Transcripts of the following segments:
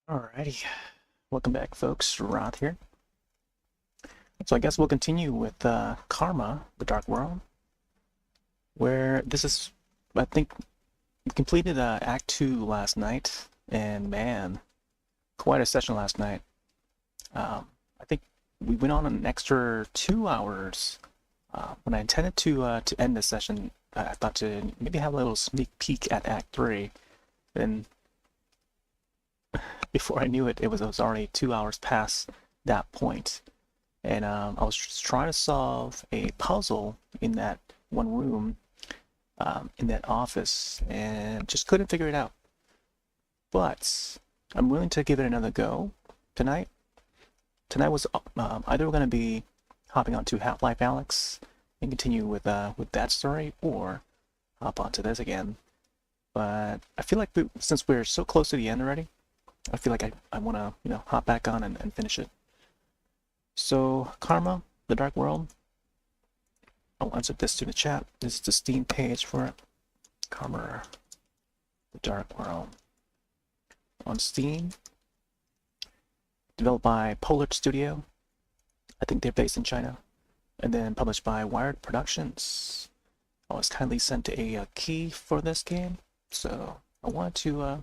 Alrighty, welcome back, folks. Roth here. So I guess we'll continue with Karma, the Dark World, where this is, I think, we completed Act 2 last night, and man, quite a session last night. I think we went on an extra 2 hours. When I intended to end this session, I thought to maybe have a little sneak peek at Act 3, then before I knew it, it was already 2 hours past that point. And I was just trying to solve a puzzle in that one room, in that office, and just couldn't figure it out. But I'm willing to give it another go tonight. Tonight was either we're going to be hopping onto Half-Life Alyx and continue with that story, or hop onto this again. But I feel like since we're so close to the end already, I feel like I want to hop back on and finish it. So Karma, the Dark World. I'll insert this to the chat. This is the Steam page for it. Karma, the Dark World. On Steam. Developed by Polar Studio. I think they're based in China. And then published by Wired Productions. I was kindly sent a key for this game, so I wanted to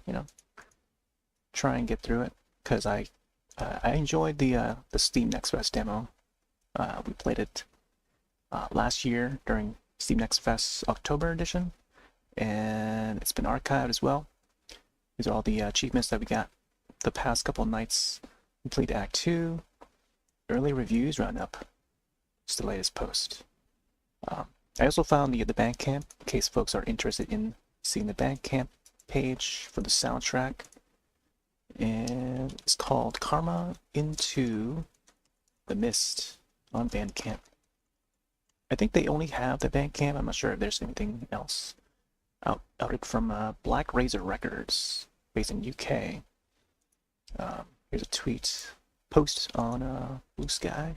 try and get through it, because I enjoyed the Steam Next Fest demo. We played it last year during Steam Next Fest October edition, and it's been archived as well. These are all the achievements that we got the past couple nights. Complete Act 2, early reviews roundup. It's the latest post. I also found the Bandcamp, in case folks are interested in seeing the Bandcamp page for the soundtrack. And it's called Karma Into the Mist on Bandcamp. I think they only have the Bandcamp. I'm not sure if there's anything else outed from Black Razor Records, based in UK. Here's a tweet post on Blue Sky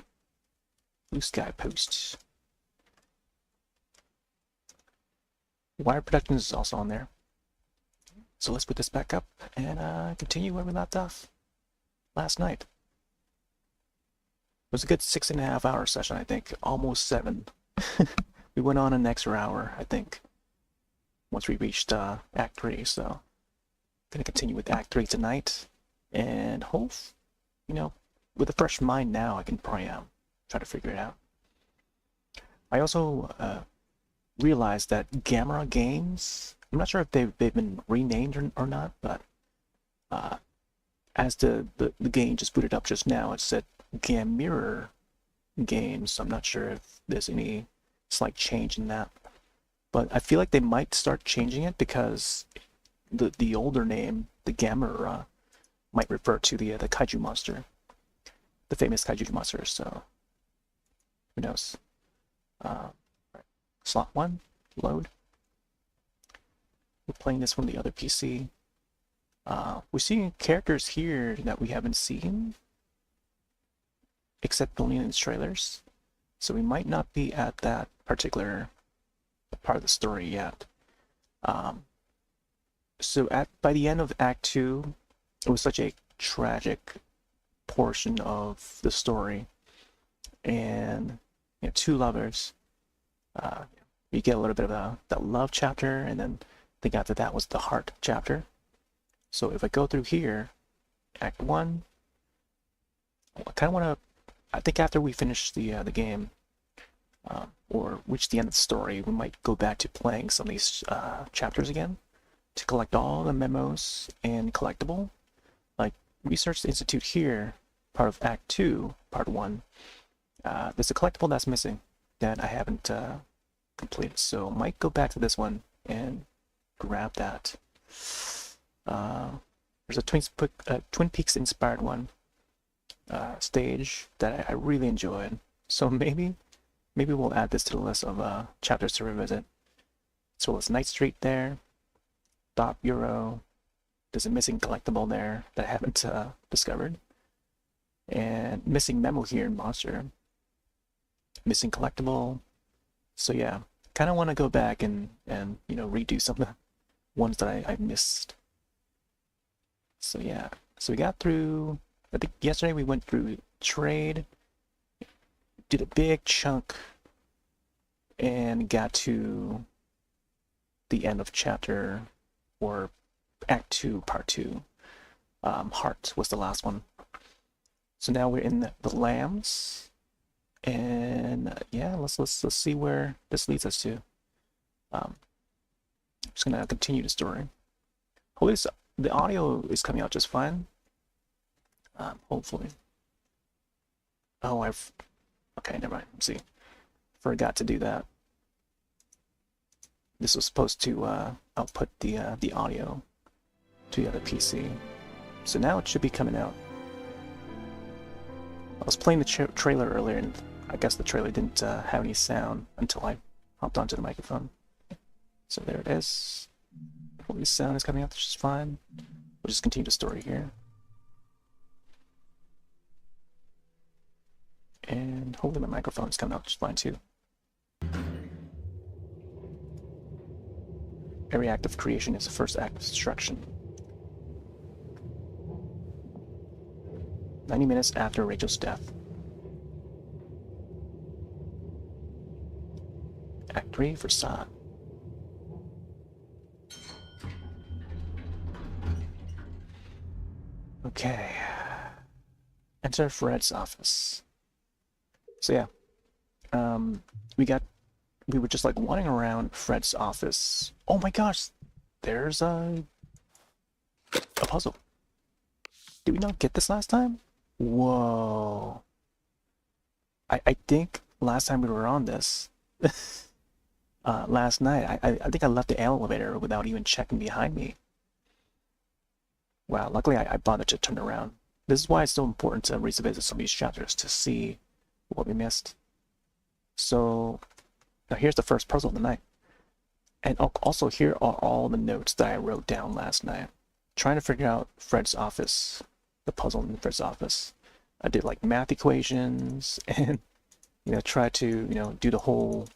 post. Wired Productions is also on there. So let's put this back up and continue where we left off last night. It was a good 6.5 hour session, I think, almost 7. We went on an extra hour, I think, once we reached Act 3. So I'm gonna continue with Act 3 tonight, and hope, with a fresh mind now, I can probably try to figure it out. I also realized that Gamera Games, I'm not sure if they've been renamed or not, but as the game just booted up just now, it said Gamera Games. So I'm not sure if there's any slight change in that, but I feel like they might start changing it, because the older name, the Gamera, might refer to the kaiju monster, the famous kaiju monster. So who knows? Slot 1, load. We're playing this from the other PC. We're seeing characters here that we haven't seen, except only in the trailers. So we might not be at that particular part of the story yet. So by the end of Act 2, it was such a tragic portion of the story. And two lovers. You get a little bit of that love chapter, and then I think after that was the heart chapter. So if I go through here, Act 1, I kind of want to, I think after we finish the game, or reach the end of the story, we might go back to playing some of these chapters again to collect all the memos and collectible. Like Research Institute here, part of Act 2, Part 1, there's a collectible that's missing that I haven't completed, so might go back to this one and grab that. There's a Twin Peaks inspired one stage that I really enjoyed, so maybe we'll add this to the list of chapters to revisit. So it's Night Street there, Dot Bureau. There's a missing collectible there that I haven't discovered, and missing memo here in Monster. Missing collectible. So yeah, kind of want to go back and redo some of the ones that I missed. So yeah, So we got through, I think yesterday we went through trade, did a big chunk, and got to the end of chapter, or Act 2, Part 2. Heart was the last one. So now we're in the lambs, and yeah, let's see where this leads us to. I'm just gonna continue the story. Hopefully the audio is coming out just fine. Hopefully. Oh, okay, never mind. Let's see. Forgot to do that. This was supposed to output the audio to the other PC. So now it should be coming out. I was playing the trailer earlier, and I guess the trailer didn't have any sound until I hopped onto the microphone. So there it is. Hopefully sound is coming out just fine. We'll just continue the story here. And hopefully my microphone is coming out just fine too. Every act of creation is the first act of destruction. 90 minutes after Rachel's death. Act 3 for Sa. Okay. Enter Fred's office. So yeah, we were just like wandering around Fred's office. Oh my gosh, there's a puzzle. Did we not get this last time? Whoa. I think last time we were on this, last night, I think I left the elevator without even checking behind me. Wow, luckily I bothered to turn around. This is why it's so important to revisit some of these chapters to see what we missed. So now here's the first puzzle of the night. And also here are all the notes that I wrote down last night. Trying to figure out Fred's office, the puzzle in Fred's office. I did like math equations and, try to, do the whole,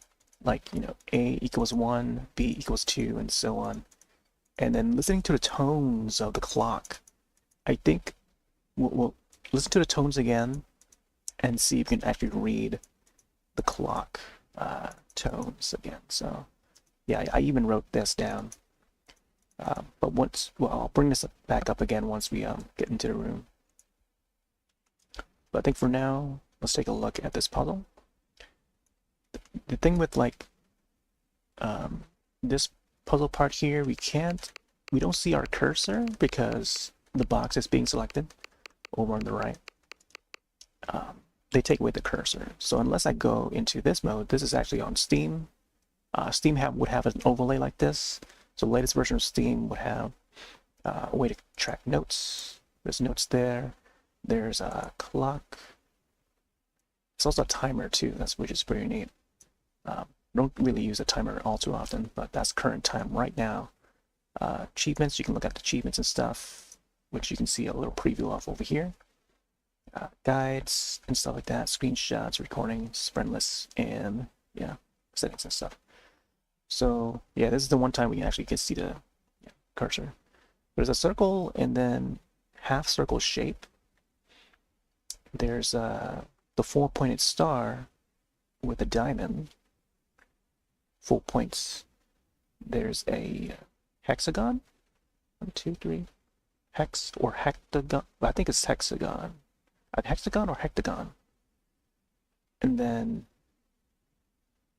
like, A equals 1, B equals 2, and so on. And then listening to the tones of the clock. I think we'll listen to the tones again and see if we can actually read the clock tones again. So yeah, I even wrote this down. But I'll bring this back up again once we get into the room. But I think for now, let's take a look at this puzzle. The thing with like this puzzle part here, we don't see our cursor because the box is being selected over on the right. They take away the cursor. So unless I go into this mode, this is actually on Steam. Steam would have an overlay like this. So the latest version of Steam would have a way to track notes. There's notes there. There's a clock. It's also a timer too, which is pretty neat. Don't really use a timer all too often, but that's current time right now. Achievements, you can look at the achievements and stuff, which you can see a little preview of over here. Guides and stuff like that, screenshots, recordings, friend lists, and yeah, settings and stuff. So yeah, this is the one time we can actually see the cursor. There's a circle and then half circle shape. There's the 4-pointed star with a diamond, 4 points. There's a hexagon, 1, 2, 3, hex or hectagon. I think it's hexagon. A hexagon or hectagon. And then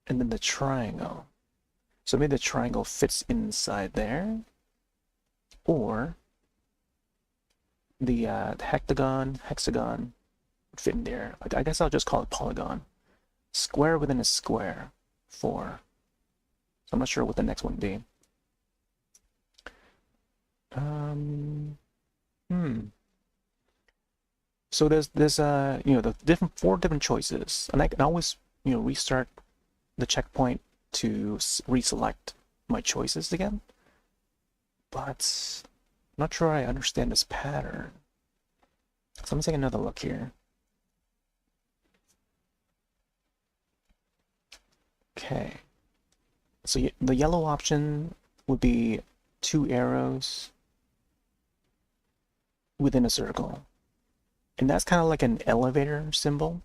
the triangle. So maybe the triangle fits inside there, or the hexagon would fit in there. I guess I'll just call it polygon. Square within a square, 4. So I'm not sure what the next one would be. So there's the 4 different choices, and I can always restart the checkpoint to reselect my choices again. But I'm not sure I understand this pattern. So let me take another look here. Okay. So the yellow option would be 2 arrows. within a circle. And that's kind of like an elevator symbol.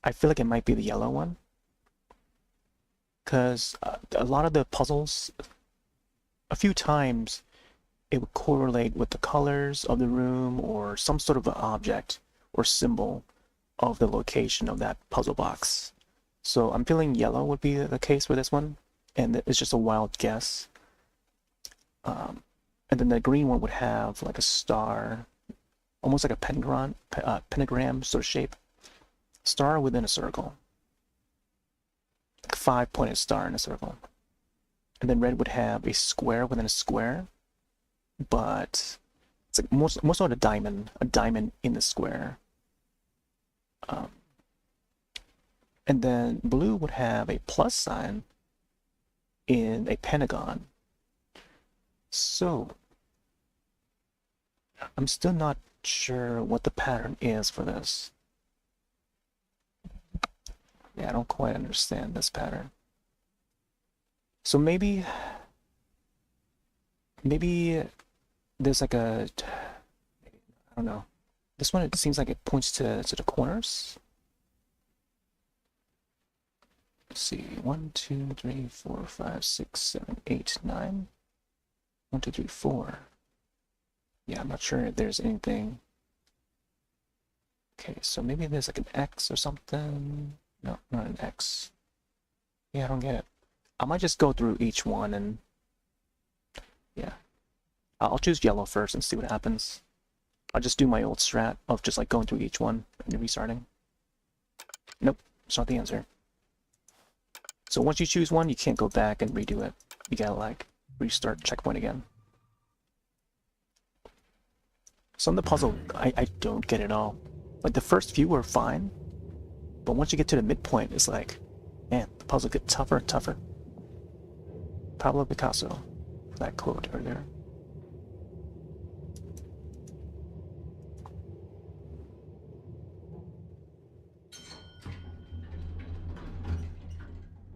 I feel like it might be the yellow one. Because a lot of the puzzles, a few times, it would correlate with the colors of the room or some sort of an object or symbol of the location of that puzzle box. So I'm feeling yellow would be the case for this one, and it's just a wild guess. And then the green one would have like a star, almost like a pentagram sort of shape. Star within a circle. Like a 5-pointed star in a circle. And then red would have a square within a square, but it's like most sort of a diamond in the square. And then blue would have a plus sign in a pentagon. So I'm still not sure what the pattern is for this. Yeah, I don't quite understand this pattern. So maybe there's like a, I don't know. This one, it seems like it points to the corners. Let's see, 1, 2, 3, 4, 5, 6, 7, 8, 9. 1, 2, 3, 4. Yeah, I'm not sure if there's anything. Okay, so maybe there's like an X or something. No, not an X. Yeah, I don't get it. I might just go through each one and yeah. I'll choose yellow first and see what happens. I'll just do my old strat of just like going through each one and restarting. Nope, it's not the answer. So once you choose one, you can't go back and redo it. You gotta like restart checkpoint again. Some of the puzzle, I don't get it all. Like the first few were fine, but once you get to the midpoint, it's like, man, the puzzle gets tougher and tougher. Pablo Picasso, that quote earlier.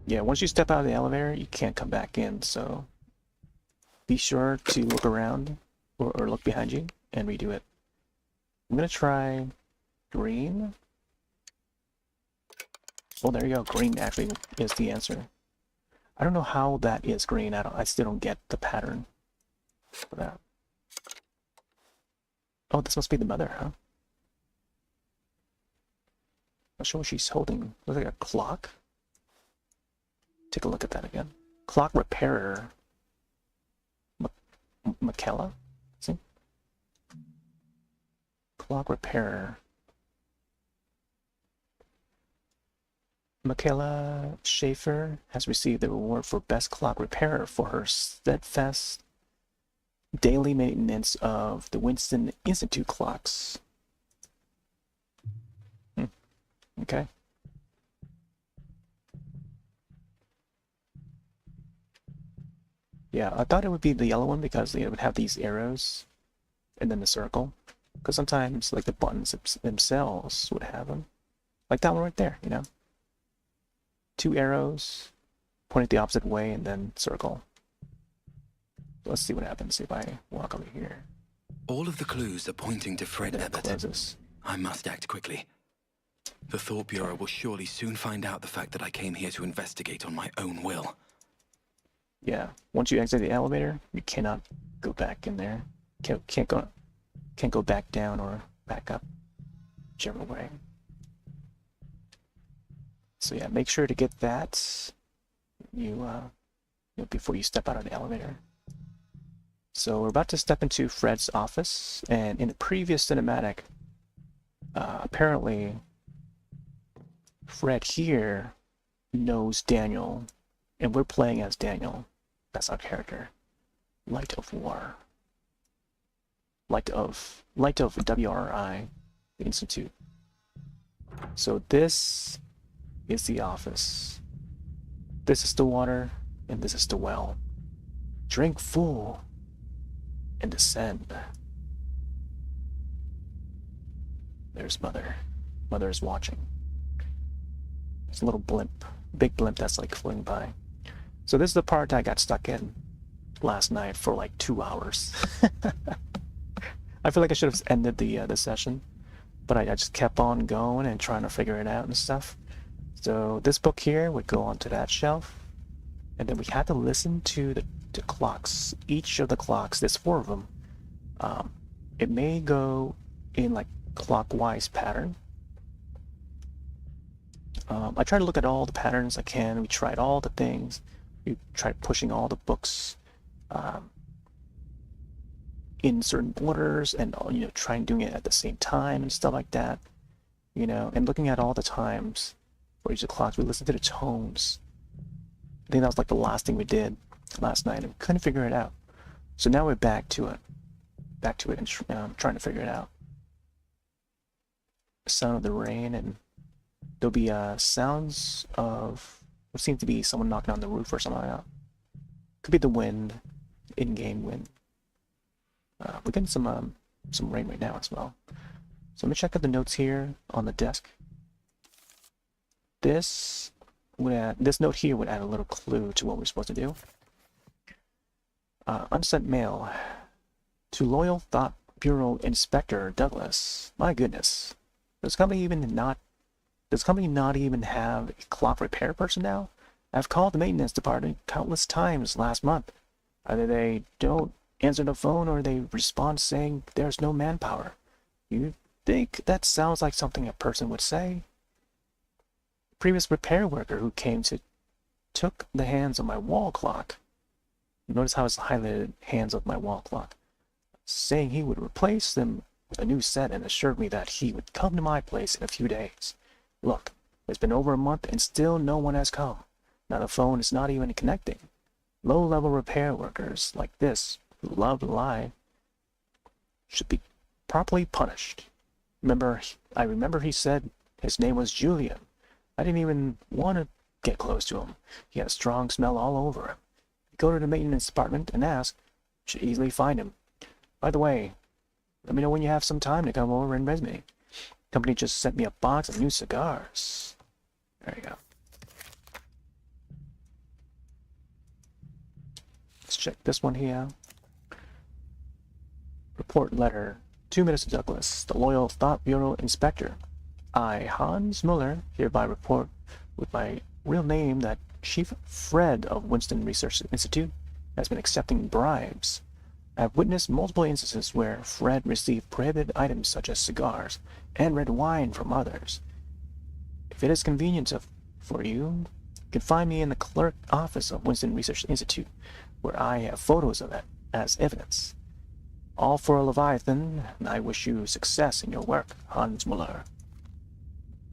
Yeah, once you step out of the elevator, you can't come back in, so be sure to look around or look behind you and redo it. I'm gonna try green. Oh, there you go. Green actually is the answer. I don't know how that is green. I still don't get the pattern for that. Oh, this must be the mother, huh? Not sure what she's holding. Looks like a clock. Take a look at that again. Clock repairer. Michaela? See? Clock repairer. Michaela Schaefer has received the reward for Best Clock Repairer for her steadfast daily maintenance of the Winston Institute clocks. Okay. Yeah, I thought it would be the yellow one because it would have these arrows and then the circle. Because sometimes, like, the buttons themselves would have them. Like that one right there, you know? 2 arrows, pointing the opposite way, and then circle. Let's see what happens if I walk over here. All of the clues are pointing to Fred Ebert. Closes. I must act quickly. The Thought Bureau will surely soon find out the fact that I came here to investigate on my own will. Yeah, once you exit the elevator, you cannot go back in there. Can't go back down or back up, whichever way. So yeah, make sure to get that before you step out of the elevator. So we're about to step into Fred's office, and in a previous cinematic, apparently Fred here knows Daniel, and we're playing as Daniel. That's our character. Light of War. Light of WRI, the Institute. So this is the office. This is the water, and this is the well. Drink full and descend. There's Mother. Mother is watching. There's a little blimp, big blimp that's like floating by. So this is the part I got stuck in last night for like 2 hours. I feel like I should have ended the session, but I just kept on going and trying to figure it out and stuff. So this book here would go onto that shelf, and then we had to listen to the clocks. Each of the clocks, there's 4 of them. It may go in like clockwise pattern. I try to look at all the patterns I can. We tried all the things. We tried pushing all the books in certain orders, and trying doing it at the same time and stuff like that. And looking at all the times for each of the clocks, we listened to the tones. I think that was like the last thing we did last night, and we couldn't figure it out. So now we're back to it, and trying to figure it out. The sound of the rain, and there'll be sounds of what seems to be someone knocking on the roof or something like that. Could be the wind, in-game wind. We're getting some rain right now as well. So let me check out the notes here on the desk. This note here would add a little clue to what we're supposed to do. Unsent mail to loyal Thought Bureau Inspector Douglas. My goodness, does the company not even have a clock repair person now? I've called the maintenance department countless times last month. Either they don't answer the phone or they respond saying there's no manpower. You think that sounds like something a person would say? Previous repair worker who came took the hands of my wall clock. Notice how it's highlighted hands of my wall clock. Saying he would replace them with a new set and assured me that he would come to my place in a few days. Look, it's been over a month and still no one has come. Now the phone is not even connecting. Low-level repair workers like this, who love to lie, should be properly punished. I remember he said his name was Julian. I didn't even want to get close to him. He had a strong smell all over him. Go to the maintenance department and ask. You should easily find him. By the way, let me know when you have some time to come over and visit me. The company just sent me a box of new cigars. There you go. Let's check this one here. Report letter. 2 minutes to Douglas, the loyal Thought Bureau Inspector. I, Hans Muller, hereby report with my real name that Chief Fred of Winston Research Institute has been accepting bribes. I have witnessed multiple instances where Fred received prohibited items such as cigars and red wine from others. If it is convenient for you, you can find me in the clerk office of Winston Research Institute, where I have photos of it as evidence. All for a Leviathan, and I wish you success in your work, Hans Muller.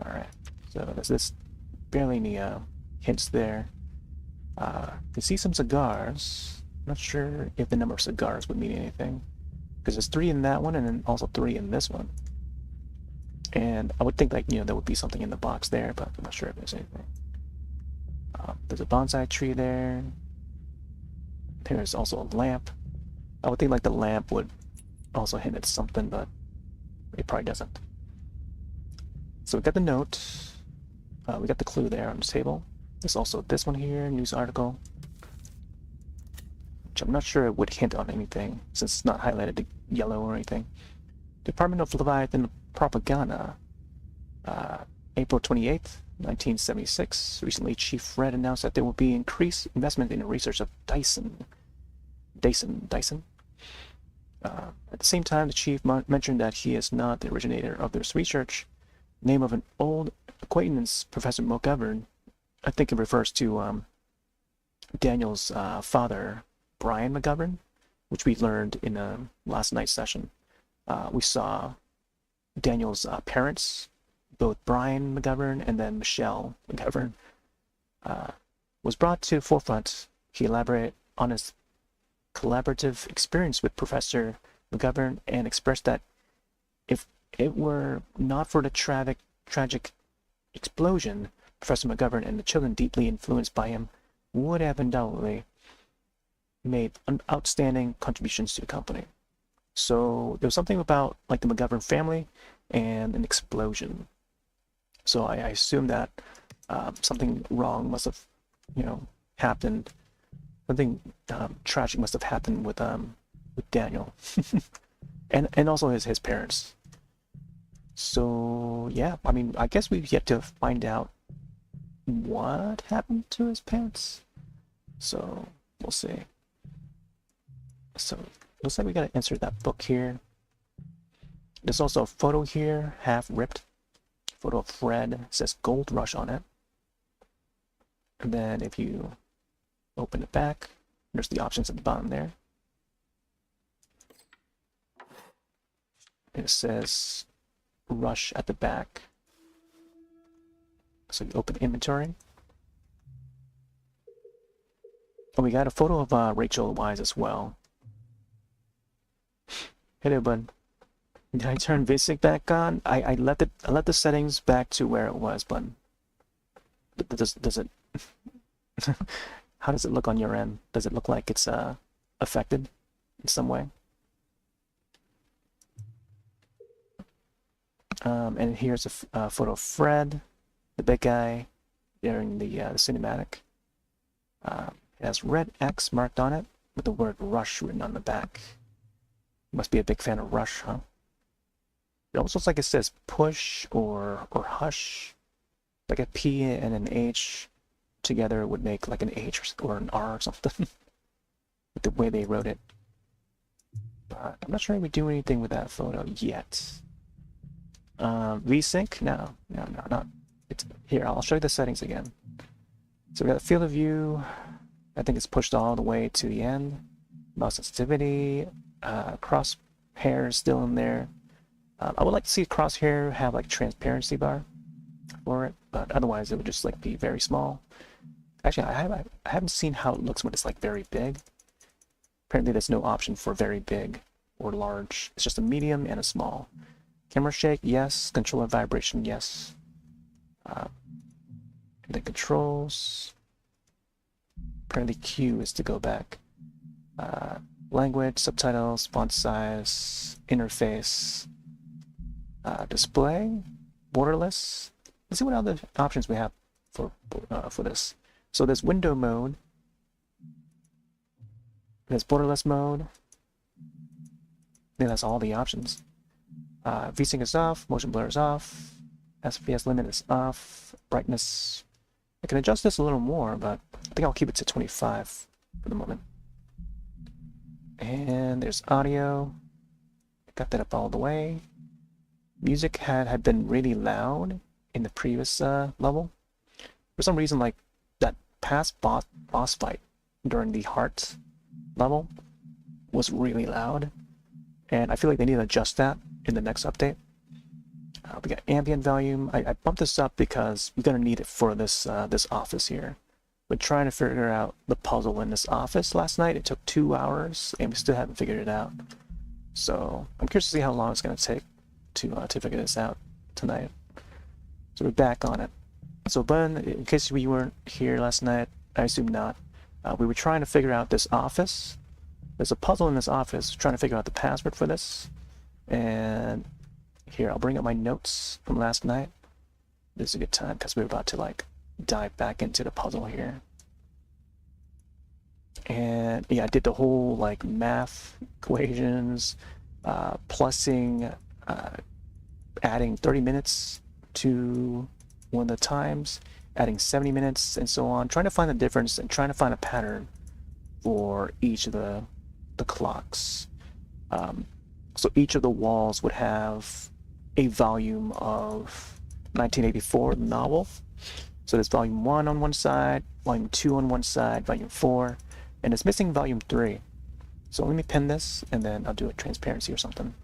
Alright, so there's barely any hints there. You can see some cigars. Not sure if the number of cigars would mean anything, because there's 3 in that one and then also 3 in this one. And I would think there would be something in the box there, but I'm not sure if there's anything. There's a bonsai tree there. There's also a lamp. I would think the lamp would also hint at something, but it probably doesn't. So we got the note. We got the clue there on the table. There's also this one here, news article, which I'm not sure it would hint on anything since it's not highlighted yellow or anything. Department of Leviathan Propaganda, April 28th, 1976. Recently, Chief Fred announced that there will be increased investment in the research of Dyson. At the same time, the chief mentioned that he is not the originator of this research. Name of an old acquaintance, Professor McGovern. I think it refers to Daniel's father, Brian McGovern, which we learned in last night's session. We saw Daniel's parents, both Brian McGovern and then Michelle McGovern, was brought to the forefront. He elaborated on his collaborative experience with Professor McGovern and expressed that if it were not for the tragic explosion, Professor McGovern and the children deeply influenced by him would have undoubtedly made outstanding contributions to the company. So there was something about the McGovern family and an explosion. So I assume that something wrong must have, happened. Something tragic must have happened with Daniel. and also his parents. So yeah, I mean, I guess we've yet to find out what happened to his parents. So we'll see. So looks like we gotta insert that book here. There's also a photo here, half ripped. Photo of Fred. It says Gold Rush on it. And then if you open it back, there's the options at the bottom there. It says Rush at the back. So you open inventory. Oh, we got a photo of Rachel Wise as well. Hey there, bud. Did I turn VSync back on? I let the settings back to where it was, but does it how does it look on your end? Does it look like it's affected in some way? And here's a photo of Fred, the big guy, during the cinematic. It has red X marked on it with the word Rush written on the back. Must be a big fan of Rush, huh? It almost looks like it says push or hush. Like a P and an H together would make like an H or an R or something. With the way they wrote it. But I'm not sure we do anything with that photo yet. VSync? No, not. It's here. I'll show you the settings again. So we got field of view. I think it's pushed all the way to the end. Mouse sensitivity. Crosshair is still in there. I would like to see crosshair have like transparency bar for it, but otherwise it would just like be very small. Actually, I haven't seen how it looks when it's like very big. Apparently, there's no option for very big or large. It's just a medium and a small. Camera shake, yes. Controller vibration, yes. The controls. Apparently, Q is to go back. Language, subtitles, font size, interface, display, borderless. Let's see what other options we have for this. So there's window mode. There's borderless mode. I think that's all the options. VSync is off, motion blur is off, FPS limit is off, brightness. I can adjust this a little more, but I think I'll keep it to 25 for the moment. And there's audio. Got that up all the way. Music had been really loud in the previous level. For some reason, like that past boss fight during the heart level was really loud, and I feel like they need to adjust that in the next update. We got ambient volume. I bumped this up because we're gonna need it for this this office here. We're trying to figure out the puzzle in this office last night. It took 2 hours, and we still haven't figured it out. So I'm curious to see how long it's gonna take to figure this out tonight. So we're back on it. So, Ben, in case we weren't here last night, I assume not. We were trying to figure out this office. There's a puzzle in this office, trying to figure out the password for this. And here, I'll bring up my notes from last night. This is a good time because we're about to like dive back into the puzzle here. And yeah, I did the whole like math equations, plussing, adding 30 minutes to one of the times, adding 70 minutes and so on, trying to find the difference and trying to find a pattern for each of the clocks. So each of the walls would have a volume of 1984, the novel. So there's volume 1 on one side, volume 2 on one side, volume 4, and it's missing volume 3. So let me pin this, and then I'll do a transparency or something.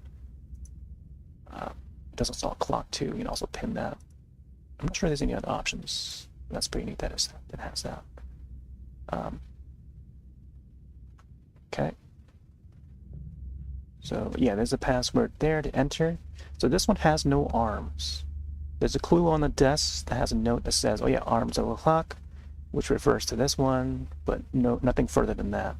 It does also a clock too. You can also pin that. I'm not sure there's any other options. That's pretty neat that it has that. Okay. So yeah, there's a password there to enter. So this one has no arms. There's a clue on the desk that has a note that says, oh yeah, arms of a clock, which refers to this one, but nothing further than that.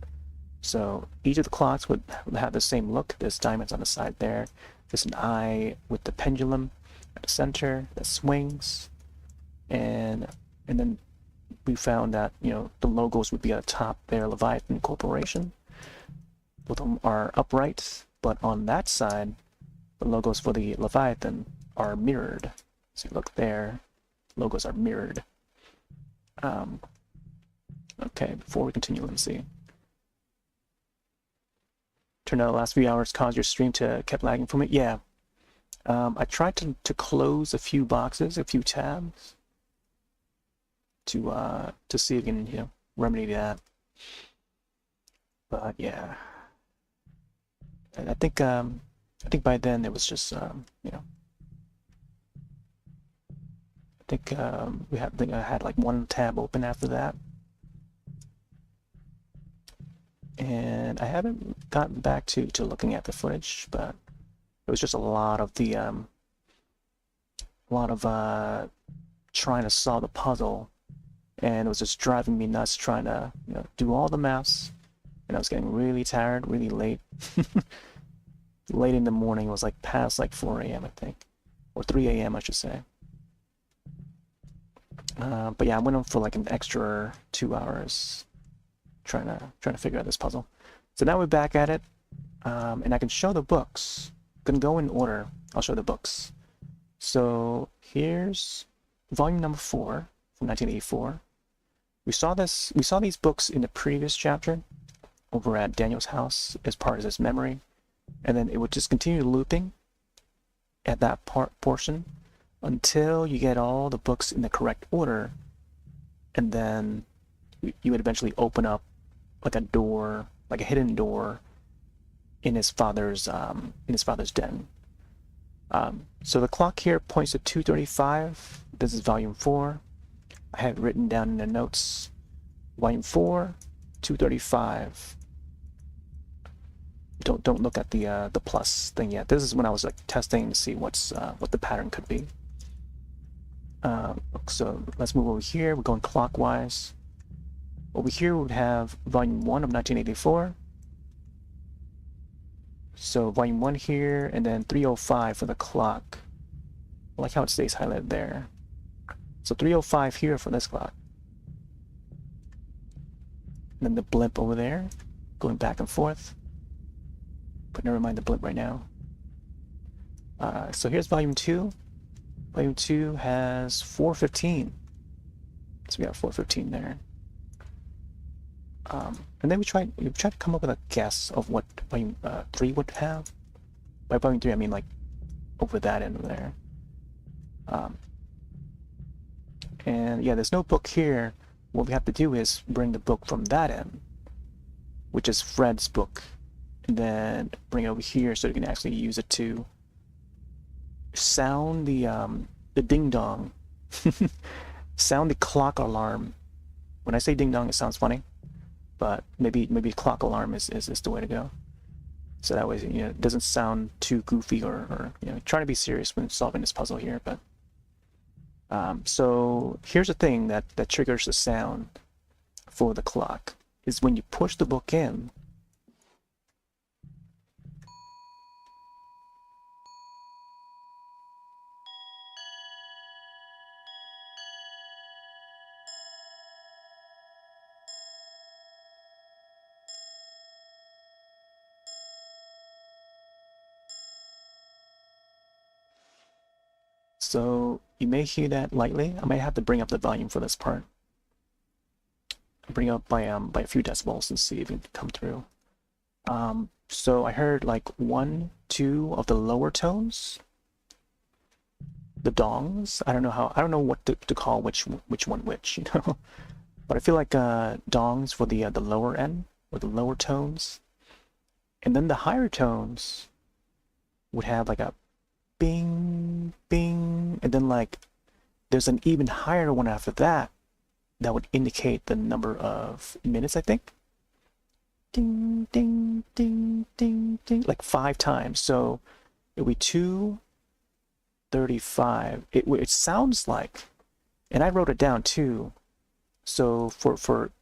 So each of the clocks would have the same look. There's diamonds on the side there. There's an eye with the pendulum at the center that swings. And then we found that, you know, the logos would be at the top there, Leviathan Corporation. Both of them are upright. but on that side, the logos for the Leviathan are mirrored. So look there, logos are mirrored. Okay, before we continue, let me see. Turned out the last few hours caused your stream to kept lagging for me. Yeah, I tried to close a few boxes, a few tabs, to see if we can remedy that. But yeah, I think by then it was just I think I had like one tab open after that, and I haven't gotten back to looking at the footage, but it was just a lot of the trying to solve the puzzle, and it was just driving me nuts trying to do all the maths, and I was getting really tired, really late. Late in the morning. It was like past like 4 a.m. I think, or 3 a.m. I should say. But yeah, I went on for like an extra 2 hours trying to figure out this puzzle. So now we're back at it, and I can show the books. Gonna go in order. I'll show the books. So here's volume number 4 from 1984. We saw these books in the previous chapter over at Daniel's house as part of his memory, and then it would just continue looping at that portion until you get all the books in the correct order, and then you would eventually open up like a door, like a hidden door in his father's den. So the clock here points to 2:35. This is volume 4. I have it written down in the notes. Volume 4, 2:35. Don't look at the plus thing yet. This is when I was like testing to see what the pattern could be. So let's move over here. We're going clockwise. Over here we would have volume 1 of 1984. So volume 1 here, and then 3:05 for the clock. I like how it stays highlighted there. So 3:05 here for this clock. And then the blimp over there, going back and forth. But never mind the blimp right now. So here's volume 2. Volume 2 has 4:15. So we got 4:15 there. And then we tried to come up with a guess of what volume 3 would have. By volume 3, I mean like over that end there. And yeah, there's no book here. What we have to do is bring the book from that end, which is Fred's book, and then bring it over here so you can actually use it to sound the ding dong, sound the clock alarm. When I say ding dong, it sounds funny, but maybe clock alarm is the way to go. So that way, it doesn't sound too goofy or trying to be serious when solving this puzzle here. But so here's the thing that triggers the sound for the clock is when you push the book in. So you may hear that lightly. I might have to bring up the volume for this part. Bring up by a few decibels and see if it can come through. So I heard like 1, 2 of the lower tones, the dongs. I don't know what to call which one which, But I feel like dongs for the lower end or the lower tones, and then the higher tones would have like a bing, bing, and then like there's an even higher one after that that would indicate the number of minutes, I think. Ding, ding, ding, ding, ding, like 5 times. So it would be 2:35. It sounds like, and I wrote it down too. So for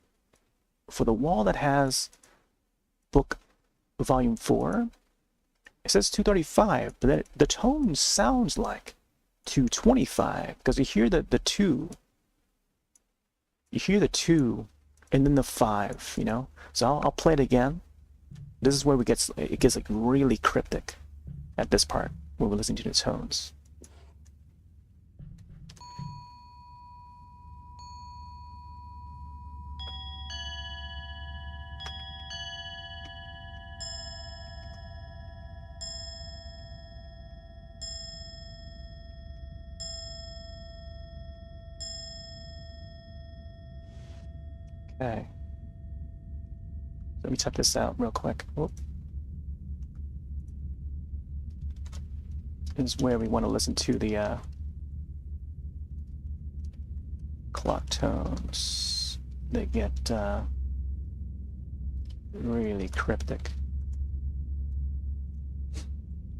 the wall that has book volume 4, it says 2:35, but then the tone sounds like 2:25 because you hear the 2. You hear the 2 and then the 5, So I'll play it again This is where it gets like really cryptic at this part where we're listening to the tones. Okay. Let me check this out real quick. Whoop. This is where we want to listen to the clock tones. They get really cryptic.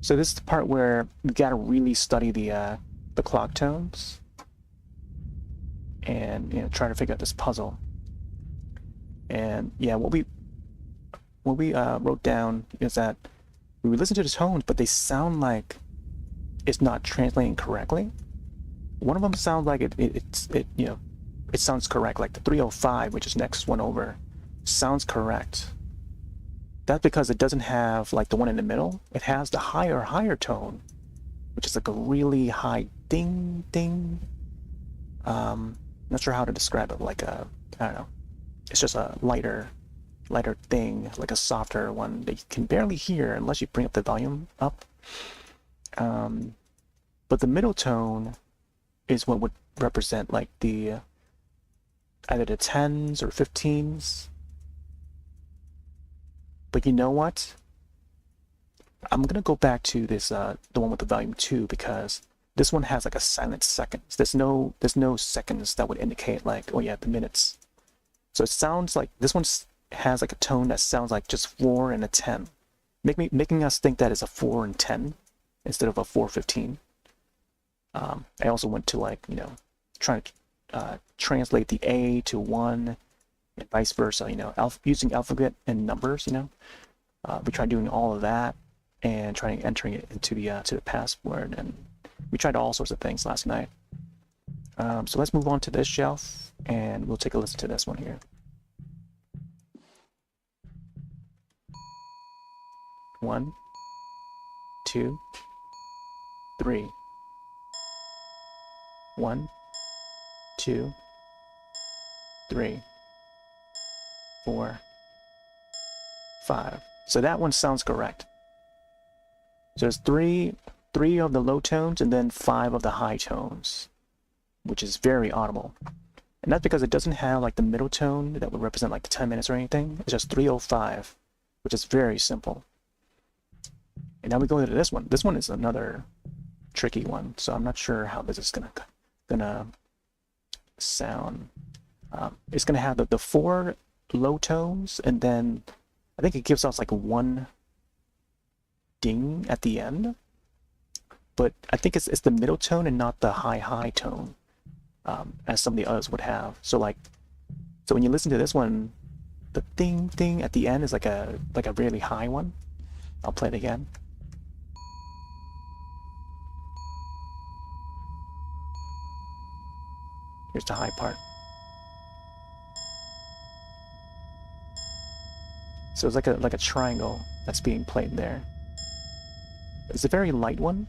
So this is the part where we gotta really study the clock tones and, you know, try to figure out this puzzle. And yeah, what we wrote down is that we would listen to the tones, but they sound like it's not translating correctly. One of them sounds like it you know, it sounds correct, like the 305, which is next one over, sounds correct. That's because it doesn't have like the one in the middle. It has the higher tone, which is like a really high ding ding. Not sure how to describe it. Like a, I don't know. It's just a lighter thing, like a softer one that you can barely hear unless you bring up the volume up. But the middle tone is what would represent like the either the 10s or 15s. But you know what? I'm gonna go back to this the one with the volume 2, because this one has like a silent seconds. There's no seconds that would indicate like, oh yeah, the minutes. So it sounds like this one has like a tone that sounds like just 4 and a 10, making us think that it's a 4 and 10 instead of a 4:15. I also went to, like, you know, trying to translate the A to 1 and vice versa, you know, using alphabet and numbers, you know. We tried doing all of that and trying entering it into the password, and we tried all sorts of things last night. So let's move on to this shelf, and we'll take a listen to this one here. One, 2, 3. 1, 2, 3, 4, 5. So that one sounds correct. So there's three of the low tones and then 5 of the high tones, which is very audible. And that's because it doesn't have like the middle tone that would represent like the 10 minutes or anything. It's just 305, which is very simple. And now we go into this one. This one is another tricky one, so I'm not sure how this is gonna sound. It's gonna have the 4 low tones, and then I think it gives us like 1 ding at the end. But I think it's the middle tone and not the high tone, as some of the others would have. So when you listen to this one, the ding ding at the end is like a really high one. I'll play it again. Here's the high part. So it's like a triangle that's being played there. It's a very light one.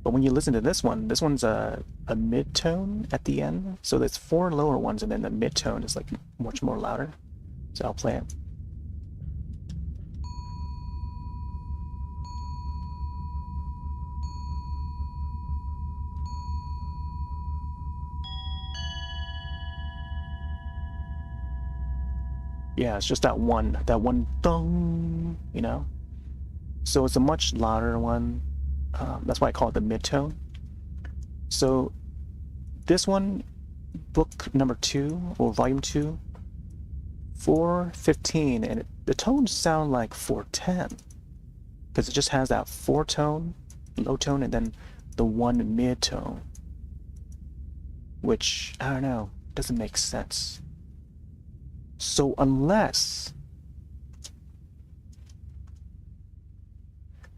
But when you listen to this one's a mid-tone at the end. So there's 4 lower ones, and then the mid-tone is like much more louder. So I'll play it. Yeah, it's just that one dong, you know? So it's a much louder one. That's why I call it the mid-tone. So this one, book number 2, or volume 2, 4:15, and the tones sound like 4:10, because it just has that 4 tone, low tone, and then the 1 mid-tone, which, I don't know, doesn't make sense. So unless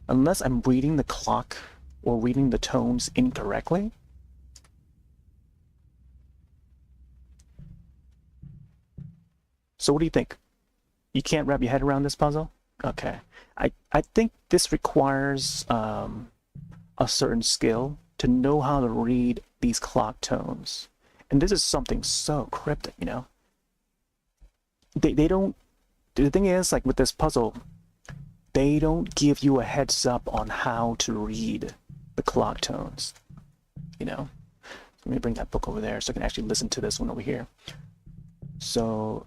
I'm reading the clock or reading the tones incorrectly, so what do you think? You can't wrap your head around this puzzle? Okay. I think this requires a certain skill to know how to read these clock tones. And this is something so cryptic, you know? They don't... The thing is, like with this puzzle, they don't give you a heads up on how to read the clock tones, you know? Let me bring that book over there so I can actually listen to this one over here. So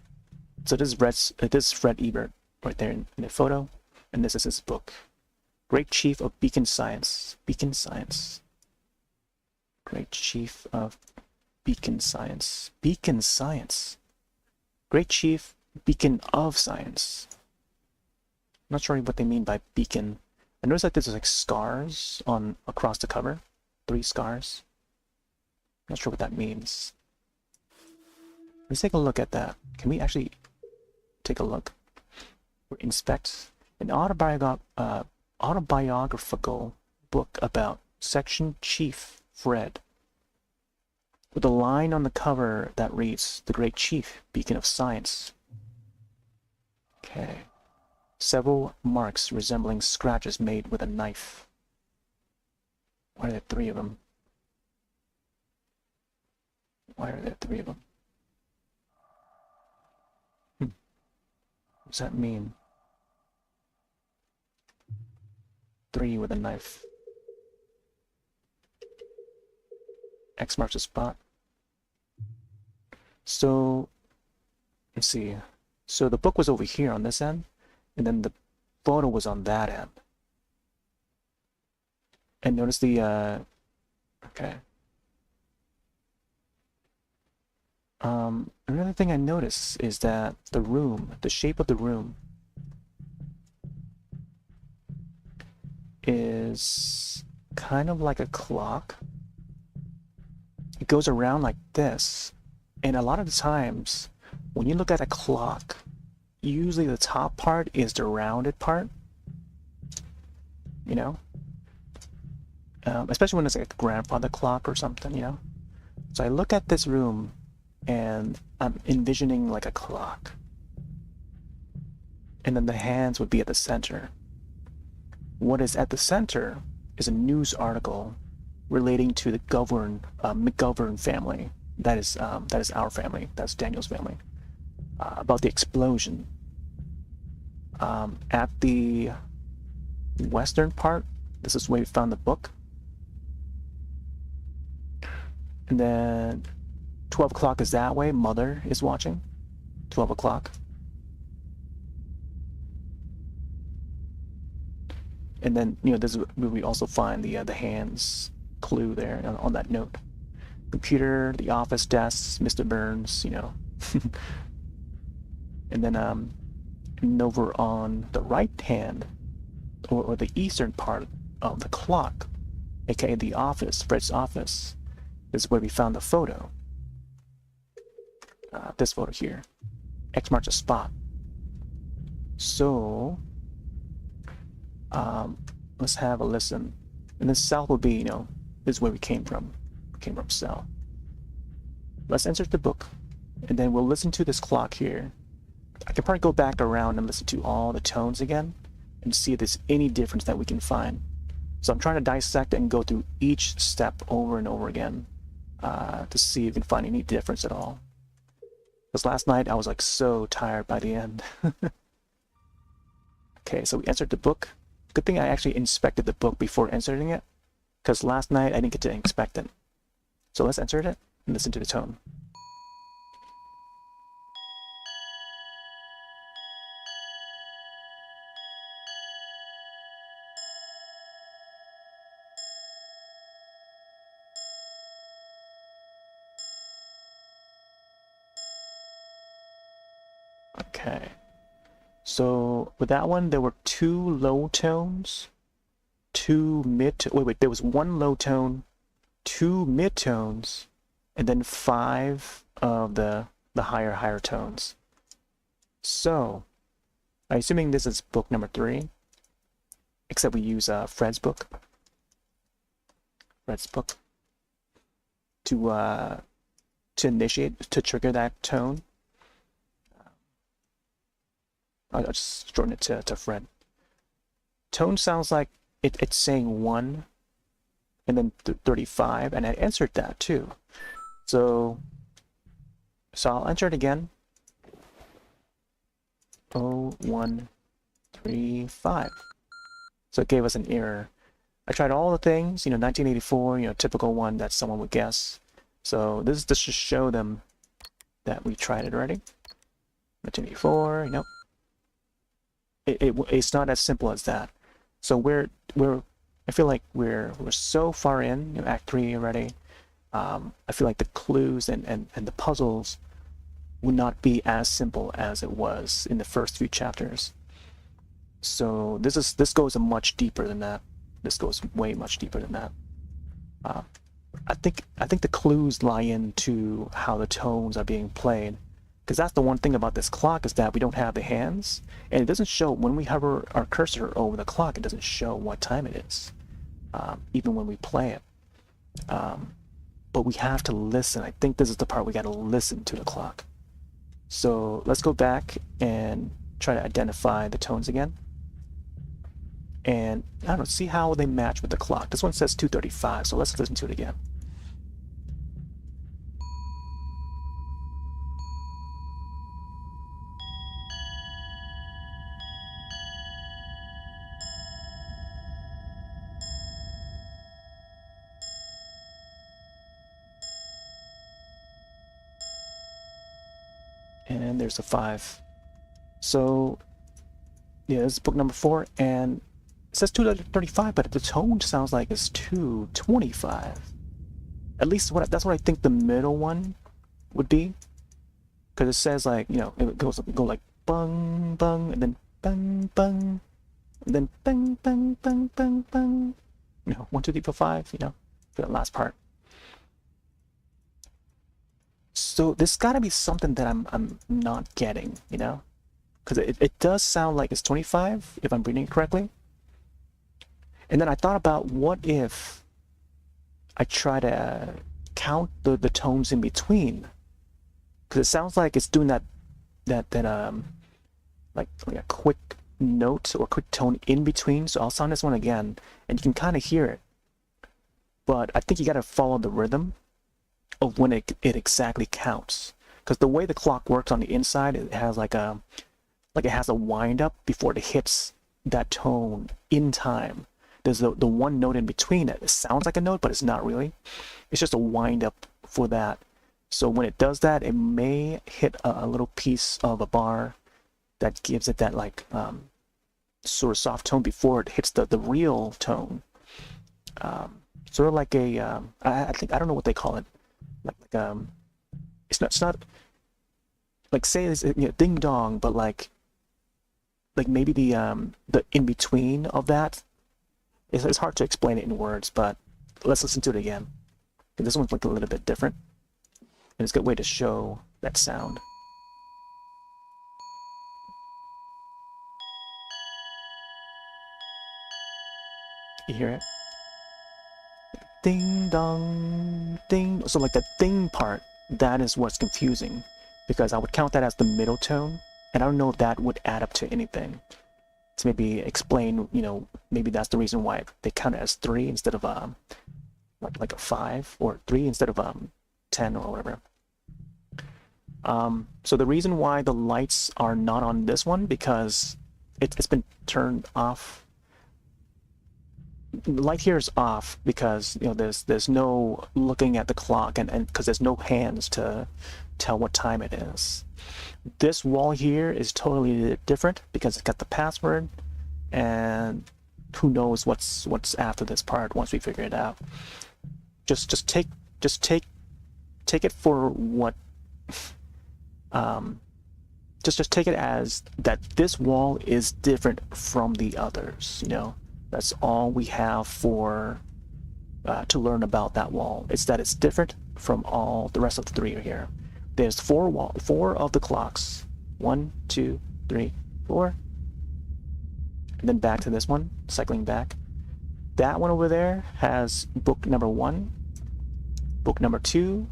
this is Fred Ebert right there in the photo, and this is his book, Great Chief of Beacon Science. Beacon Science. Great Chief of Beacon Science. Beacon Science. Great Chief Beacon of Science. I'm not sure what they mean by beacon. I noticed that there's like scars on across the cover. 3 scars. Not sure what that means. Let's take a look at that. Can we actually take a look? Or inspect an autobiographical book about Section Chief Fred, with a line on the cover that reads, "The Great Chief, Beacon of Science." Okay. Several marks resembling scratches made with a knife. Why are there 3 of them? Why are there 3 of them? What does that mean? 3 with a knife. X marks the spot. So, let's see. So the book was over here on this end, and then the photo was on that end. And notice the, okay. Another thing I noticed is that the room, the shape of the room, is kind of like a clock. It goes around like this, and a lot of the times when you look at a clock, usually the top part is the rounded part, you know, especially when it's like a grandfather clock or something, you know. So I look at this room and I'm envisioning like a clock, and then the hands would be at the center. What is at the center is a news article relating to the McGovern family. That is our family. That's Daniel's family. About the explosion at the western part. This is where we found the book. And then 12 o'clock is that way. Mother is watching. 12 o'clock. And then, you know, this is where we also find the hands clue there on that note. Computer, the office desks, Mr. Burns, you know. And then and over on the right hand, or the eastern part of the clock, aka the office, Fred's office, is where we found the photo. This photo here. X marks a spot. So let's have a listen. And then south will be, you know, this is where we came from. We came from south. Let's insert the book, and then we'll listen to this clock here. I can probably go back around and listen to all the tones again and see if there's any difference that we can find. So I'm trying to dissect and go through each step over and over again to see if we can find any difference at all. Because last night I was like so tired by the end. Okay, so we inserted the book. Good thing I actually inspected the book before inserting it, because last night I didn't get to inspect it. So let's insert it and listen to the tone. Okay. So with that one, there were 2 low tones, 2 mid. Wait. There was 1 low tone, 2 mid tones, and then 5 of the higher tones. So, I'm assuming this is book number 3, except we use Fred's book. Fred's book to initiate, to trigger that tone. I'll just shorten it to Fred. Tone sounds like it's saying 1 and then 35, and I answered that too. So I'll enter it again. 0135. So it gave us an error. I tried all the things, 1984, typical one that someone would guess. So this is just to show them that we tried it already. 1984, nope. It's not as simple as that. So I feel like we're so far in, Act 3 already. I feel like the clues and the puzzles would not be as simple as it was in the first few chapters. So this goes much deeper than that. This goes way much deeper than that. I think the clues lie into how the tones are being played, because that's the one thing about this clock, is that we don't have the hands, and it doesn't show when we hover our cursor over the clock. It doesn't show what time it is, even when we play it. But we have to listen. I think this is the part we got to listen to the clock. So let's go back and try to identify the tones again. And I don't know, see how they match with the clock. This one says 2:35, so let's listen to it again. And there's a 5. So yeah, this is book number 4, and it says 2:35, but the tone sounds like it's 2:25. At least that's what I think the middle one would be, because it says like, it go like bung bung, and then bung bung, and then bung bung bung bung bung. 1 2 3 4 5. For that last part. So there's got to be something that I'm not getting, because it does sound like it's 25 if I'm reading it correctly. And then I thought about, what if I try to count the tones in between, because it sounds like it's doing that like a quick note or quick tone in between. So I'll sound this one again, and you can kind of hear it, but I think you got to follow the rhythm of when it exactly counts, because the way the clock works on the inside, it has like it has a wind up before it hits that tone in time. There's the one note in between it. It sounds like a note, but it's not really. It's just a wind up for that. So when it does that, it may hit a little piece of a bar that gives it that like sort of soft tone before it hits the real tone. Sort of like a I don't know what they call it. It's not like, say it's ding dong, but like maybe the in between of that. It's hard to explain it in words, but let's listen to it again. This one's like a little bit different, and it's a good way to show that sound. You hear it? Ding dong, ding. So like the ding part, that is what's confusing, because I would count that as the middle tone, and I don't know if that would add up to anything. To maybe explain, maybe that's the reason why they count it as 3 instead of like a 5, or 3 instead of 10 or whatever. So the reason why the lights are not on this one, because it's been turned off. The light here is off because there's no looking at the clock, and because there's no hands to tell what time it is. This wall here is totally different because it's got the password, and who knows what's after this part once we figure it out. Just take it for what just take it as that this wall is different from the others. That's all we have for to learn about that wall. It's that it's different from all the rest of the 3 here. There's 4 of the clocks. 1 2 3 4, and then back to this one, cycling back. That one over there has book number 1, book number 2.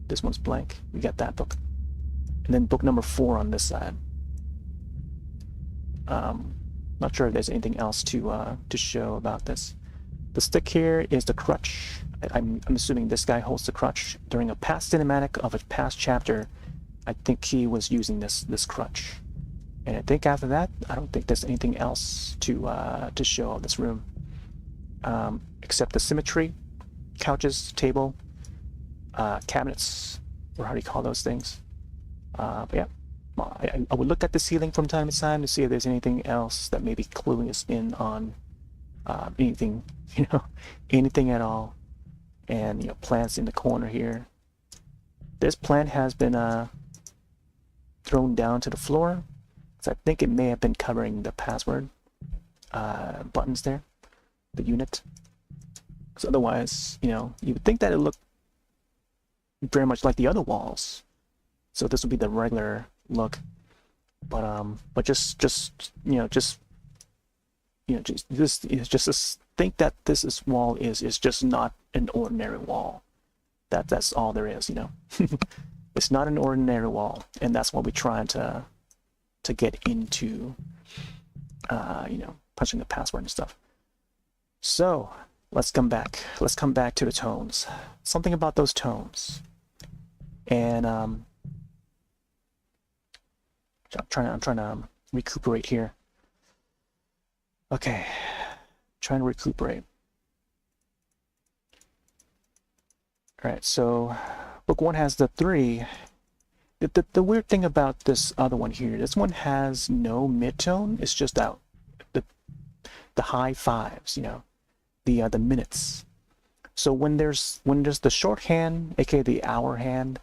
This one's blank. We got that book. and then book number 4 on this side. Not sure if there's anything else to show about this. The stick here is the crutch. I'm assuming this guy holds the crutch. During a past cinematic of a past chapter, I think he was using this crutch. And I think after that, I don't think there's anything else to show of this room, except the symmetry, couches, table, cabinets, or how do you call those things? But yeah, I would look at the ceiling from time to time to see if there's anything else that may be cluing us in on anything, anything at all. And plants in the corner here. This plant has been thrown down to the floor, so I think it may have been covering the password buttons there, the unit. Because otherwise, you would think that it looked very much like the other walls. So this would be the regular look, but just think that this wall is just not an ordinary wall. That's all there is, It's not an ordinary wall, and that's what we're trying to get into, punching the password and stuff. So let's come back. Let's come back to the tones. Something about those tones, and I'm trying to recuperate here. Okay, trying to recuperate. All right, so book 1 has the 3. The weird thing about this other one here, this one has no mid-tone. It's just out the high 5s, the minutes. So when there's the shorthand, aka the hour hand,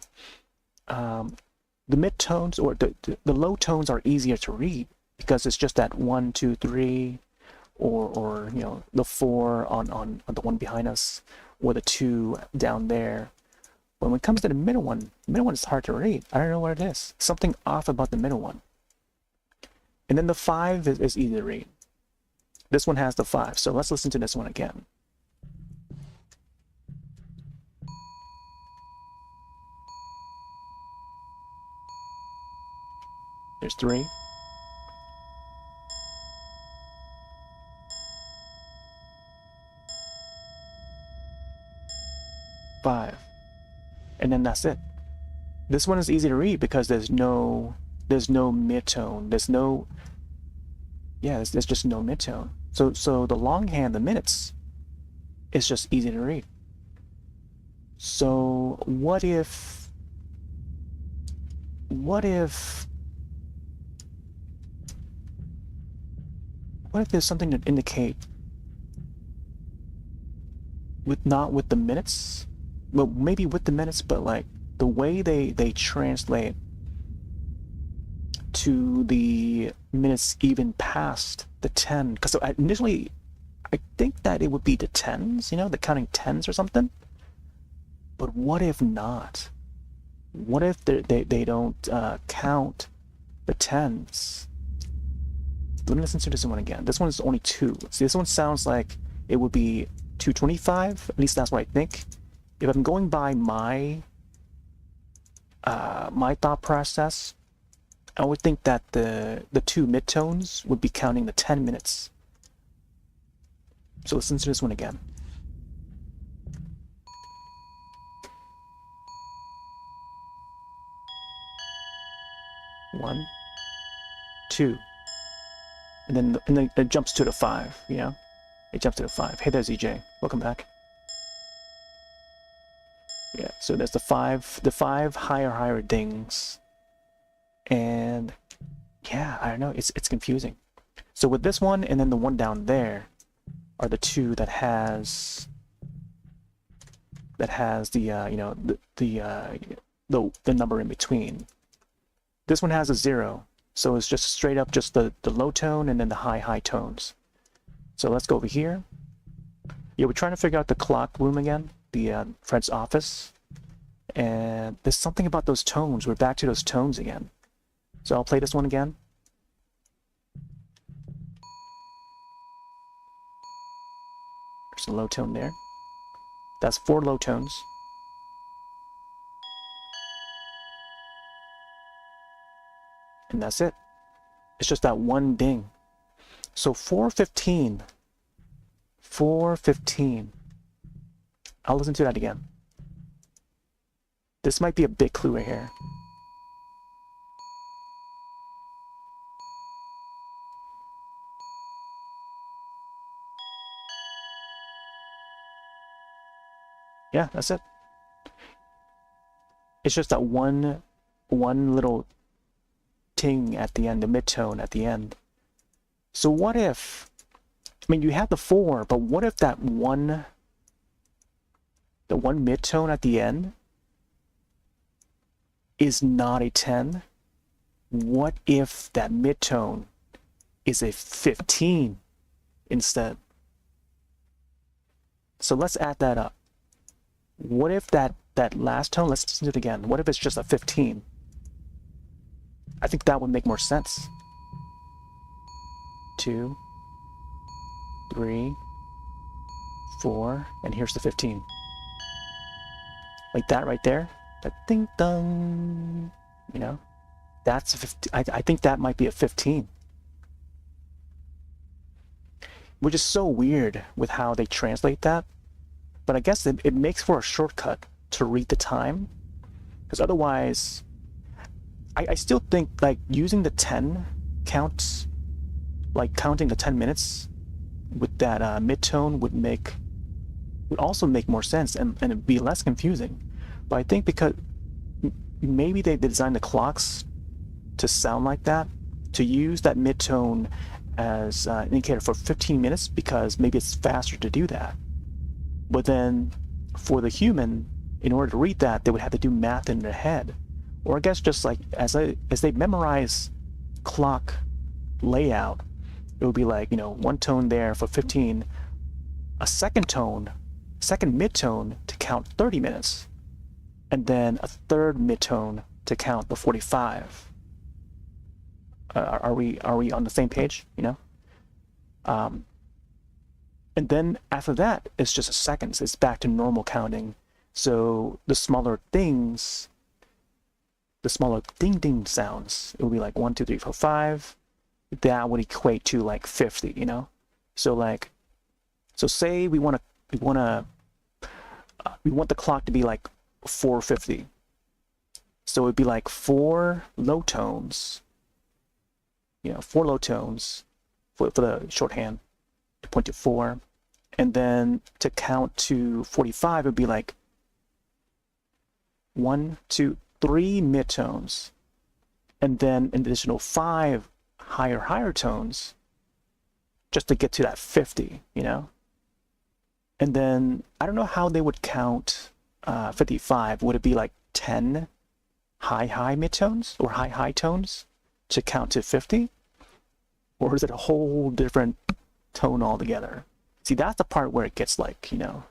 the mid-tones or the low tones are easier to read because it's just that 1, 2, 3, or the 4 on the one behind us, or the 2 down there. When it comes to the middle one is hard to read. I don't know what it is. Something off about the middle one. And then the 5 is easy to read. This one has the 5, so let's listen to this one again. There's 3. 5. And then that's it. This one is easy to read because there's no mid-tone. There's just no mid-tone. So the longhand, the minutes, is just easy to read. So what if there's something to indicate not with the minutes? Well, maybe with the minutes, but like the way they translate to the minutes even past the 10. Because initially, I think that it would be the 10s, the counting 10s or something. But what if not? What if they don't count the 10s? Let me listen to this one again. This one is only 2. See, this one sounds like it would be 225. At least that's what I think. If I'm going by my thought process, I would think that the 2 midtones would be counting the 10 minutes. So listen to this one again. One, 2, and then it jumps to the 5. It jumps to the 5. Hey there, ZJ. Welcome back. Yeah, so there's the 5 higher dings, and yeah, I don't know, it's confusing. So with this one and then the one down there are the 2 that has the number in between. This one has a 0, so it's just straight up just the low tone and then the high tones. So let's go over here. Yeah, we're trying to figure out the clock room again, the Fred's office, and there's something about those tones. We're back to those tones again. So I'll play this one again. There's a low tone there. That's 4 low tones. And that's it. It's just that one ding. So 4:15. 4:15. I'll listen to that again. This might be a big clue right here. Yeah, that's it. It's just that one little ting at the end, the midtone at the end. So what if, I mean, you have the 4, but what if the one midtone at the end is not a 10? What if that midtone is a 15 instead? So let's add that up. What if that last tone, let's listen to it again. What if it's just a 15? I think that would make more sense. 2, 3, 4, and here's the 15. Like that right there. That ding dong. You know? That's a 15. I think that might be a 15. Which is so weird with how they translate that. But I guess it makes for a shortcut to read the time. Because otherwise, I still think like using the 10 counts, like counting the 10 minutes with that midtone would also make more sense and it'd be less confusing. But I think because maybe they designed the clocks to sound like that, to use that midtone as an indicator for 15 minutes because maybe it's faster to do that. But then for the human, in order to read that, they would have to do math in their head. Or I guess just like as they memorize clock layout, it would be like, you know, one tone there for 15, a second midtone to count 30 minutes, and then a third midtone to count the 45. Are we on the same page? You know? And then after that, it's just a seconds. It's back to normal counting. So the smaller things, the smaller ding sounds, it would be like 1, 2, 3, 4, 5. That would equate to like 50, you know? So like, so say we want the clock to be like 4:50. So it'd be like 4 low tones, you know, 4 low tones for the shorthand to point to 4. And then to count to 45, it would be like 1, 2, 3 midtones, and then an additional 5 higher tones just to get to that 50, you know? And then I don't know how they would count 55. Would it be like 10 high midtones or high tones to count to 50? Or is it a whole different tone altogether? See, that's the part where it gets like, you know,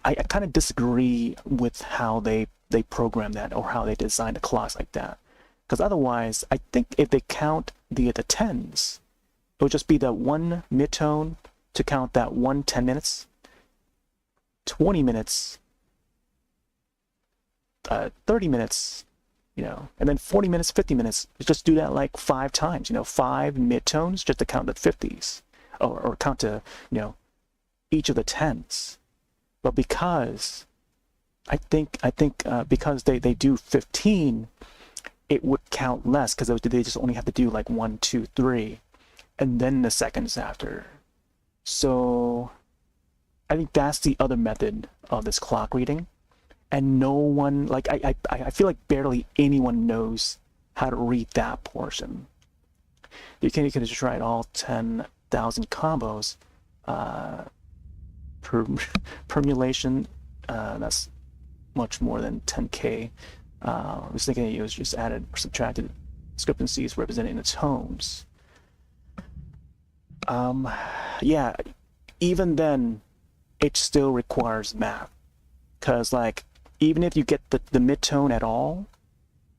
I kind of disagree with how they program that or how they design the clocks like that. Because otherwise, I think if they count the 10s, it would just be the one midtone to count that 10 minutes, 20 minutes, 30 minutes, you know, and then 40 minutes, 50 minutes. Just do that like 5 times, you know, 5 midtones just to count the 50s or count to, you know, each of the 10s. But because I think because they do 15, it would count less because they just only have to do like 1, 2, 3, and then the seconds after. So I think that's the other method of this clock reading, and no one, like I feel like barely anyone knows how to read that portion. You can just write all 10,000 combos. Permulation, that's much more than 10K. I was thinking it was just added or subtracted discrepancies representing the tones. Yeah, even then, it still requires math. Because, like, even if you get the midtone at all,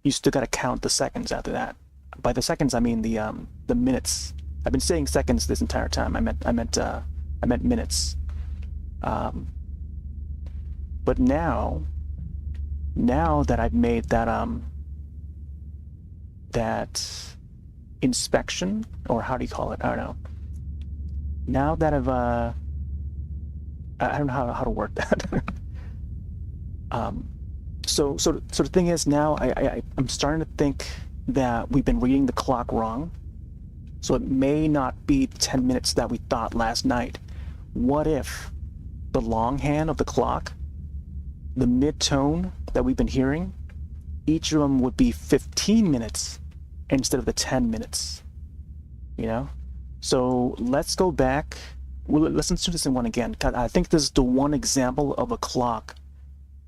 you still got to count the seconds after that. By the seconds, I mean the minutes. I've been saying seconds this entire time. I meant minutes. But now that I've made that that inspection, or how do you call it? I don't know. Now that I don't know how to word that. So the thing is, now I'm starting to think that we've been reading the clock wrong. So it may not be 10 minutes that we thought last night. What if the longhand of the clock, the mid-tone that we've been hearing, each of them would be 15 minutes instead of the 10 minutes, you know? So let's go back. Well, let's do this in one again, because I think this is the one example of a clock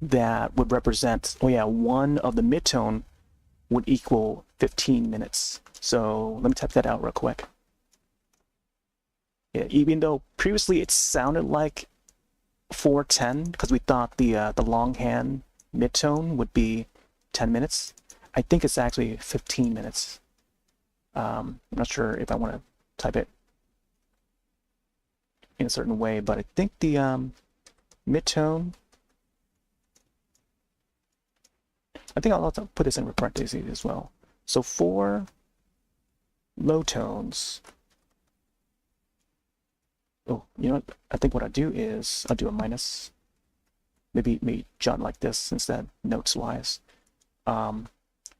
that would represent, oh yeah, one of the mid-tone would equal 15 minutes. So let me type that out real quick. Yeah, even though previously it sounded like 4:10, because we thought the longhand mid-tone would be 10 minutes, I think it's actually 15 minutes. I'm not sure if I want to type it in a certain way, but I think the mid-tone, I think I'll have to put this in parentheses as well. So for low tones, oh, you know what? I think what I do is I'll do a minus, maybe jot like this instead, notes wise, and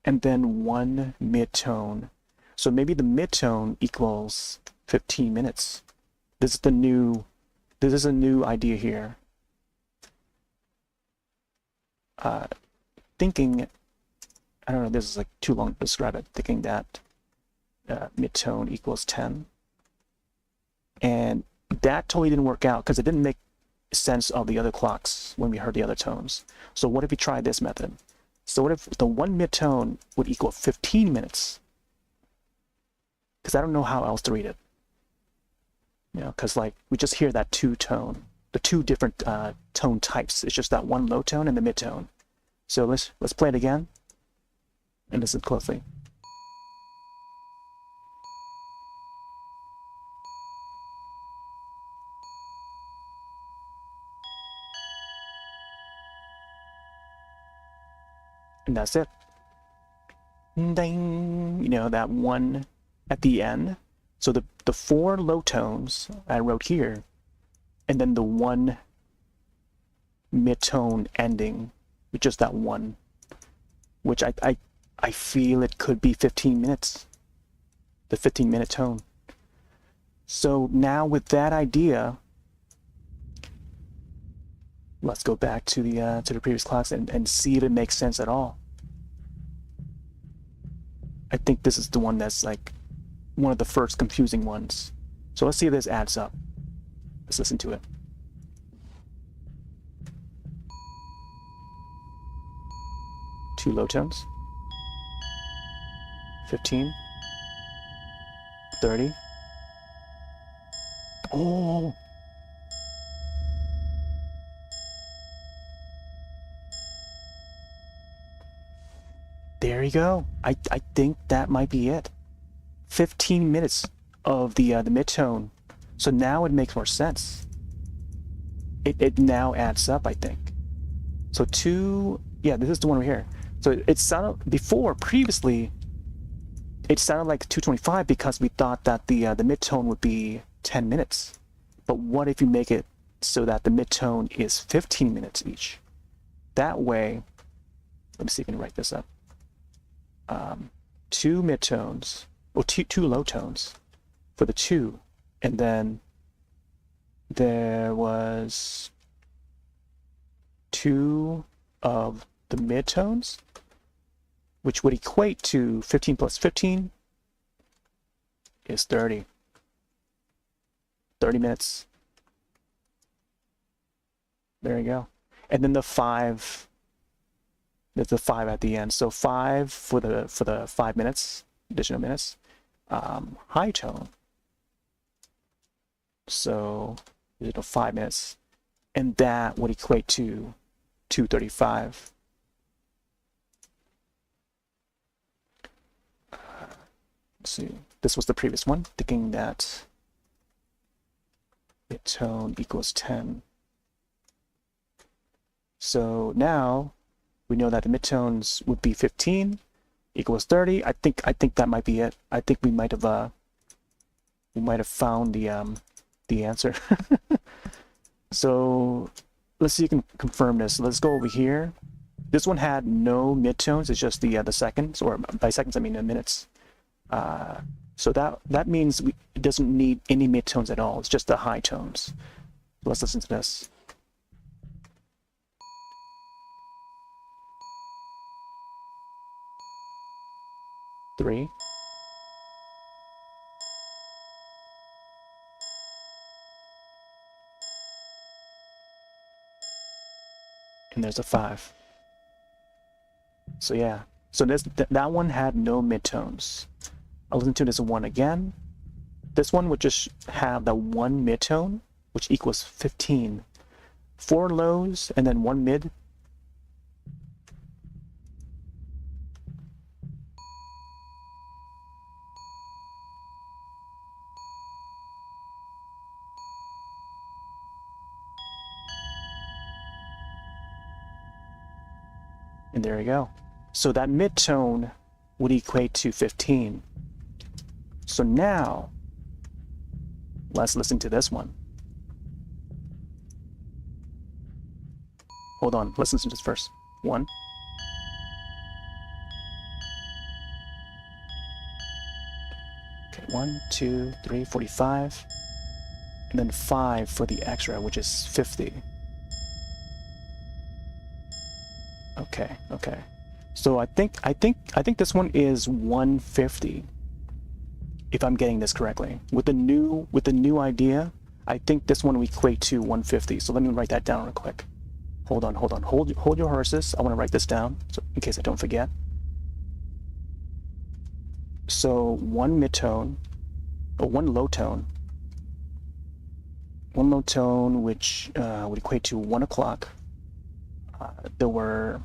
then one mid-tone. So maybe the mid-tone equals 15 minutes. This is a new idea here. Thinking, I don't know, this is like too long to describe it, thinking that mid-tone equals 10. And that totally didn't work out because it didn't make sense of the other clocks when we heard the other tones. So what if we try this method? So what if the one mid-tone would equal 15 minutes? Because I don't know how else to read it. You know, because like we just hear that two-tone, the two different tone types. It's just that one low tone and the mid-tone. So let's play it again and listen closely. And that's it. Ding, you know, that one at the end. So the four low tones I wrote here, and then the one mid-tone ending with just that one, which I feel it could be 15 minutes, the 15-minute tone. So now with that idea, let's go back to the previous class and see if it makes sense at all. I think this is the one that's like one of the first confusing ones. So let's see if this adds up. Let's listen to it. Two low tones. 15. 30. Oh! There you go. I think that might be it. 15 minutes of the mid-tone. So now it makes more sense. It now adds up, I think. So yeah, this is the one right here. So it sounded previously, it sounded like 225 because we thought that the mid-tone would be 10 minutes. But what if you make it so that the mid-tone is 15 minutes each? That way, let me see if I can write this up. Two mid-tones, or two low tones for the two, and then there was two of the mid-tones, which would equate to 15 plus 15 is 30. 30 minutes. There you go. And then the 5, there's the 5 at the end. So 5 for the 5 minutes, additional minutes. High tone. So 5 minutes. And that would equate to 235. Let's see. This was the previous one, thinking that mid-tone equals 10. So now we know that the midtones would be 15. equals 30. I think that might be it. I think we might have found the answer. So let's see if you can confirm this. Let's go over here. This one had no midtones. It's just the seconds, or by seconds I mean the minutes. So that means it doesn't need any midtones at all. It's just the high tones. So let's listen to this. Three. And there's a 5. So yeah. So that one had no midtones. I'll listen to this one again. This one would just have the one midtone, which equals 15. 4 lows and then 1 mid. And there you go. So that midtone would equate to 15. So now, let's listen to this one. Hold on, let's listen to this first. 1. Okay, 1, 2, 3, 45. And then 5 for the extra, which is 50. Okay. So I think this one is 150. If I'm getting this correctly. With the new idea, I think this one will equate to 150. So let me write that down real quick. Hold on. Hold your horses. I want to write this down so in case I don't forget. So one midtone, or one low tone. One low tone, which would equate to 1 o'clock. There were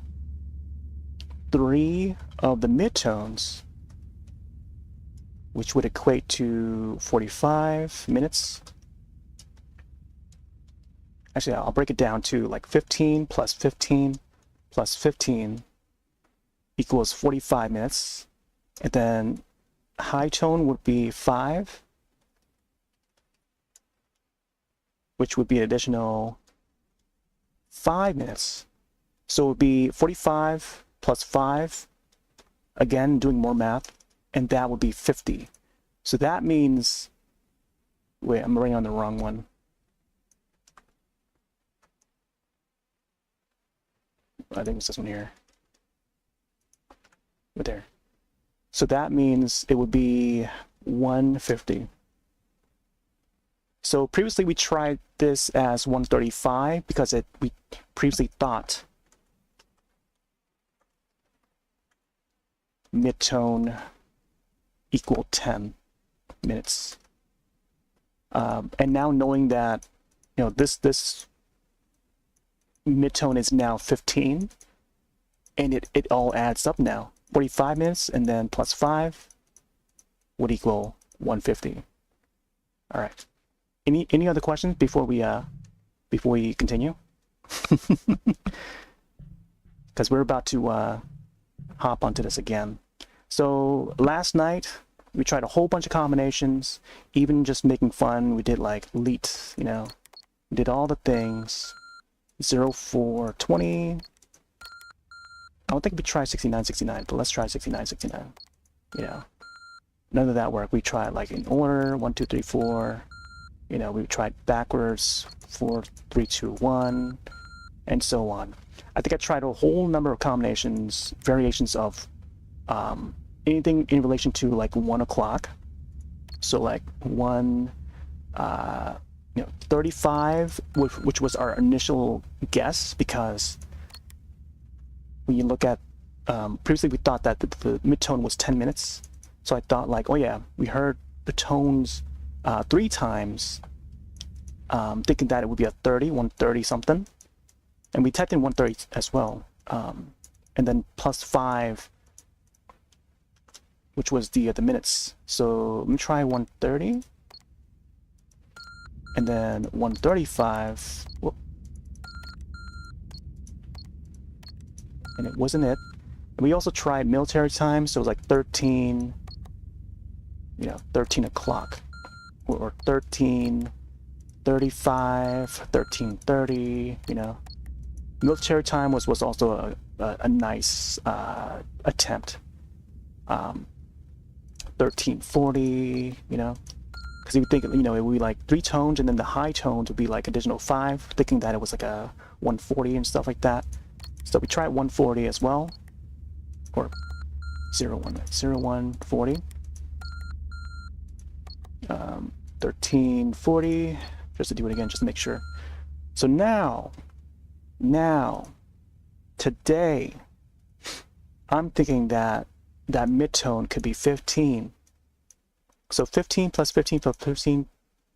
3 of the midtones, which would equate to 45 minutes. Actually, I'll break it down to like 15 plus 15 plus 15 equals 45 minutes. And then high tone would be 5, which would be an additional 5 minutes. So it would be 45 plus 5, again, doing more math, and that would be 50. So that means, wait, I'm writing on the wrong one. I think it's this one here. Right there. So that means it would be 150. So previously we tried this as 135 because we previously thought midtone equal 10 minutes. And now knowing that, this midtone is now 15, and it all adds up now. 45 minutes and then plus 5 would equal 150. All right. Any other questions before we continue? Because we're about to hop onto this again. So last night we tried a whole bunch of combinations, even just making fun. We did like leet, we did all the things. 0 for 20. I don't think we tried 69, but let's try 69. None of that worked. We tried like in order, 1, 2, 3, 4. We tried backwards, 4, 3, 2, 1, and so on. I think I tried a whole number of combinations, variations of anything in relation to like 1 o'clock. So like 35, which was our initial guess, because when you look at, previously we thought that the midtone was 10 minutes. So I thought like, oh yeah, we heard the tones 3 times, thinking that it would be a 130 something. And we typed in 130 as well. And then plus 5, which was the minutes. So let me try 130. And then 135. Whoop. And it wasn't it. We also tried military time, so it was like 13, 13 o'clock, or 13:35, 13:30, Military time was also a nice attempt. 13:40, because you would think, it would be like 3 tones, and then the high tones would be like additional 5, thinking that it was like a 140 and stuff like that. So we tried 140 as well, or 0140, 13:40, just to do it again, just to make sure. So now, today, I'm thinking that midtone could be 15. So 15 plus 15 plus 15,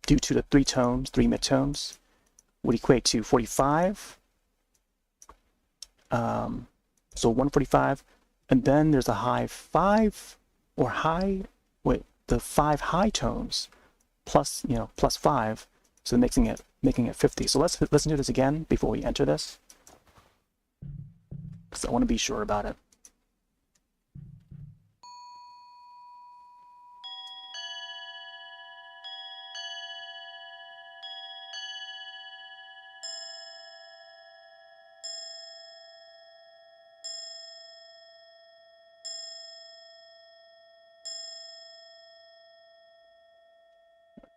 due to the 3 tones, 3 midtones, would equate to 45. So 145, and then there's a high 5, or the 5 high tones, plus, plus 5, so making it 50. So let's listen to this again before we enter this, because I want to be sure about it.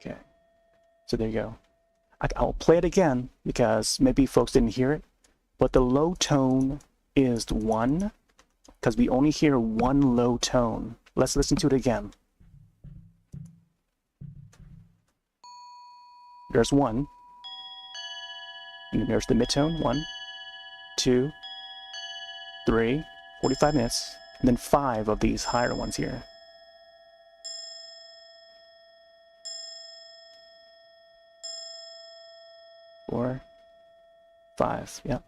Okay, so there you go. I'll play it again because maybe folks didn't hear it, but the low tone is 1, because we only hear 1 low tone. Let's listen to it again. There's 1, and then there's the midtone, 1, 2, 3, 45 minutes, and then 5 of these higher ones here. Four, 5, yeah.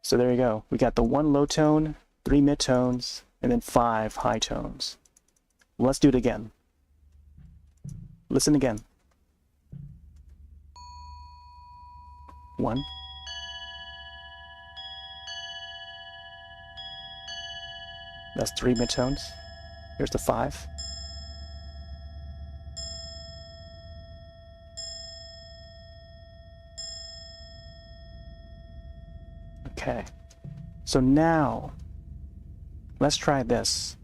So there you go. We got the 1 low tone, 3 midtones, and then 5 high tones. Let's do it again. Listen again. 1. That's 3 midtones. Here's the 5. Okay, so now let's try this.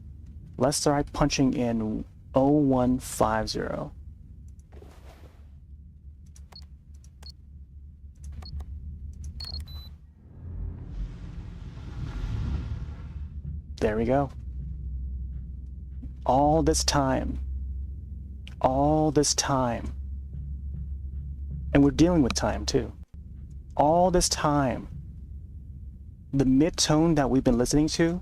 Let's try punching in 0150. There we go. All this time, and we're dealing with time too. All this time, the mid-tone that we've been listening to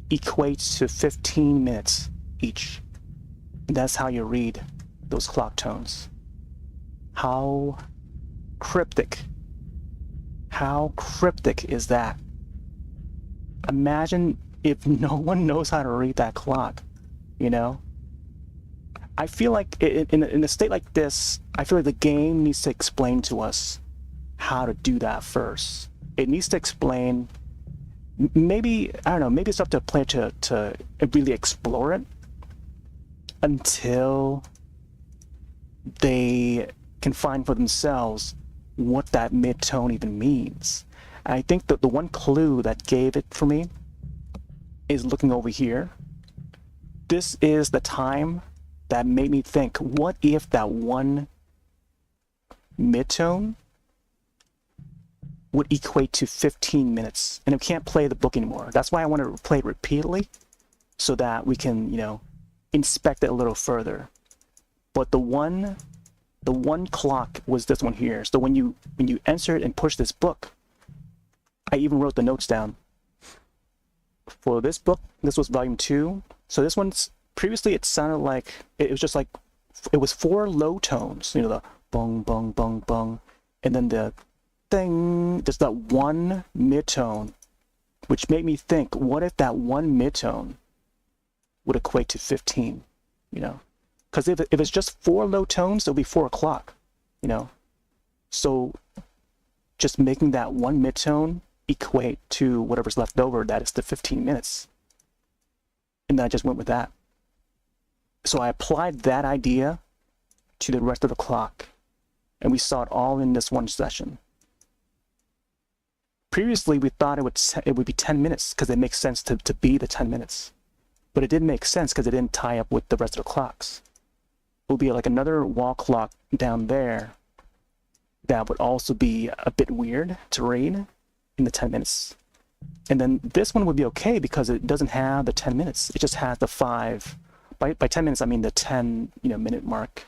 equates to 15 minutes each. That's how you read those clock tones. How cryptic is that? Imagine if no one knows how to read that clock, I feel like in a state like this, I feel like the game needs to explain to us how to do that first. It needs to explain, maybe, I don't know, maybe it's up to a player to really explore it until they can find for themselves what that mid-tone even means. And I think that the one clue that gave it for me is looking over here. This is the time that made me think, what if that one mid-tone would equate to 15 minutes, and it can't play the book anymore. That's why I want to play it repeatedly, so that we can, inspect it a little further. But the one clock was this one here. So when you insert and push this book, I even wrote the notes down. For this book, this was volume 2. So this one's, previously it sounded like, it was just like, it was 4 low tones, the bung, bung, bung, bung, and then the thing, there's that 1 midtone, which made me think, what if that 1 midtone would equate to 15, because if it's just 4 low tones, it'll be 4 o'clock, so just making that 1 midtone equate to whatever's left over, that is the 15 minutes. And then I just went with that. So I applied that idea to the rest of the clock, and we saw it all in this one session. Previously, we thought it would be 10 minutes because it makes sense to be the 10 minutes. But it didn't make sense because it didn't tie up with the rest of the clocks. It would be like another wall clock down there that would also be a bit weird to read in the 10 minutes. And then this one would be okay because it doesn't have the 10 minutes. It just has the 5. By 10 minutes, I mean the 10 minute mark.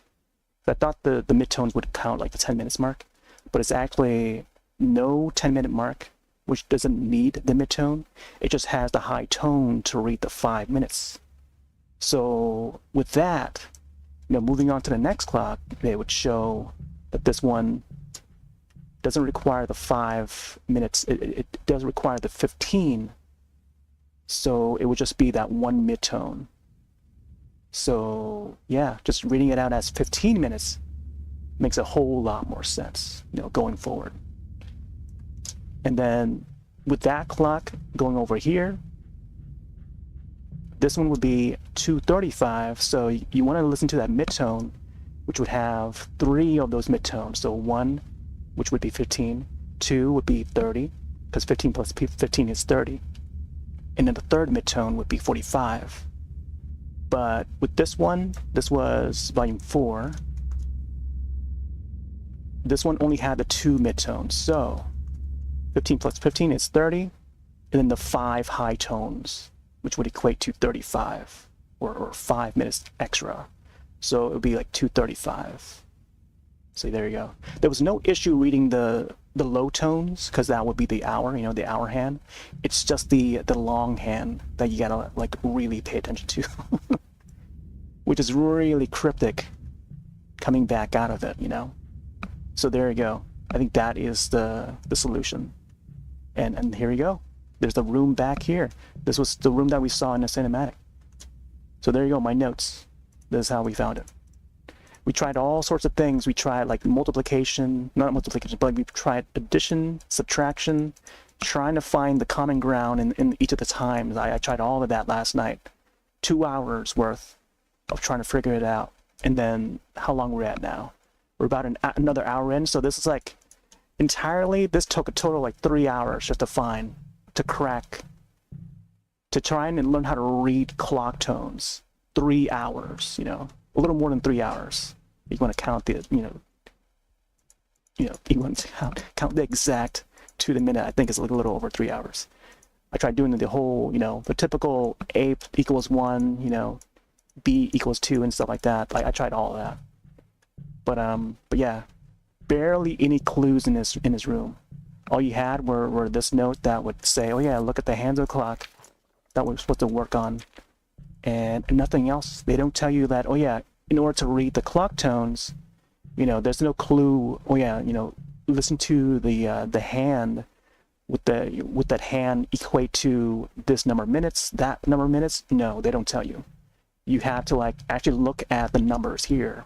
I thought the midtones would count like the 10 minutes mark, but it's actually no 10-minute mark, which doesn't need the midtone. It just has the high tone to read the 5 minutes. So with that, moving on to the next clock, they would show that this one doesn't require the 5 minutes. It does require the 15. So it would just be that one midtone. So yeah, just reading it out as 15 minutes makes a whole lot more sense, going forward. And then with that clock going over here, this one would be 2:35. So you want to listen to that midtone, which would have 3 of those midtones. So 1, which would be 15, 2 would be 30, because 15 plus 15 is 30. And then the third midtone would be 45. But with this one, this was volume 4. This one only had the 2 midtones. So 15 plus 15 is 30. And then the 5 high tones, which would equate to 35 or 5 minutes extra. So it would be like 2:35. So there you go. There was no issue reading the low tones because that would be the hour, the hour hand. It's just the long hand that you gotta like really pay attention to, which is really cryptic coming back out of it, So there you go. I think that is the solution. And here you go. There's the room back here. This was the room that we saw in the cinematic. So there you go, my notes. This is how we found it. We tried all sorts of things. We tried like multiplication, not multiplication, but we tried addition, subtraction, trying to find the common ground in each of the times. I tried all of that last night. 2 hours worth of trying to figure it out. And then how long we're at now? We're about another hour in. So this is like entirely, this took a total like 3 hours just to find, to crack, to try and learn how to read clock tones. 3 hours, a little more than 3 hours. You want to count the, you want to count the exact to the minute. I think it's like a little over 3 hours. I tried doing the whole, the typical A equals 1, B equals 2 and stuff like that. I tried all of that. But yeah, barely any clues in this room. All you had were this note that would say, oh yeah, look at the hands of the clock that we're supposed to work on, and nothing else. They don't tell you that, oh yeah, in order to read the clock tones, there's no clue, oh yeah, listen to the hand, with that hand equate to this number of minutes, that number of minutes. No, they don't tell you. You have to like actually look at the numbers here.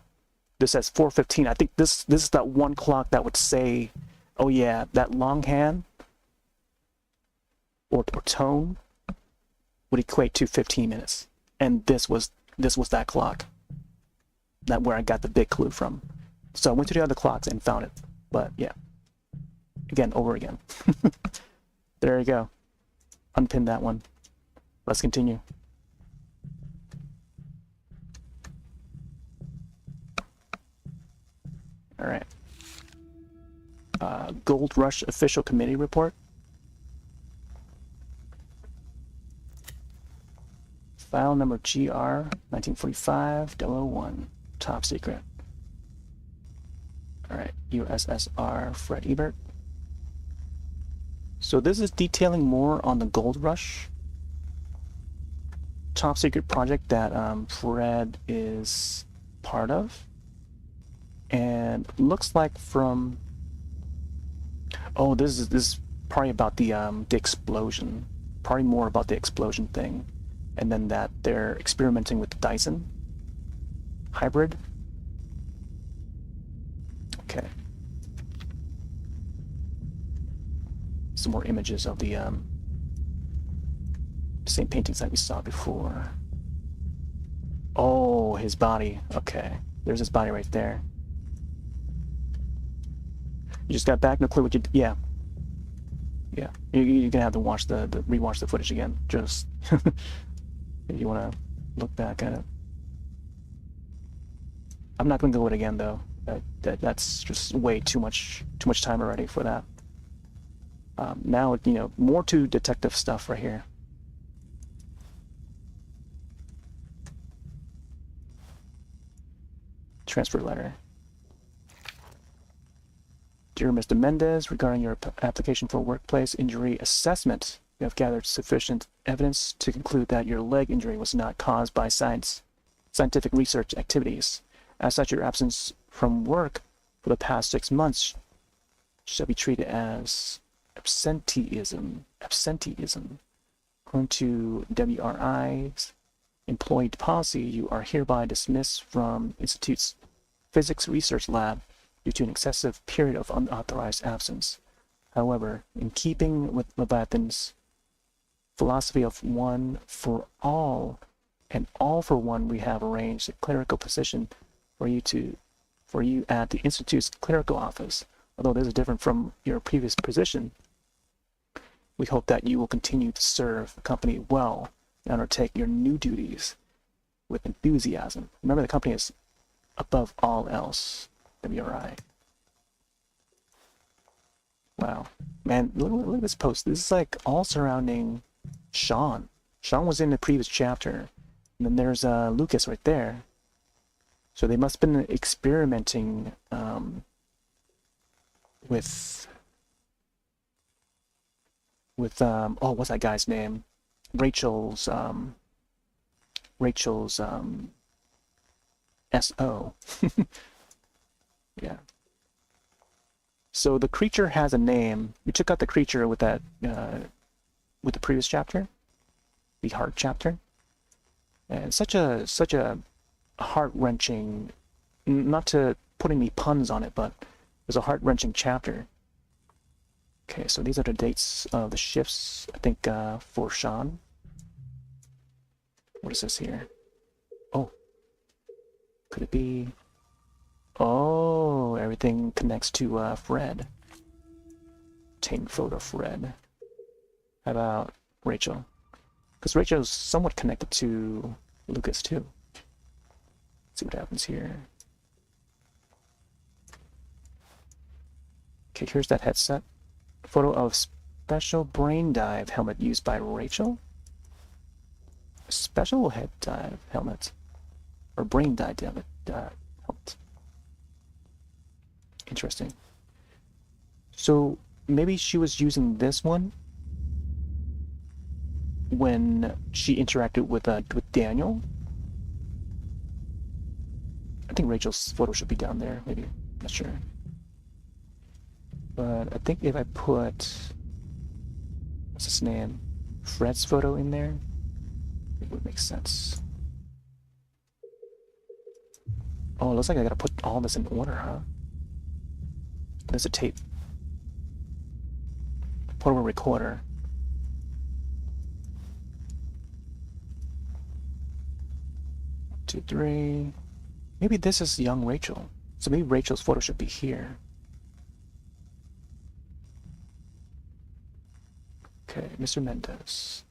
This says 4:15. I think this is that one clock that would say, oh yeah, that long hand or tone would equate to 15 minutes. And this was that clock. That where I got the big clue from. So I went to the other clocks and found it. But yeah, again, over again. There you go. Unpin that one. Let's continue. All right. Gold Rush Official Committee Report. File number GR 1945-001. Top secret. All right. USSR Fred Ebert. So this is detailing more on the Gold Rush top secret project that Fred is part of. And looks like from, oh, this is probably about the explosion, probably more about the explosion thing, and then that they're experimenting with the Dyson hybrid. Okay. some more images of the same paintings that we saw before. Oh, his body. Okay, there's his body right there. You just got back, no clue what you. Yeah, yeah. You're gonna have to watch rewatch the footage again. Just if you want to look back at it. I'm not gonna go it again though. That's just way too much time already for that. Now more to detective stuff right here. Transfer letter. Dear Mr. Mendez, regarding your application for workplace injury assessment, you have gathered sufficient evidence to conclude that your leg injury was not caused by scientific research activities. As such, your absence from work for the past 6 months shall be treated as absenteeism. According to WRI's employee policy, you are hereby dismissed from Institute's physics research lab due to an excessive period of unauthorized absence. However, in keeping with Leviathan's philosophy of one for all and all for one, we have arranged a clerical position for you at the Institute's clerical office. Although this is different from your previous position, we hope that you will continue to serve the company well and undertake your new duties with enthusiasm. Remember, the company is above all else. WRI. Wow. Man, look at this post. This is like all surrounding Sean. Sean was in the previous chapter. And then there's Lucas right there. So they must have been experimenting with oh, what's that guy's name? Rachel's SO. Yeah. So the creature has a name. We took out the creature with that with the previous chapter, the heart chapter, and such a heart-wrenching. Not to put any puns on it, but it was a heart-wrenching chapter. Okay, so these are the dates of the shifts. I think for Sean. What is this here? Oh, could it be? Oh, everything connects to Fred. Obtain photo Fred. How about Rachel? Because Rachel's somewhat connected to Lucas too. Let's see what happens here. Okay, here's that headset. Photo of special brain dive helmet used by Rachel. Special head dive helmet. Or brain dive helmet. Interesting. So maybe she was using this one when she interacted with Daniel. I think Rachel's photo should be down there, maybe. Not sure. But I think if I put, what's his name? Fred's photo in there, it would make sense. Oh, it looks like I gotta put all this in order, huh? There's a tape. Portable recorder. One, 2, 3. Maybe this is young Rachel. So maybe Rachel's photo should be here. Okay, Mr. Mendez.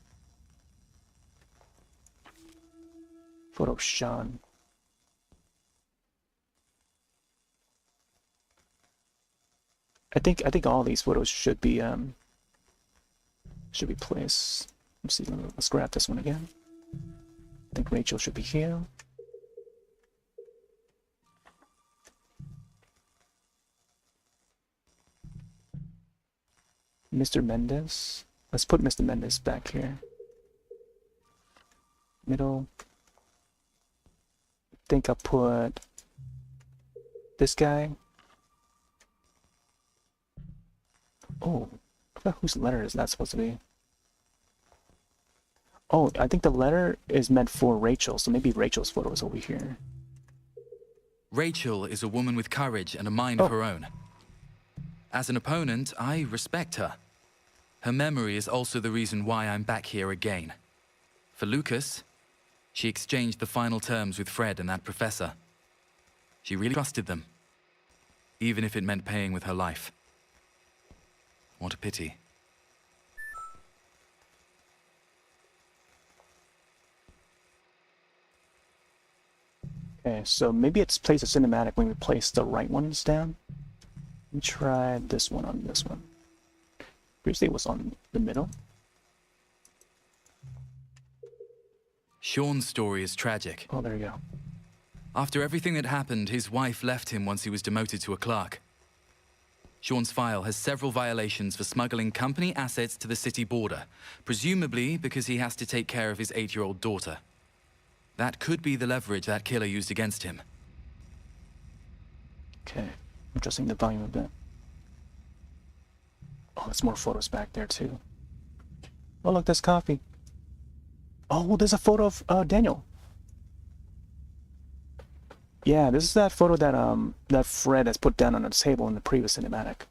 Photo of Sean. I think all these photos should be placed. Let's see. Let's grab this one again. I think Rachel should be here. Mr. Mendez. Let's put Mr. Mendez back here. Middle. I think I'll put this guy. Oh, I forgot whose letter is that supposed to be? Oh, I think the letter is meant for Rachel, so maybe Rachel's photo is over here. Rachel is a woman with courage and a mind of her own. As an opponent, I respect her. Her memory is also the reason why I'm back here again. For Lucas, she exchanged the final terms with Fred and that professor. She really trusted them, even if it meant paying with her life. What a pity. Okay, so maybe it's placed a cinematic when we place the right ones down. Let me try this one on this one. Previously it was on the middle. Sean's story is tragic. Oh, there you go. After everything that happened, his wife left him once he was demoted to a clerk. Sean's file has several violations for smuggling company assets to the city border, presumably because he has to take care of his 8-year-old daughter. That could be the leverage that killer used against him. Okay, adjusting the volume a bit. Oh, there's more photos back there too. Oh, look, there's coffee. Oh, there's a photo of Daniel. Yeah, this is that photo that that Fred has put down on the table in the previous cinematic.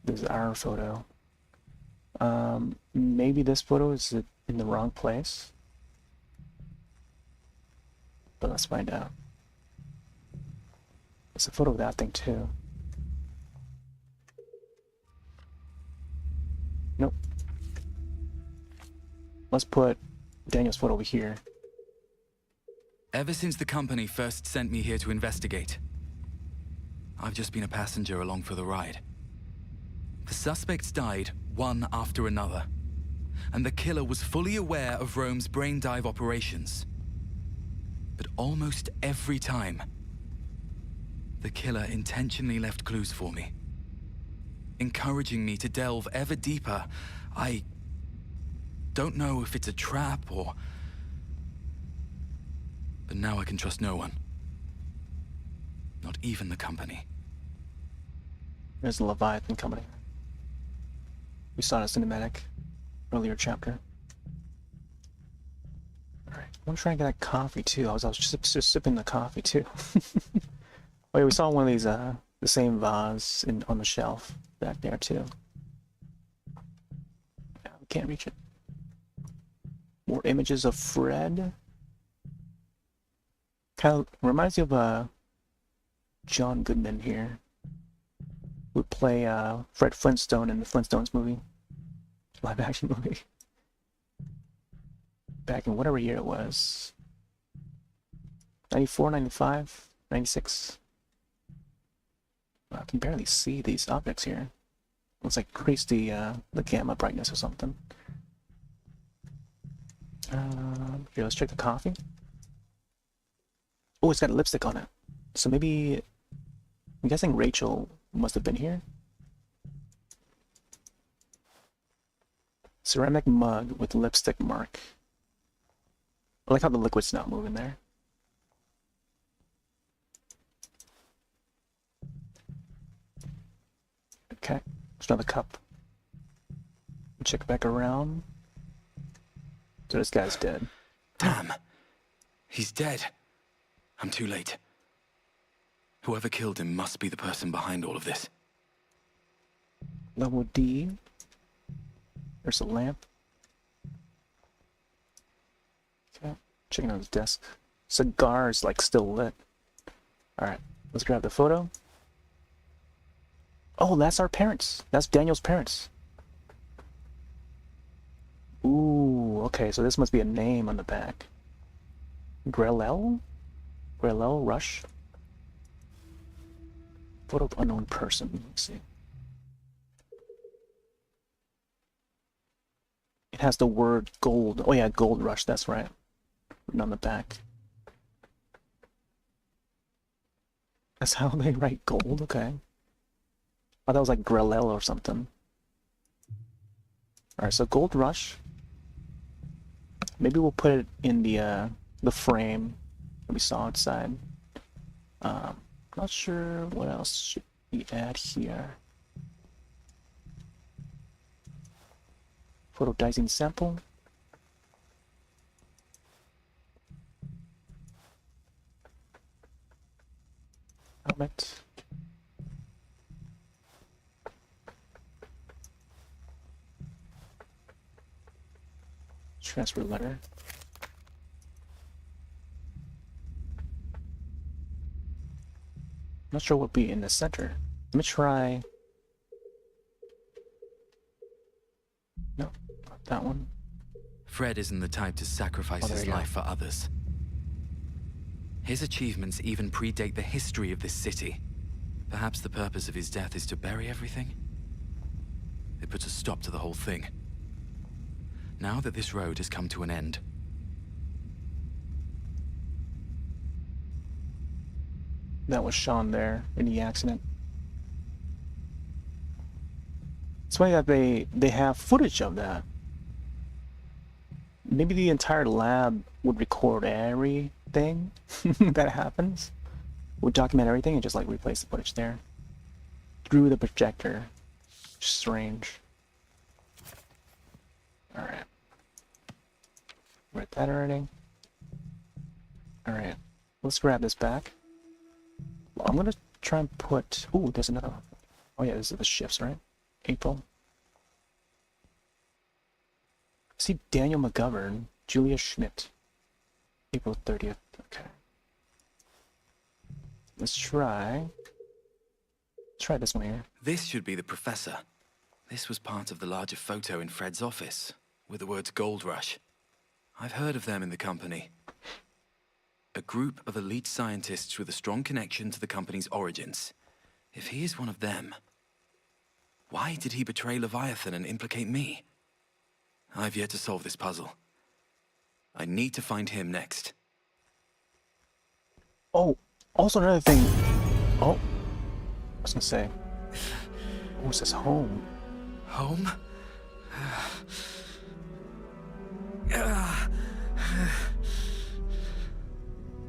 This is our photo. Maybe this photo is in the wrong place. But let's find out. There's a photo of that thing too. Nope. Let's put Daniel's photo over here. Ever since the company first sent me here to investigate, I've just been a passenger along for the ride. The suspects died one after another, and the killer was fully aware of Rome's brain dive operations. But almost every time, the killer intentionally left clues for me, encouraging me to delve ever deeper. I don't know if it's a trap or... But now I can trust no one. Not even the company. There's the Leviathan company. We saw it in a cinematic earlier chapter. Alright, I'm trying to get that coffee too. I was just sipping the coffee too. Oh yeah, we saw one of these the same vase on the shelf back there too. Yeah, we can't reach it. More images of Fred. Kind of reminds you of John Goodman here. Would play Fred Flintstone in the Flintstones movie, live action movie. Back in whatever year it was. 94, 95, 96. I can barely see these objects here. Looks like increase the gamma brightness or something. Here, let's check the coffee. Oh, it's got lipstick on it. So maybe, I'm guessing Rachel must have been here. Ceramic mug with lipstick mark. I like how the liquid's not moving there. Okay, there's another cup. Check back around. So this guy's dead. Damn. He's dead. I'm too late. Whoever killed him must be the person behind all of this. Level D. There's a lamp. Okay, checking out his desk. Cigar's like still lit. Alright, let's grab the photo. Oh, that's our parents. That's Daniel's parents. Ooh, okay, so this must be a name on the back. Grellel? Grellel Rush? Photo of unknown person. Let's see. It has the word gold. Oh yeah, Gold Rush, that's right. Written on the back. That's how they write gold? Okay. Oh, that was like Grellel or something. Alright, so Gold Rush. Maybe we'll put it in the frame that we saw outside. Not sure what else should we add here. Photo dicing sample. Helmet. Transfer letter. Not sure what would be in the center. Let me try. No, not that one. Fred isn't the type to sacrifice there his you go. life for others. His achievements even predate the history of this city. Perhaps the purpose of his death is to bury everything? It puts a stop to the whole thing. Now that this road has come to an end, That was Sean there in the accident. It's funny that they have footage of that. Maybe the entire lab would record everything that happens. Would document everything and just like replace the footage there. Through the projector. Strange. Alright. Read that already. Alright. Let's grab this back. Well, I'm gonna try and put... Ooh, there's another one. Oh yeah, this is the shifts, right? April. See Daniel McGovern, Julia Schmidt. April 30th. Okay. Let's try this one here. this should be the professor. This was part of the larger photo in Fred's office, with the words Gold Rush. I've heard of them in the company. A group of elite scientists with a strong connection to the company's origins. If he is one of them, why did he betray Leviathan and implicate me? I've yet to solve this puzzle. I need to find him next. Oh, also another thing. Oh, I was gonna say. Oh, it says home. Home?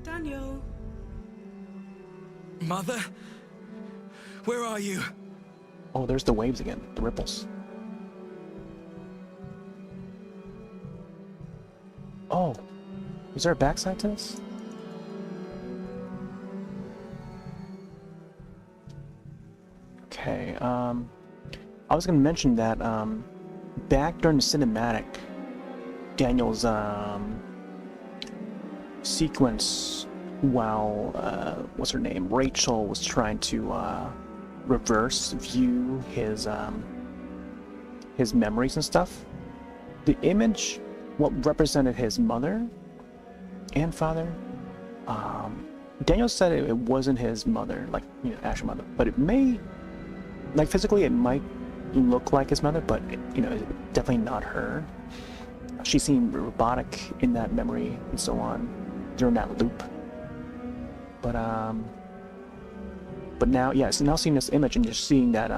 Daniel. Mother? Where are you? Oh, there's the waves again, the ripples. Oh, is there a backside to this? Okay, I was gonna mention that, back during the cinematic, Daniel's, sequence while, what's her name, Rachel was trying to, reverse view his memories and stuff. The image, what represented his mother and father, Daniel said it wasn't his mother, like, you know, actual mother, but it may, like, physically it might look like his mother, but, you know, definitely not her. She seemed robotic in that memory and so on during that loop. But now, yeah, so now seeing this image and just seeing that,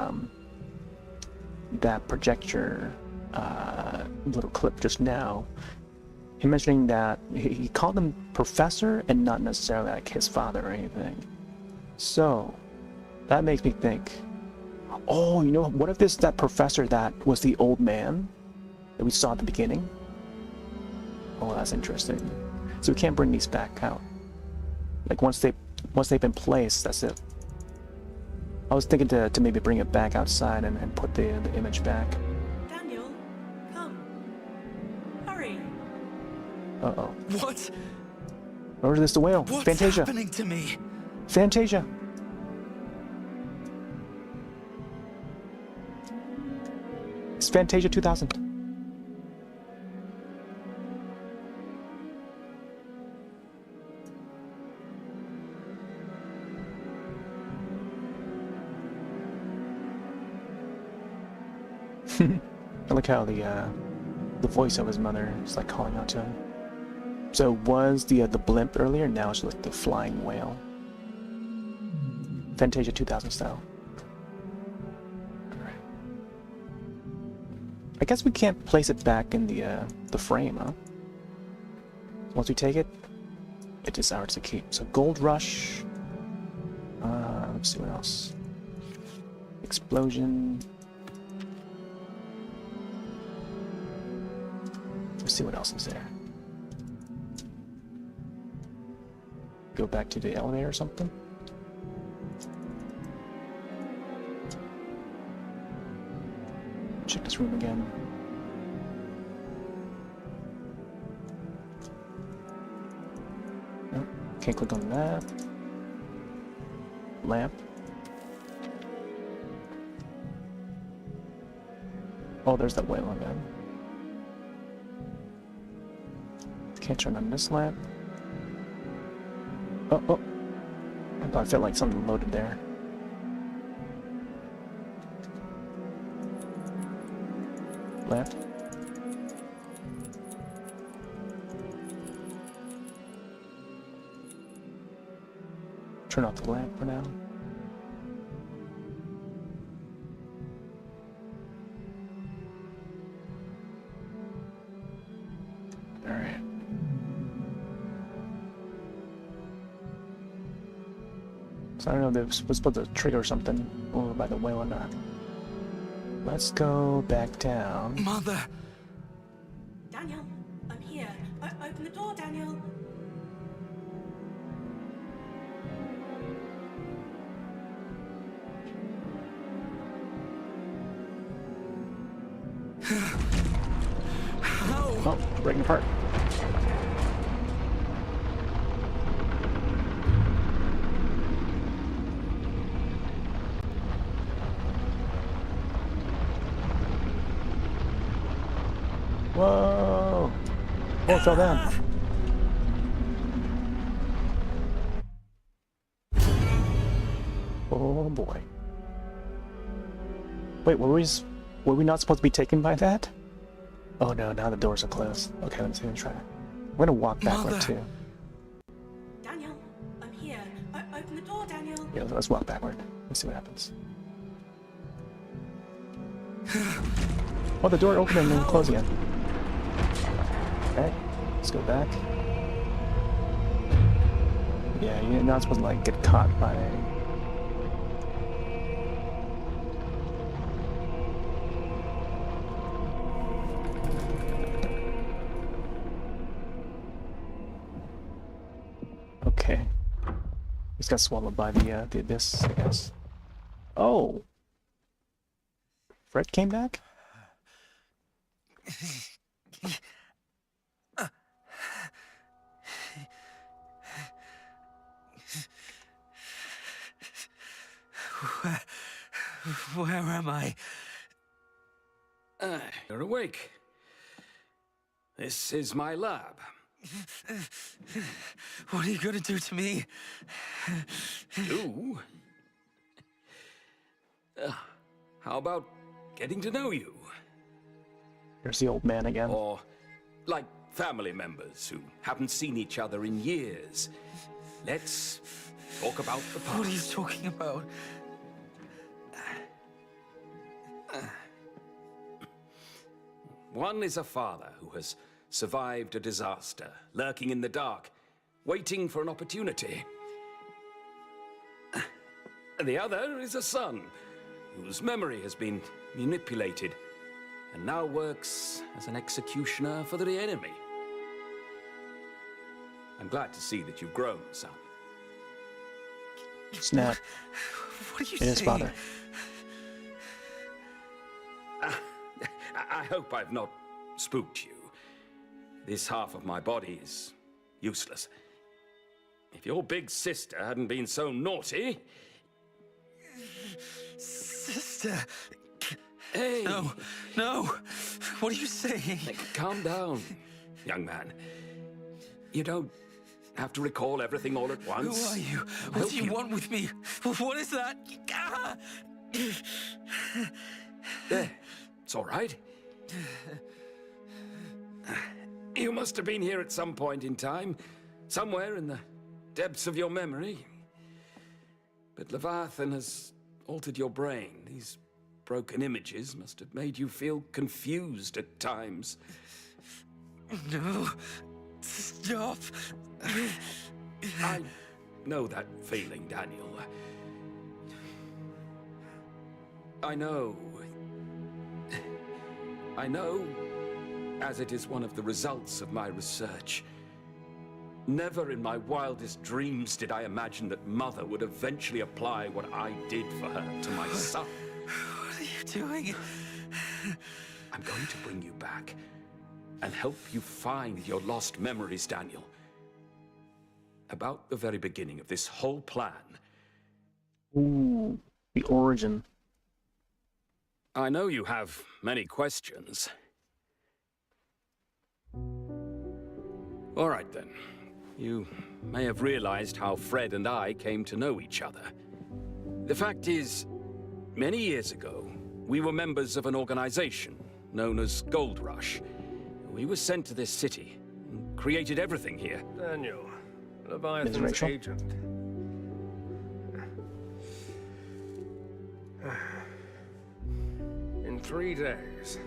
that projector, little clip just now, him mentioning that he called him professor and not necessarily like his father or anything. So, that makes me think, oh, you know, what if that professor that was the old man that we saw at the beginning? Oh, that's interesting. So we can't bring these back out. Like once they've been placed, that's it. I was thinking to maybe bring it back outside and put the image back. Daniel, come. Hurry. Uh-oh. What? Or is this the whale? What's Fantasia. happening to me? Fantasia. It's Fantasia 2000. I like how the voice of his mother is like calling out to him. So it was the blimp earlier, now it's like the flying whale. Fantasia 2000 style. Alright. I guess we can't place it back in the frame, huh? Once we take it, it is ours to keep. So Gold Rush. Let's see what else. Explosion. Let's see what else is there. Go back to the elevator or something. Check this room again. Can't click on that. Lamp. Oh, there's that whale again. Can't turn on this lamp. Oh, oh. I thought I felt like something loaded there. Lamp. Turn off the lamp for now. Alright. So I don't know if they were supposed to trigger something over by the whale or not. Let's go back down. Mother! Daniel, I'm here. Open the door, Daniel. How? Oh, breaking apart. Whoa! Oh, it fell down. Oh boy. Wait, were we not supposed to be taken by that? Oh no, now the doors are closed. Okay, let's even try. I'm gonna walk backward Mother. too. Daniel, I'm here. Open the door, Daniel. Yeah, let's walk backward. Let's see what happens. Oh, the door opened and then closed again. Okay, let's go back. Yeah, you're not supposed to like get caught by. Okay. He's got swallowed by the abyss, I guess. Oh! Fred came back? Where am I? You're awake. This is my lab. What are you gonna do to me? You? How about getting to know you? There's the old man again. Or like family members who haven't seen each other in years. Let's talk about the past. What are you talking about? One is a father who has survived a disaster, lurking in the dark, waiting for an opportunity. The other is a son whose memory has been manipulated and now works as an executioner for the enemy. I'm glad to see that you've grown, son. Snap. What are you It is saying? father. I hope I've not spooked you. This half of my body is useless. If your big sister hadn't been so naughty... Sister. Hey! No, no. What are you saying? Calm down, young man. You don't have to recall everything all at once. Who are you? I'll What help do you want with me? What is that? Ah! There, it's all right. You must have been here at some point in time, somewhere in the depths of your memory. But Leviathan has altered your brain. These broken images must have made you feel confused at times. No. Stop. I know that feeling, Daniel. I know, as it is one of the results of my research. Never in my wildest dreams did I imagine that Mother would eventually apply what I did for her to my son. What are you doing? I'm going to bring you back and help you find your lost memories, Daniel. about the very beginning of this whole plan. Ooh, the origin. I know you have many questions. All right then. You may have realized how Fred and I came to know each other. The fact is, many years ago, we were members of an organization known as Gold Rush. We were sent to this city and created everything here. Daniel, Leviathan's agent. In 3 days,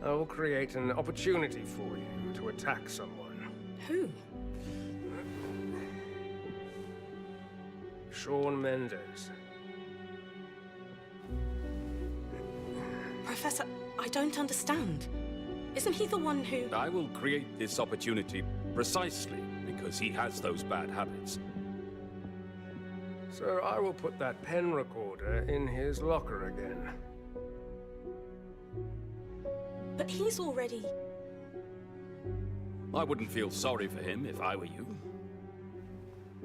I will create an opportunity for you to attack someone. Who? Shawn Mendes. Professor, I don't understand. Isn't he the one who... I will create this opportunity precisely because he has those bad habits. So I will put that pen recorder in his locker again. But he's already... I wouldn't feel sorry for him if I were you.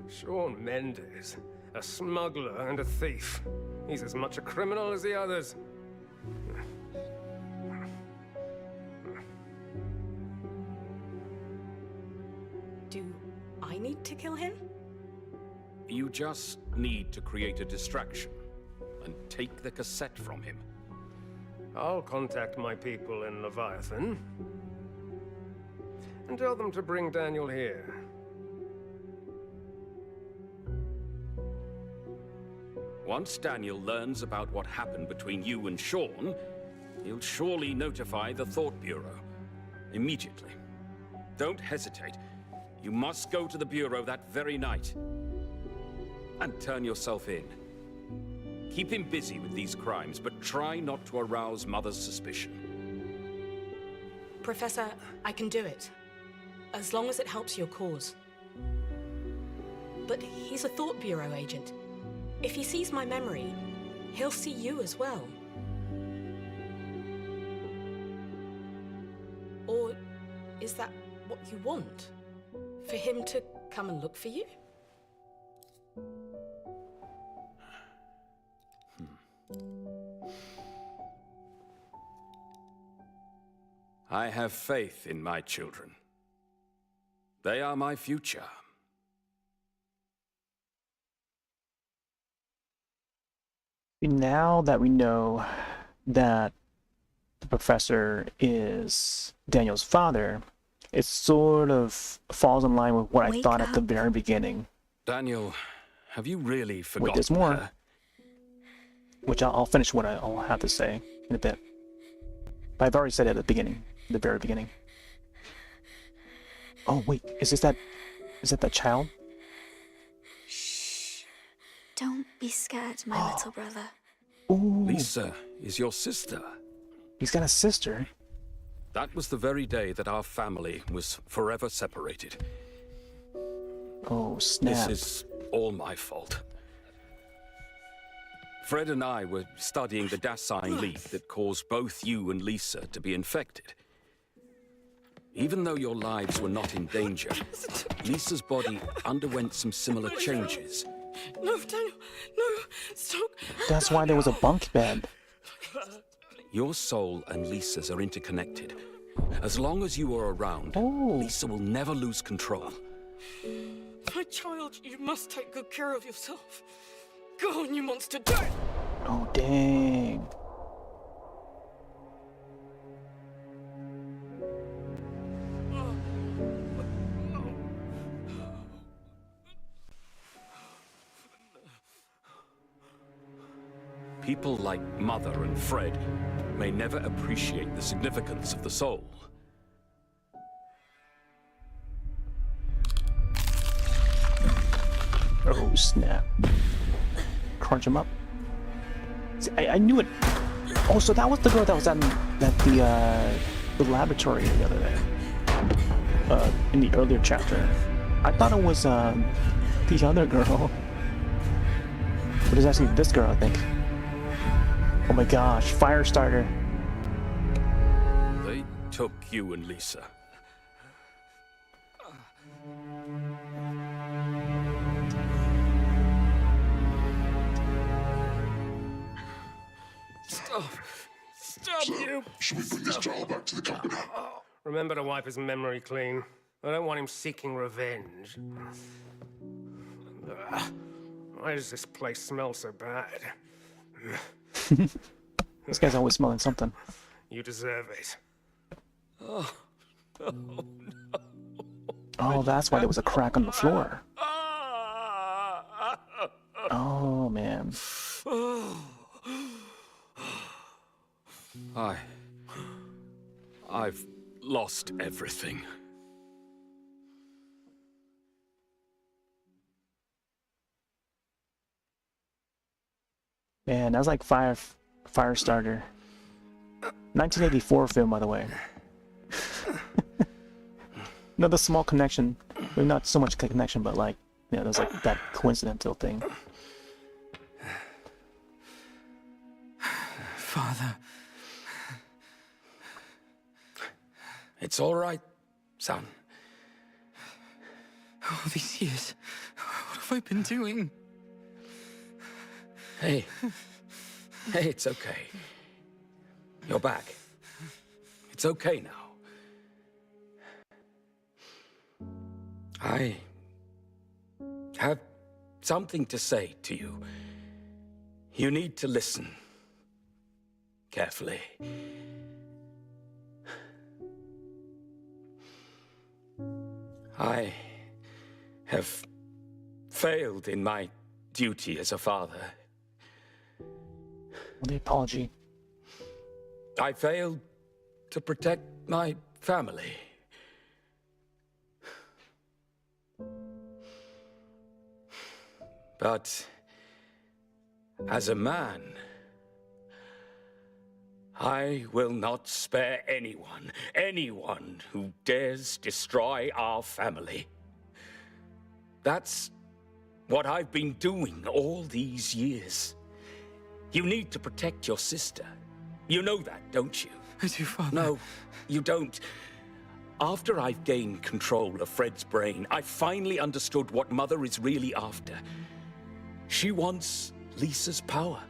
Shawn Mendes, a smuggler and a thief. He's as much a criminal as the others. Do I need to kill him? You just need to create a distraction and take the cassette from him. I'll contact my people in Leviathan and tell them to bring Daniel here. Once Daniel learns about what happened between you and Shawn, he'll surely notify the Thought Bureau. Immediately. Don't hesitate. You must go to the Bureau that very night. And turn yourself in. Keep him busy with these crimes, but try not to arouse Mother's suspicion. Professor, I can do it. As long as it helps your cause. But he's a Thought Bureau agent. If he sees my memory, he'll see you as well. Or is that what you want? For him to come and look for you? I have faith in my children. They are my future. Now that we know that the professor is Daniel's father, it sort of falls in line with what I thought at the very beginning. Daniel, have you really forgotten Wait, there's more. her? Which I'll finish what I'll have to say in a bit. But I've already said it at the beginning, the very beginning. Oh wait, is that the child? Shh. Don't be scared, my little brother. Ooh, Lisa is your sister. he's got a sister. That was the very day that our family was forever separated. Oh snap. This is all my fault. Fred and I were studying the Dasein leak that caused both you and Lisa to be infected. Even though your lives were not in danger, Lisa's body underwent some similar changes. No, Daniel, no, stop. That's why there was a bunk bed. Your soul and Lisa's are interconnected. As long as you are around, Oh. Lisa will never lose control. My child, you must take good care of yourself. Go on, you monster, do it! Oh dang. People like Mother and Fred may never appreciate the significance of the soul. Oh snap. Crunch him up. See, I knew it. Oh, so that was the girl that was at the laboratory the other day. In the earlier chapter. I thought it was the other girl. But it's actually this girl, I think. Oh my gosh, fire starter. They took you and Lisa. you... Should we bring this child back to the company? Remember to wipe his memory clean. I don't want him seeking revenge. Why does this place smell so bad? This guy's always smelling something. You deserve it. Oh, that's why there was a crack on the floor. Oh, man. I've lost everything. Man, that was like Firestarter. 1984 film, by the way. Another small connection. Well, not so much connection, but like, you know, there's like that coincidental thing. Father. It's all right, son. All these years, what have I been doing? Hey, it's okay. You're back. It's okay now. I have something to say to you. You need to listen carefully. I have failed in my duty as a father. The apology. I failed to protect my family. But as a man, I will not spare anyone who dares destroy our family. That's what I've been doing all these years. You need to protect your sister. You know that, don't you? I do, Father. No, you don't. After I've gained control of Fred's brain, I finally understood what Mother is really after. She wants Lisa's power.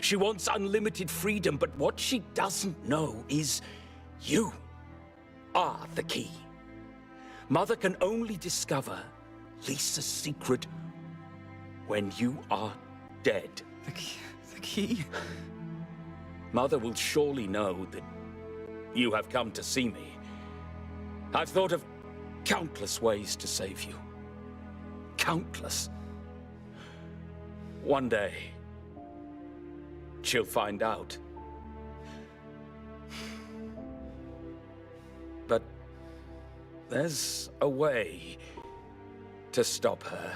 She wants unlimited freedom, but what she doesn't know is you are the key. Mother can only discover Lisa's secret when you are dead. The key? Mother will surely know that you have come to see me. I've thought of countless ways to save you. Countless. One day, she'll find out. But there's a way to stop her.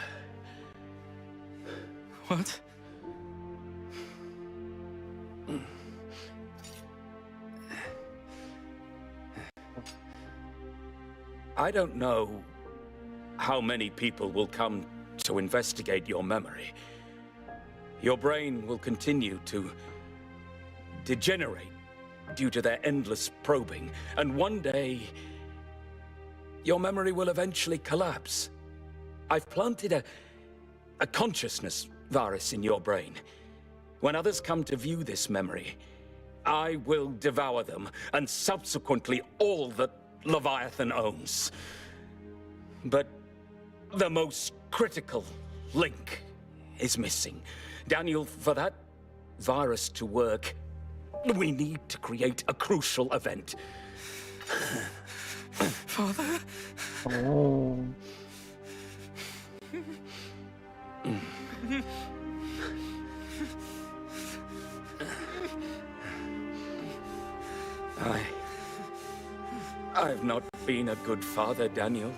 What? I don't know how many people will come to investigate your memory. Your brain will continue to degenerate due to their endless probing, and one day, your memory will eventually collapse. I've planted a consciousness virus in your brain. When others come to view this memory, I will devour them, and subsequently all that Leviathan owns. But the most critical link is missing. Daniel, for that virus to work, we need to create a crucial event. Father? Oh. I've not been a good father, Daniel.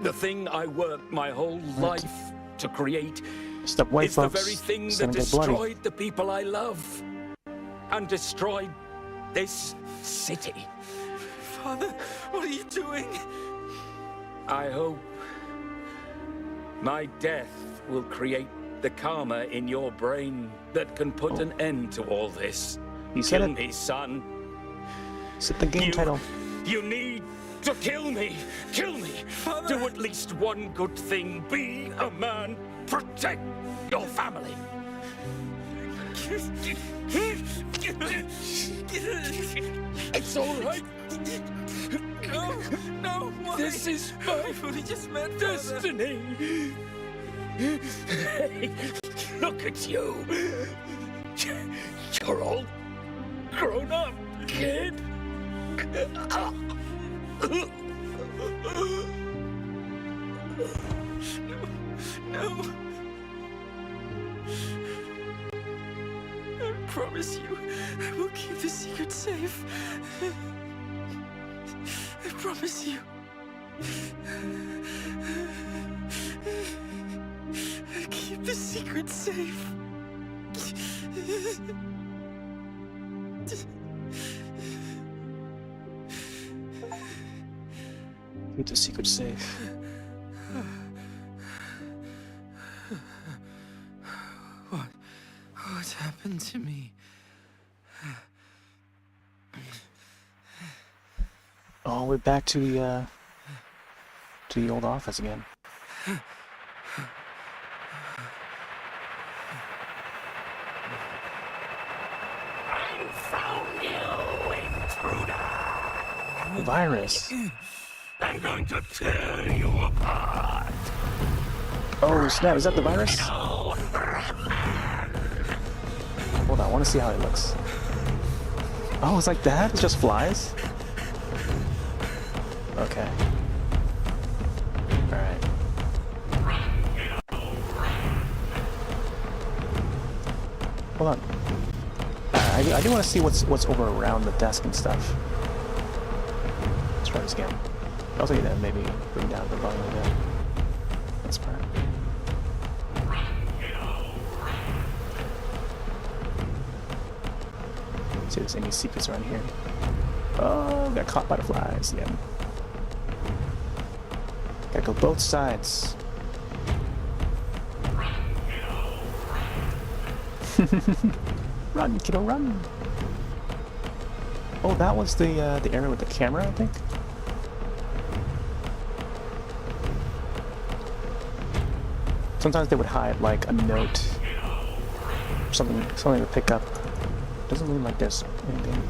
The thing I worked my whole life to create Step away, is the folks. very thing It's that gonna get bloody. destroyed the people I love. And destroyed this city. Father, what are you doing? I hope my death will create the karma in your brain that can put an end to all this. You said Kill it. me, son. Set the game title. You need to kill me. Kill me. Father. Do at least one good thing. Be a man. Protect your family. It's all right. No, why? This is my We just met, destiny. Hey, look at you. You're all grown up, kid. No. I promise you, I will keep the secret safe. I promise you. Keep the secret safe. Keep the secret safe. What happened to me? Oh, we're back to the old office again. I found you, intruder. The virus. I'm going to tear you apart. Oh snap! Is that the virus? Hold on, I want to see how it looks. Oh, it's like that? It just flies? Okay. Alright. Hold on. I do want to see what's over around the desk and stuff. Let's try this again. I also need to maybe bring down the volume a bit. That's part. See if there's any secrets around here. Oh, got caught by the flies. Yeah. Gotta go both sides. Run, kiddo, run! Oh, that was the area with the camera, I think. Sometimes they would hide like a note, something to pick up. Doesn't mean like there's anything.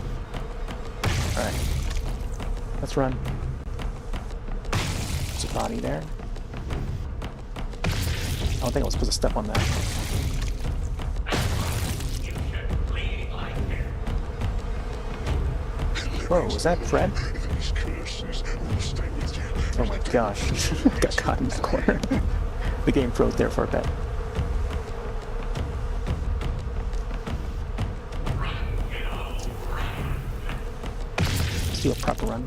All right, let's run. There's a body there. I don't think I was supposed to step on that. Whoa, was that Fred? These curses will stay with you. Oh my gosh, got caught in that corner. The game froze there for a bit. Let's do a proper run.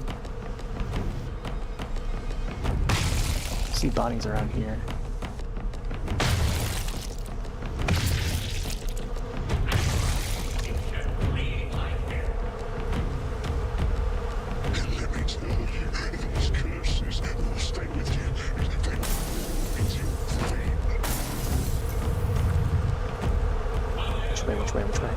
See bodies around here. Let me tell you, these curses will stay with you. They will eat your flame. Which way, which way, which way?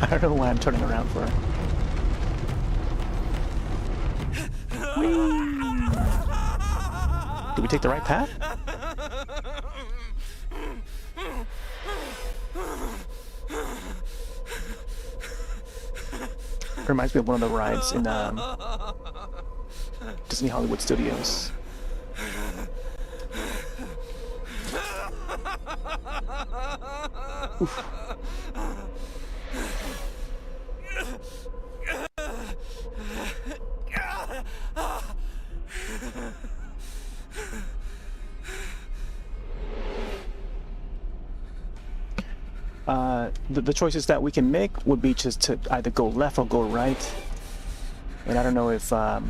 I don't know why I'm turning around for. Whee! Did we take the right path? It reminds me of one of the rides in Disney Hollywood Studios. Oof. The choices that we can make would be just to either go left or go right. And I don't know if I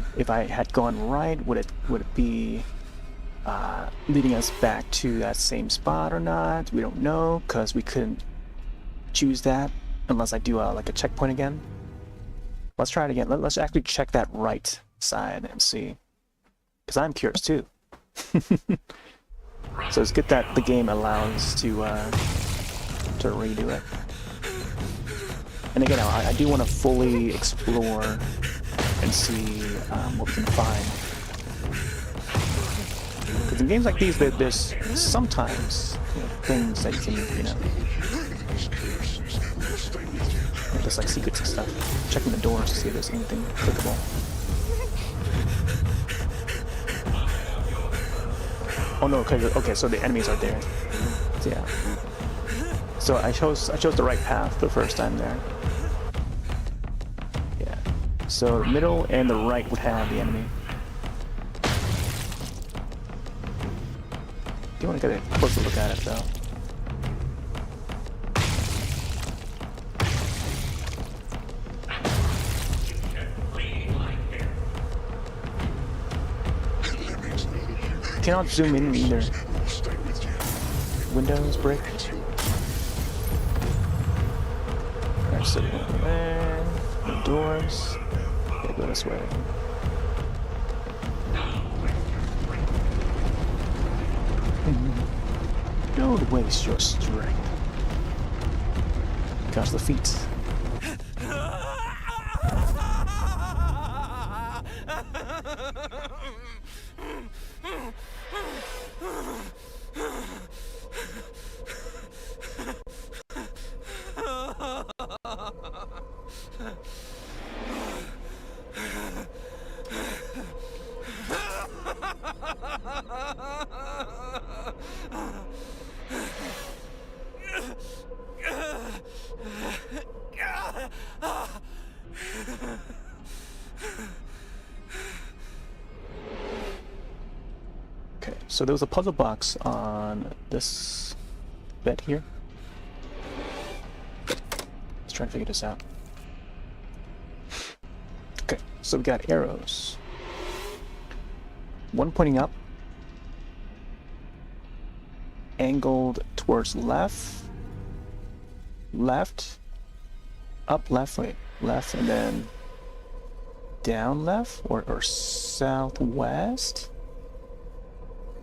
had gone right, would it be leading us back to that same spot or not? We don't know because we couldn't choose that unless I do like a checkpoint again. Let's try it again. Let's actually check that right side and see, because I'm curious too. So it's good that the game allows to redo it. And again, I do want to fully explore and see what we can find. Because in games like these, there's sometimes things that you can, there's like secrets and stuff. Checking the doors to see if there's anything clickable. Oh no, okay, so the enemies are there. So, yeah. So I chose the right path the first time there. Yeah. So the middle and the right would have the enemy. Do you want to get a closer look at it though? Cannot zoom in either. Windows break. Alright, so there. The doors. Okay, go this way. Don't waste your strength. Gosh, the feet. Okay, so there was a puzzle box on this bed here. Let's try to figure this out. Okay, so we got arrows. One pointing up, angled towards left, up left, wait, left, and then down left, or southwest.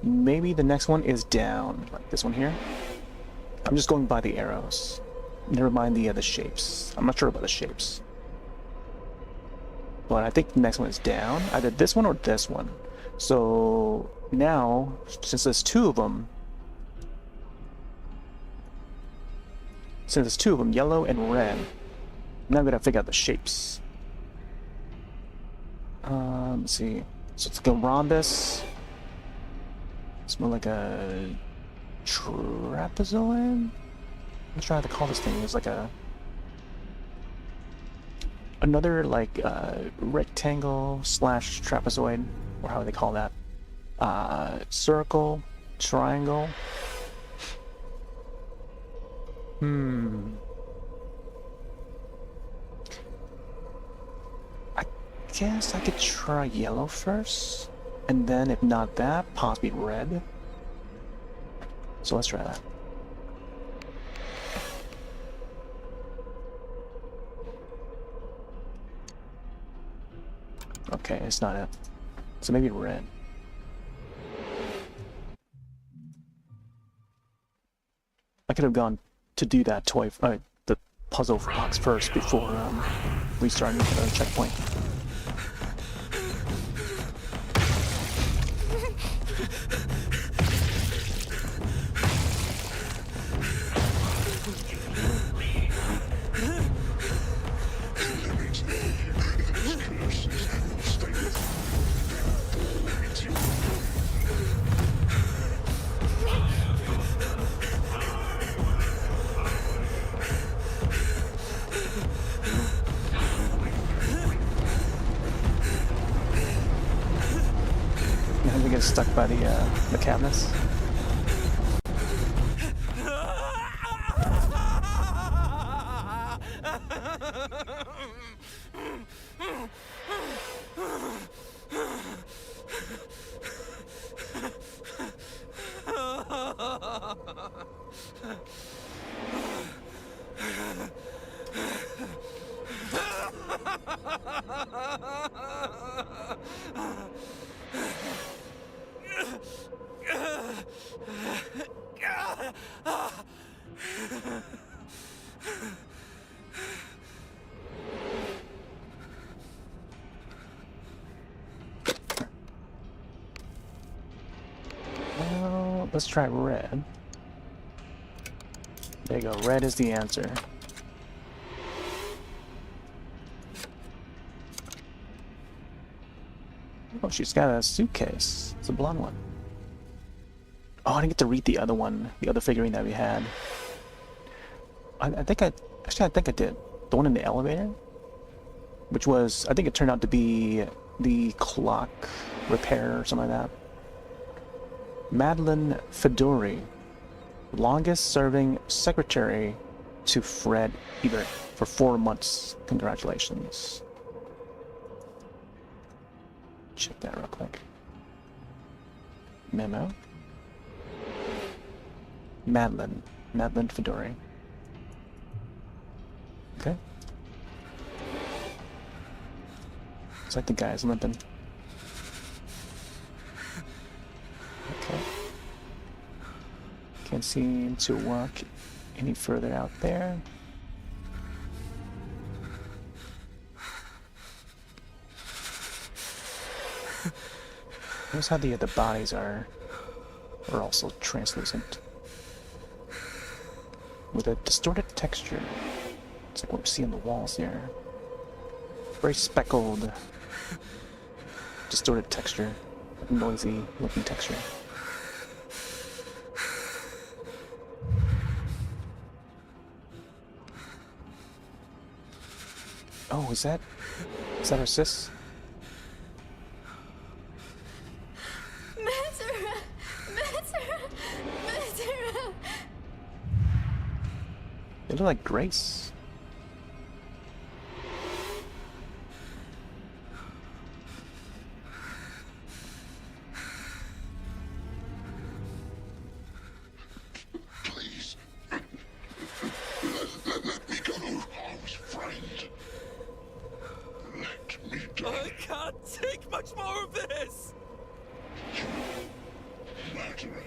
Maybe the next one is down, like this one here. I'm just going by the arrows. Never mind the shapes. I'm not sure about the shapes. But I think the next one is down. Either this one or this one. So now, since there's two of them, yellow and red, now I'm gonna figure out the shapes. Let's see. So it's like a rhombus. It's more like a trapezoid. I'm trying to call this thing. It's like another like rectangle / trapezoid, or how do they call that? Circle, triangle. I guess I could try yellow first, and then if not that, possibly red. So let's try that. Okay, it's not it. So maybe red. I could have gone to do that the puzzle box first before restarting the checkpoint. We get stuck by the cabinets. let's try red. There you go, red is the answer. Oh, she's got a suitcase. It's a blonde one. Oh, I didn't get to read the other one, the other figurine that we had. I think I did. The one in the elevator? Which was, I think it turned out to be the clock repair or something like that. Madeline Fedori, longest serving secretary to Fred Ebert for 4 months. Congratulations. Check that real quick. Memo. Madeline Fedori. Okay. Looks like the guy's limping. Okay. Can't seem to walk any further out there. Notice how the bodies are also translucent. With a distorted texture. It's like what we see on the walls here. Very speckled, distorted texture. Noisy looking texture. Oh, is that her sis? They look like Grace. Please. Let me go, Holmes' friend. Let me go. I can't take much more of this! Murderer.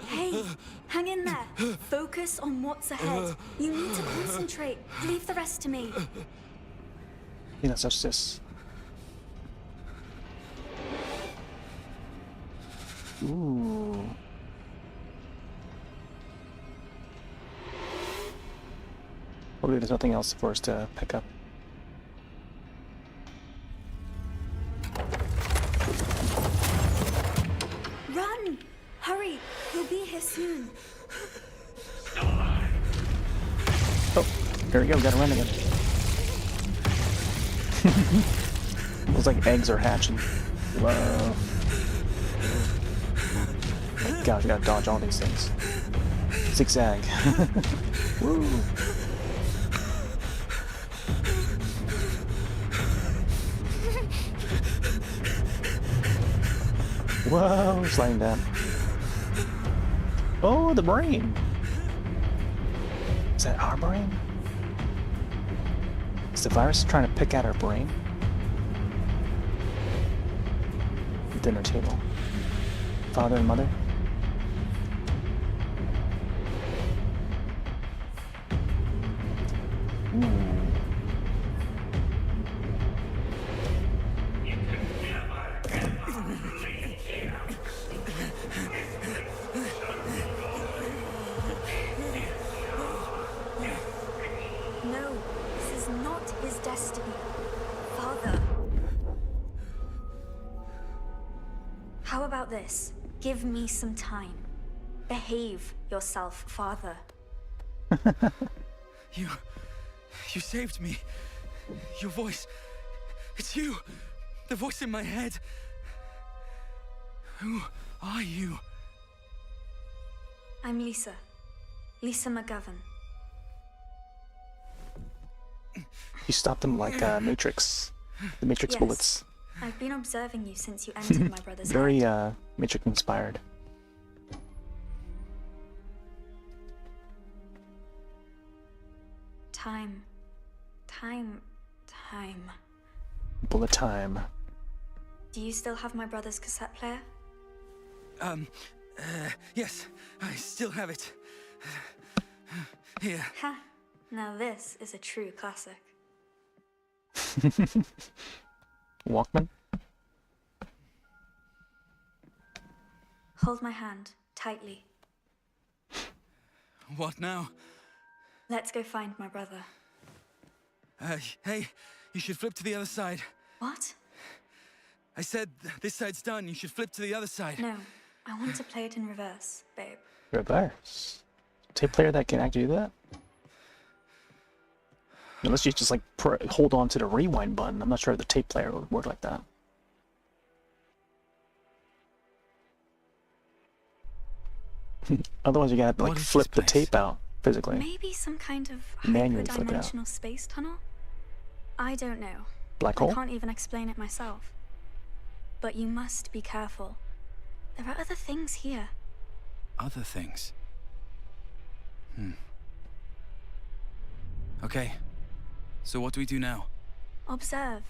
Hey, hang in there. Focus on what's ahead. You need to concentrate. Leave the rest to me. Yeah, that's our sis. Ooh. Hopefully there's nothing else for us to pick up. Run! Hurry! He'll be here soon. Oh, there we go, we gotta run again. Looks like eggs are hatching. Whoa. Oh gosh, we gotta dodge all these things. Zigzag. Woo! Whoa, sliding down. Oh, the brain! Is that our brain? Is the virus trying to pick at our brain? Dinner table. Father and mother? No, this is not his destiny. Father. How about this? Give me some time. Behave yourself, Father. You saved me. Your voice. It's you. The voice in my head. Who are you? I'm Lisa. Lisa McGovern. You stopped them like Matrix. The Matrix Yes. bullets. I've been observing you since you entered my brother's Very head. Matrix inspired. Time. Bullet time. Do you still have my brother's cassette player? Yes, I still have it. Here. Ha! Now this is a true classic. Walkman? Hold my hand tightly. What now? Let's go find my brother. Hey, you should flip to the other side. What? I said this side's done. You should flip to the other side. No, I want to play it in reverse, babe. Reverse. Tape player that can actually do that? Unless you just like hold on to the rewind button. I'm not sure if the tape player would work like that. Otherwise, you gotta like What is flip the this place? tape out physically. Maybe some kind of Manually flip it out. hyperdimensional space tunnel? I don't know. Black I hole? can't even explain it myself. But you must be careful. There are other things here. Other things. Okay. So what do we do now? Observe.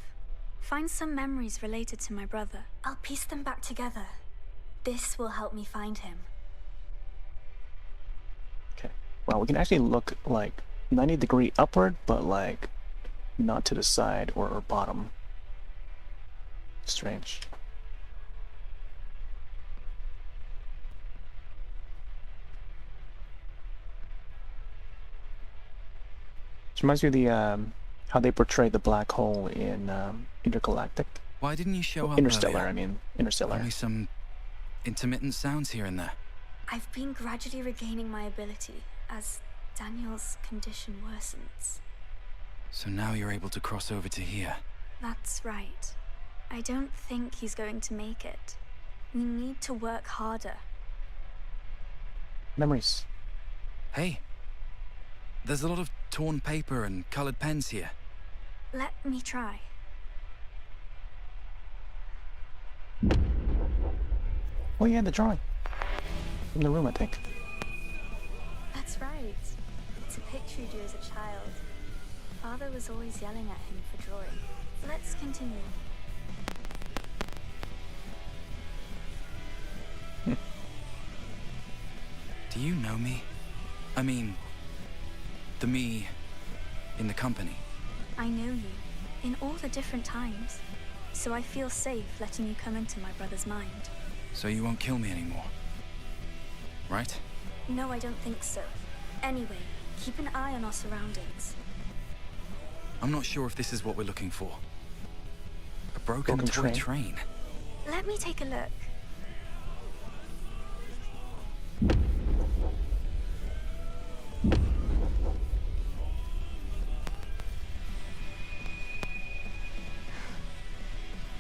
Find some memories related to my brother. I'll piece them back together. This will help me find him. Okay. Wow, we can actually look like 90-degree upward, but like not to the side or bottom. Strange. This reminds me of the how they portray the black hole in Intergalactic. Why didn't you show up Interstellar, earlier? I mean. Interstellar. Only some intermittent sounds here and there. I've been gradually regaining my ability as Daniel's condition worsens. So now you're able to cross over to here. That's right. I don't think he's going to make it. We need to work harder. Memories. Hey. There's a lot of torn paper and colored pens here. Let me try. Oh yeah, the drawing. From the room, I think. That's right. It's a picture you drew as a child. Father was always yelling at him for drawing. Let's continue. Do you know me? I mean, the me in the company. I know you, in all the different times. So I feel safe letting you come into my brother's mind. So you won't kill me anymore. Right? No, I don't think so. Anyway, keep an eye on our surroundings. I'm not sure if this is what we're looking for. A broken toy train. Let me take a look.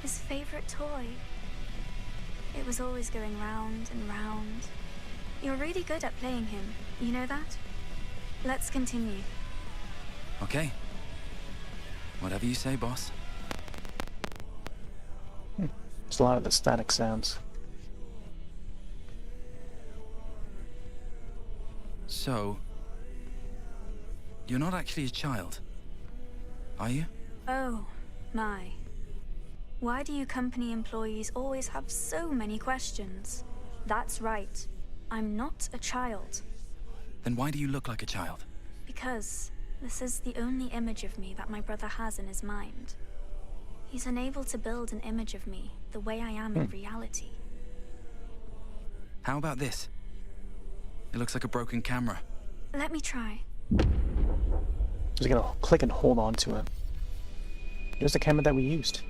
His favorite toy. It was always going round and round. You're really good at playing him, you know that? Let's continue. Okay. Whatever you say, boss. There's a lot of the static sounds. So, you're not actually a child, are you? Oh, my. Why do you company employees always have so many questions? That's right. I'm not a child. Then why do you look like a child? Because this is the only image of me that my brother has in his mind. He's unable to build an image of me the way I am in reality. How about this? It looks like a broken camera. Let me try. Just gotta click and hold on to it. Here's the camera that we used.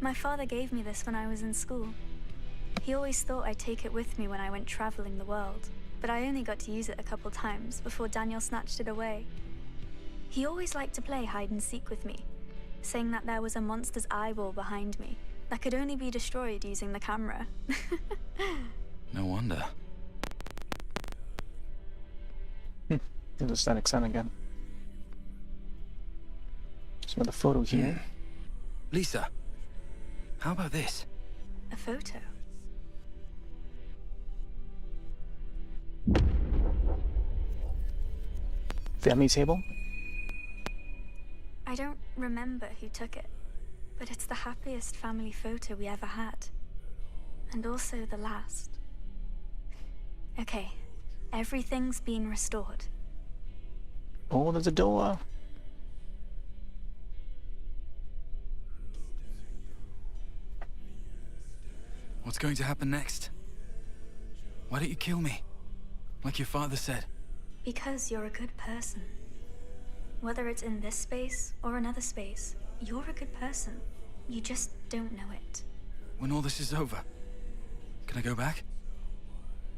My father gave me this when I was in school. He always thought I'd take it with me when I went traveling the world, but I only got to use it a couple times before Daniel snatched it away. He always liked to play hide and seek with me, saying that there was a monster's eyeball behind me that could only be destroyed using the camera. No wonder. There's a static sound again. Some of the photo here. Lisa, how about this? A photo. Family table. I don't remember who took it, but it's the happiest family photo we ever had. And also the last. Okay, Everything's been restored. Oh, there's a door. What's going to happen next? Why don't you kill me? Like your father said. Because you're a good person. Whether it's in this space or another space, you're a good person. You just don't know it. When all this is over, can I go back?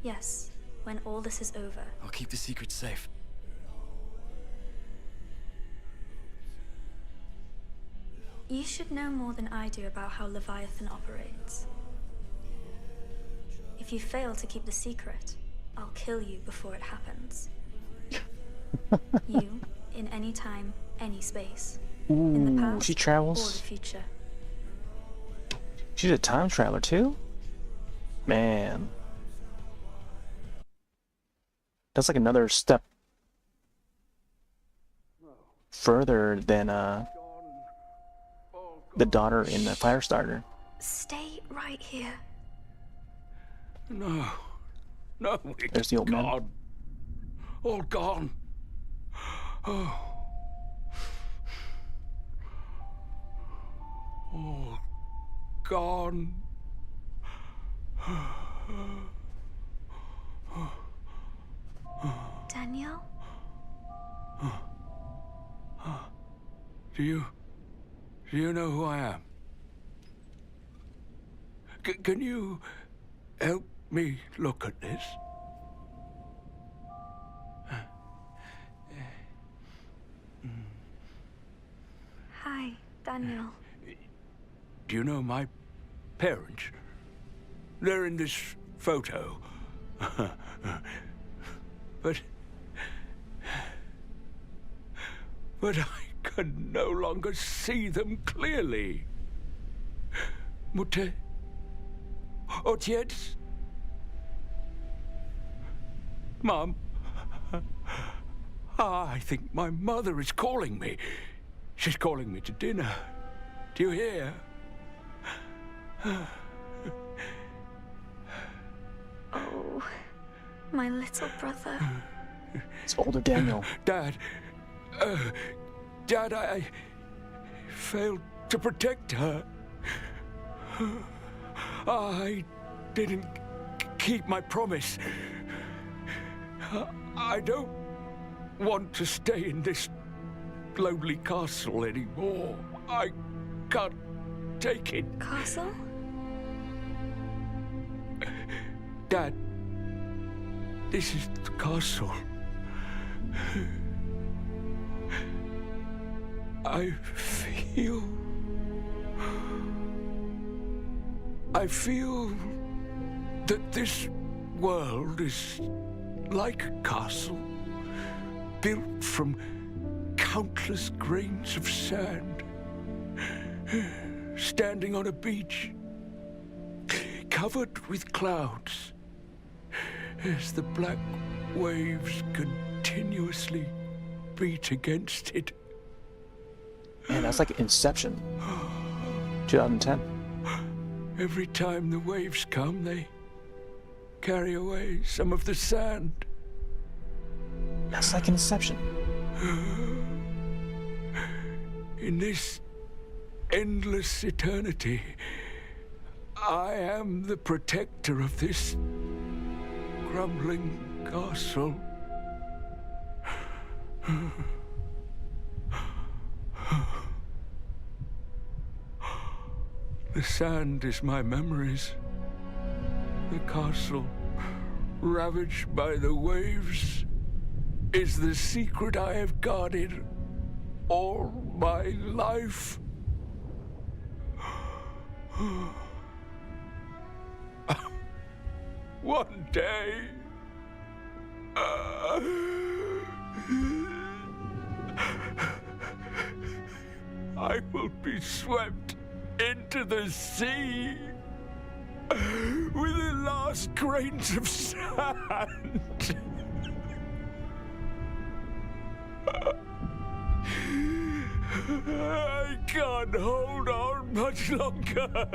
Yes, when all this is over. I'll keep the secret safe. You should know more than I do about how Leviathan operates. If you fail to keep the secret, I'll kill you before it happens. You, in any time, any space. In the Ooh, past she or travels. the future. She's a time traveler too? Man. That's like another step further than the daughter in the Firestarter. Stay right here. No. No, it's There's the old man. gone. All gone. Oh. All gone. Daniel? Do you know who I am? Can you help me look at this? Hi, Daniel. Do you know my parents? They're in this photo. But I can no longer see them clearly. Mutter? Otec? Mom? I think my mother is calling me. She's calling me to dinner. Do you hear? Oh, my little brother. It's older Daniel. Dad, I failed to protect her. I didn't keep my promise. I don't want to stay in this lonely castle anymore. I can't take it. Castle? Dad, this is the castle. I feel that this world is like a castle, built from countless grains of sand, standing on a beach, covered with clouds, as the black waves continuously beat against it. Man, that's like Inception. 2010. Every time the waves come, they carry away some of the sand. That's like Inception. In this endless eternity, I am the protector of this crumbling castle. The sand is my memories. The castle, ravaged by the waves, is the secret I have guarded all my life. One day, I will be swept into the sea with the last grains of sand. I can't hold on much longer.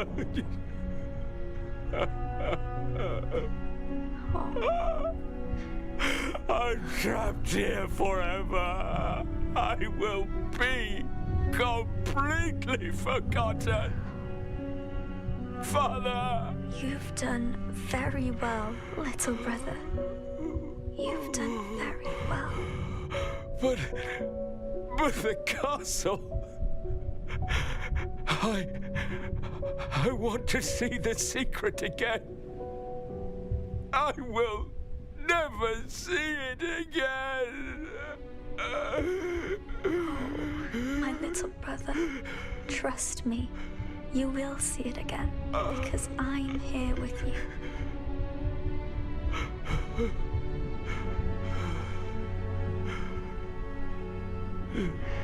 I'm trapped here forever. I will be completely forgotten. Father! You've done very well, little brother. You've done very well. But the castle... I want to see the secret again. I will never see it again. My little brother, trust me, you will see it again, because I'm here with you.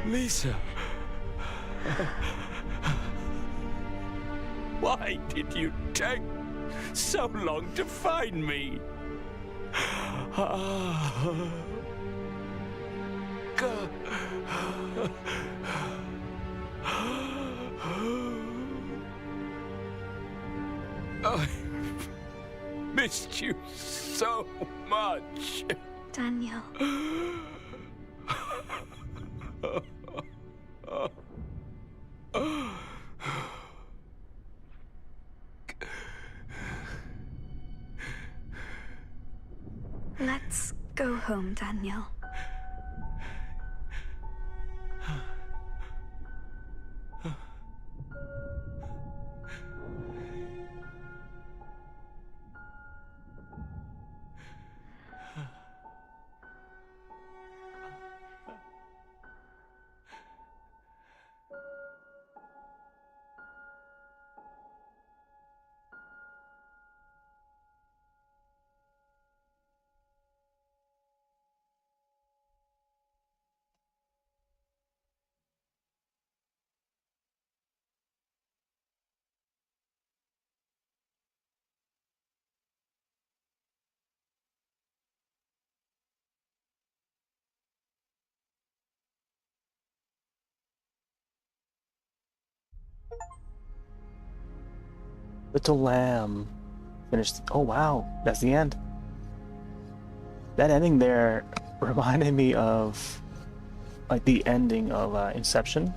Lisa. Why did you take so long to find me? I missed you so much. Daniel. Let's go home, Daniel. Little Lamb. Finished. Oh wow, that's the end. That ending there reminded me of like the ending of Inception.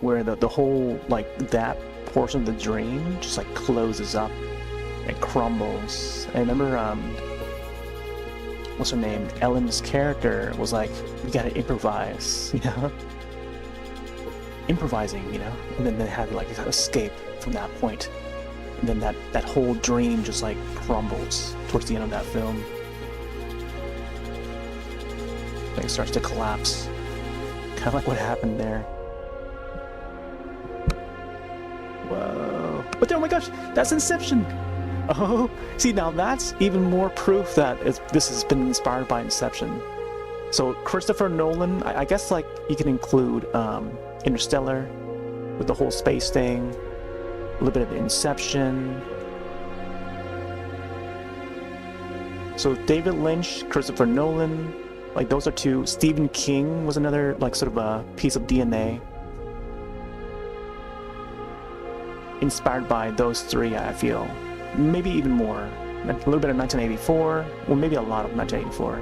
Where the whole, like, that portion of the dream just like closes up and crumbles. I remember what's her name? Ellen's character was like, you gotta improvise, you know? Improvising, you know? And then they had like escape from that point. And then that whole dream just like crumbles towards the end of that film. Like it starts to collapse. Kind of like what happened there. Whoa. But oh my gosh, that's Inception! Oh, see, now that's even more proof that this has been inspired by Inception. So Christopher Nolan, I guess like you can include Interstellar with the whole space thing, a little bit of Inception. So David Lynch, Christopher Nolan, like those are two. Stephen King was another like sort of a piece of DNA inspired by those three, I feel. Maybe even more. A little bit of 1984, or maybe a lot of 1984.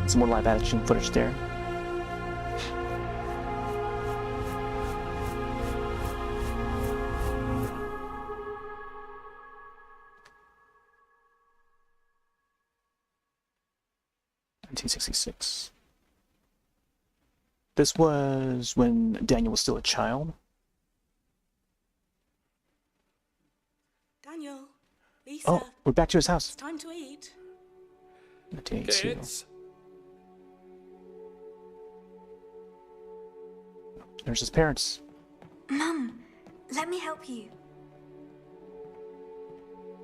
Some more live action footage there. (1966). This was when Daniel was still a child. Daniel, Lisa, Oh, we're back to his house. it's time to eat. 1982. Kids, There's his parents. Mum, let me help you.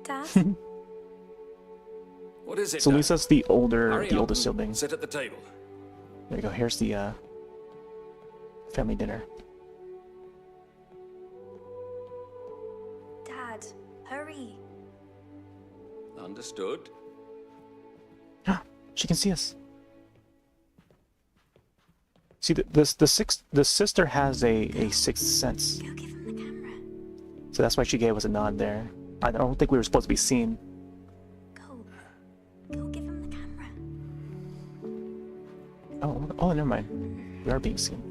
Dad? what is it? So now? Lisa's the Hurry up oldest and sibling. sit at the table. There you go. Here's the family dinner. Dad, hurry. Understood. She can see us. See, the sister has a sixth sense, Go give him the camera. so that's why she gave us a nod there. I don't think we were supposed to be seen. Go. Go give him the camera. Oh, never mind. We are being seen.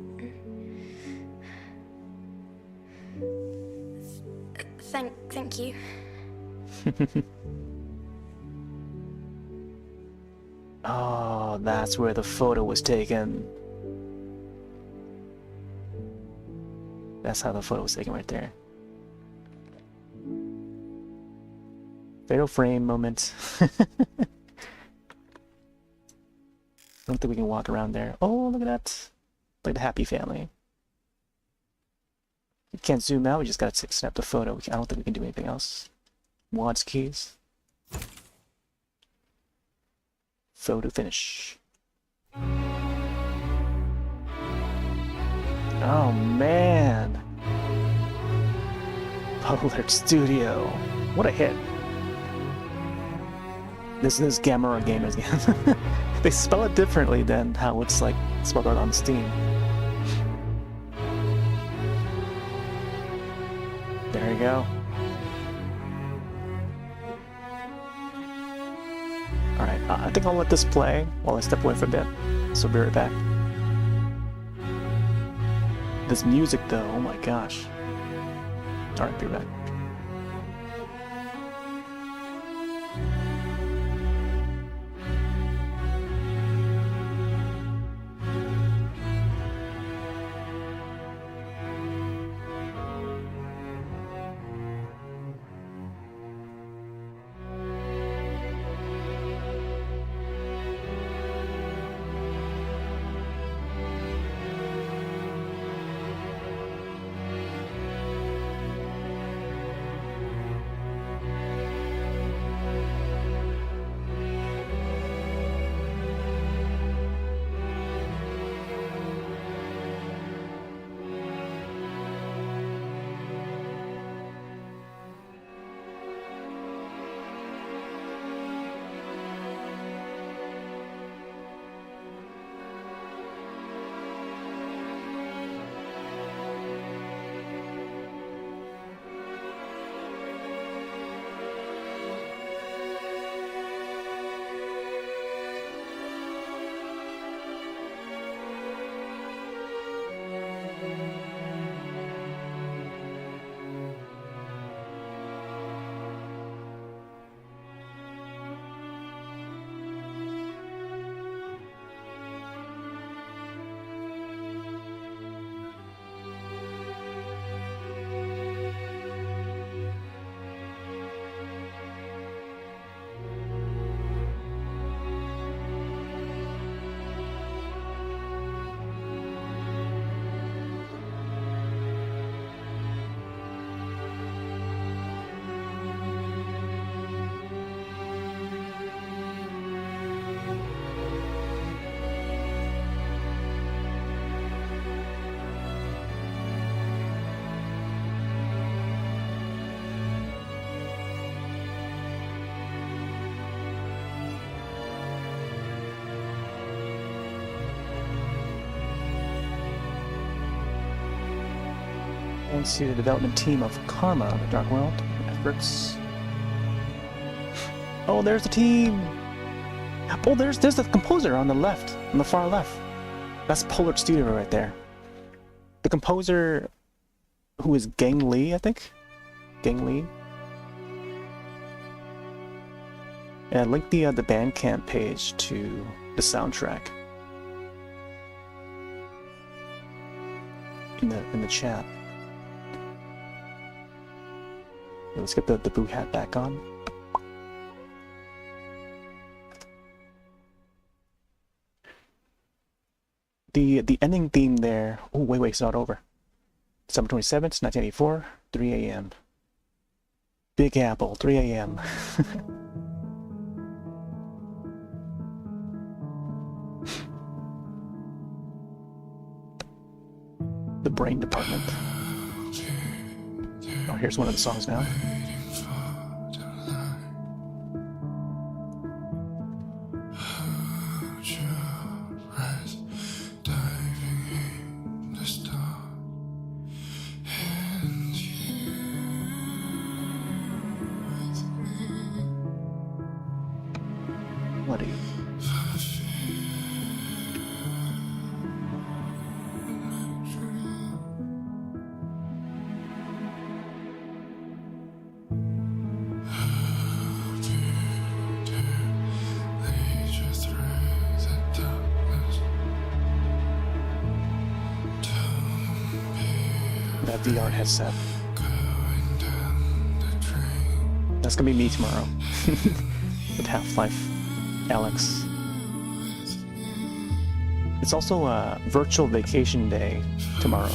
Thank you. Oh, that's where the photo was taken. That's how the photo was taken right there. Fatal frame moment. I don't think we can walk around there. Oh, look at that. Look at the happy family. We can't zoom out, we just gotta snap the photo. I don't think we can do anything else. Wad's keys. Photo finish. Oh man! Polar Studio. What a hit. This is Gamera Gamers game. They spell it differently than how it's like spelled out on Steam. There you go. Alright, I think I'll let this play while I step away for a bit. So be right back. This music though, oh my gosh. Alright, be right back. And see the development team of Karma, the Dark World efforts. Oh, there's the team! Oh, there's the composer on the left, on the far left. That's Polar Studio right there. The composer, who is Gang Lee, I think? Gang Lee. And I linked the Bandcamp page to the soundtrack in the chat. Let's get the boo hat back on. The ending theme there. Oh wait, it's not over. December 27th, 1984, 3 a.m. Big Apple, 3 a.m. The brain department. Oh, here's one of the songs now. Diving reality. That VR headset. That's gonna be me tomorrow. With Half-Life Alex. It's also a virtual vacation day tomorrow.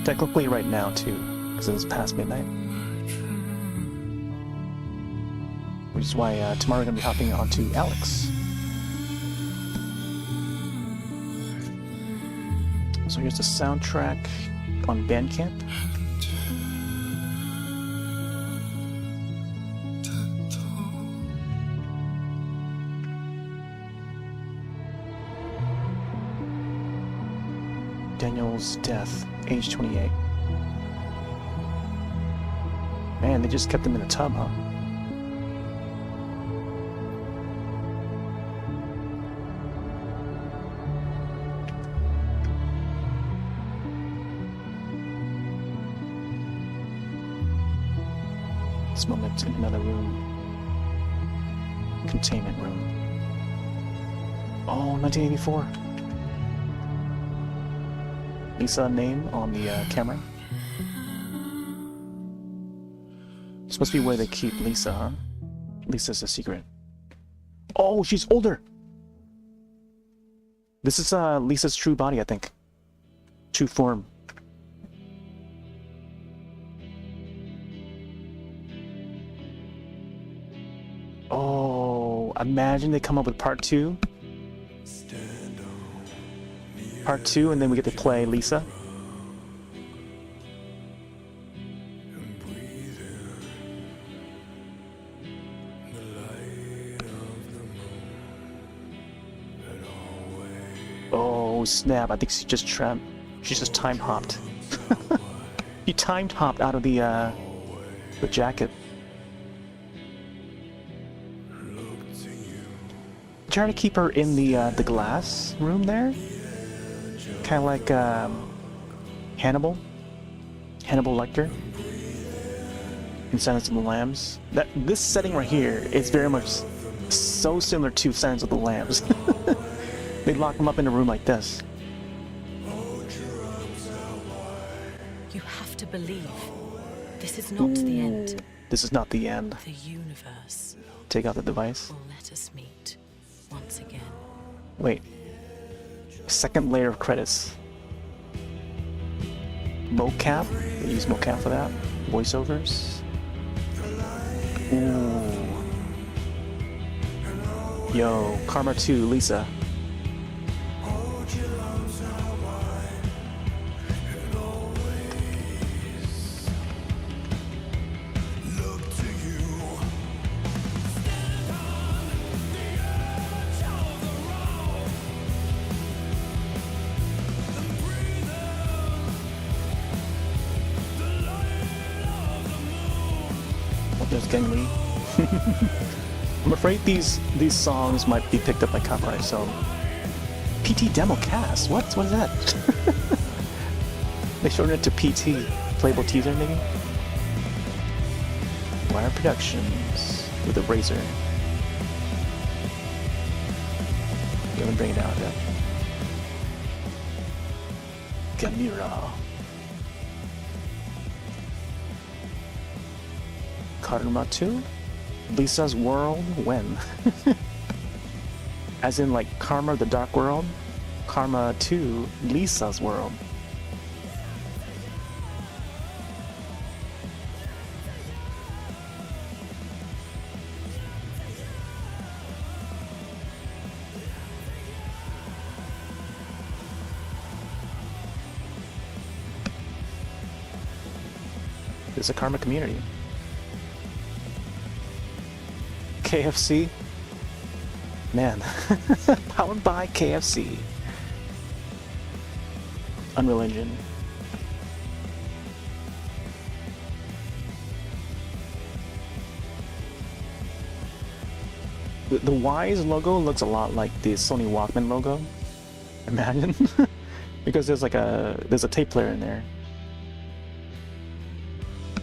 Technically right now too, because it's past midnight. Which is why tomorrow we're gonna be hopping onto Alex. So here's the soundtrack on Bandcamp. Daniel's death, age 28. Man, they just kept him in a tub, huh? This moment in another room. Containment room. Oh, 1984. Lisa name on the camera. It's supposed to be where they keep Lisa, huh? Lisa's a secret. Oh, she's older! This is Lisa's true body, I think. True form. Oh, imagine they come up with part 2. Part 2, and then we get to play Lisa. Oh snap! I think she's just time hopped. She time hopped out of the jacket. Trying to keep her in the glass room there. Kind of like Hannibal Lecter in Silence of the Lambs. This setting right here is very much so similar to Silence of the Lambs. They lock them up in a room like this. You have to believe this is not the end. This is not the end. The universe Take out the device. will let us meet once again. Wait. Second layer of credits. Mocap. They use mocap for that. Voiceovers. Ooh. Yo, Karma 2, Lisa. There's Gang Lee. I'm afraid these songs might be picked up by copyright, so... PT Demo Cast? What is that? They shortened it to PT. Playable teaser, maybe? Wire Productions with a razor. Let me bring it out, Gamira. Karma 2? Lisa's World? When? As in like Karma the Dark World? Karma 2, Lisa's World. It's a Karma community. KFC? Man. Powered by KFC. Unreal Engine. the Wise logo looks a lot like the Sony Walkman logo. Imagine, because there's a tape player in there.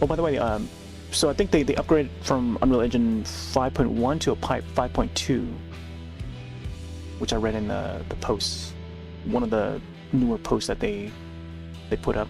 Oh, by the way, so I think they upgraded from Unreal Engine 5.1 to a 5.2, which I read in the posts, one of the newer posts that they put up.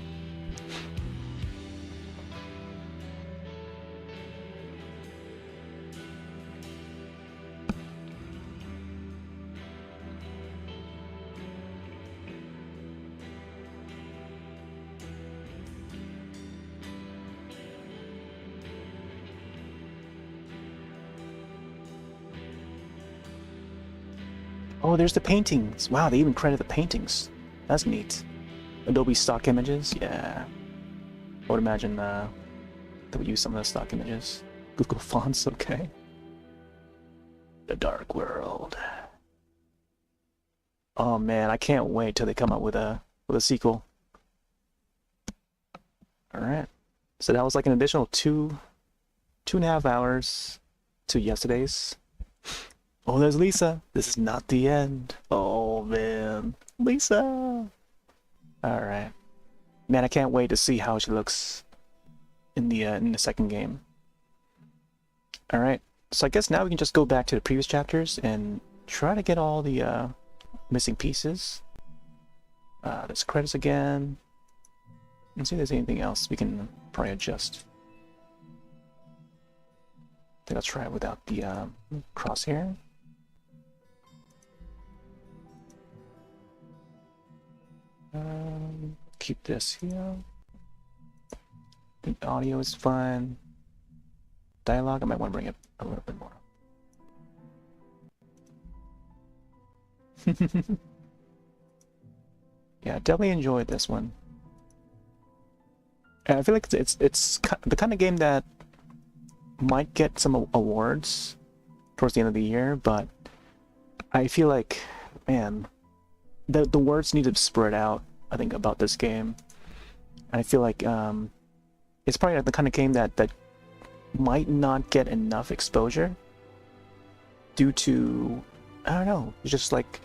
Oh, there's the paintings. Wow, they even credit the paintings. That's neat. Adobe stock images, yeah. I would imagine they would use some of the stock images. Google Fonts, okay. The Dark World. Oh man, I can't wait till they come out with a sequel. All right, so that was like an additional 2.5 hours to yesterday's. Oh, there's Lisa. This is not the end. Oh man, Lisa. All right, man, I can't wait to see how she looks in the second game. All right, so I guess now we can just go back to the previous chapters and try to get all the missing pieces. There's credits again. Let's see if there's anything else we can probably adjust. I think I'll try it without the crosshair. Keep this here. I think the audio is fine. Dialogue, I might want to bring it a little bit more. Yeah, definitely enjoyed this one. And I feel like it's the kind of game that might get some awards towards the end of the year, but I feel like, man, the words need to spread out, I think, about this game. And I feel like it's probably the kind of game that might not get enough exposure due to, I don't know, it's just like,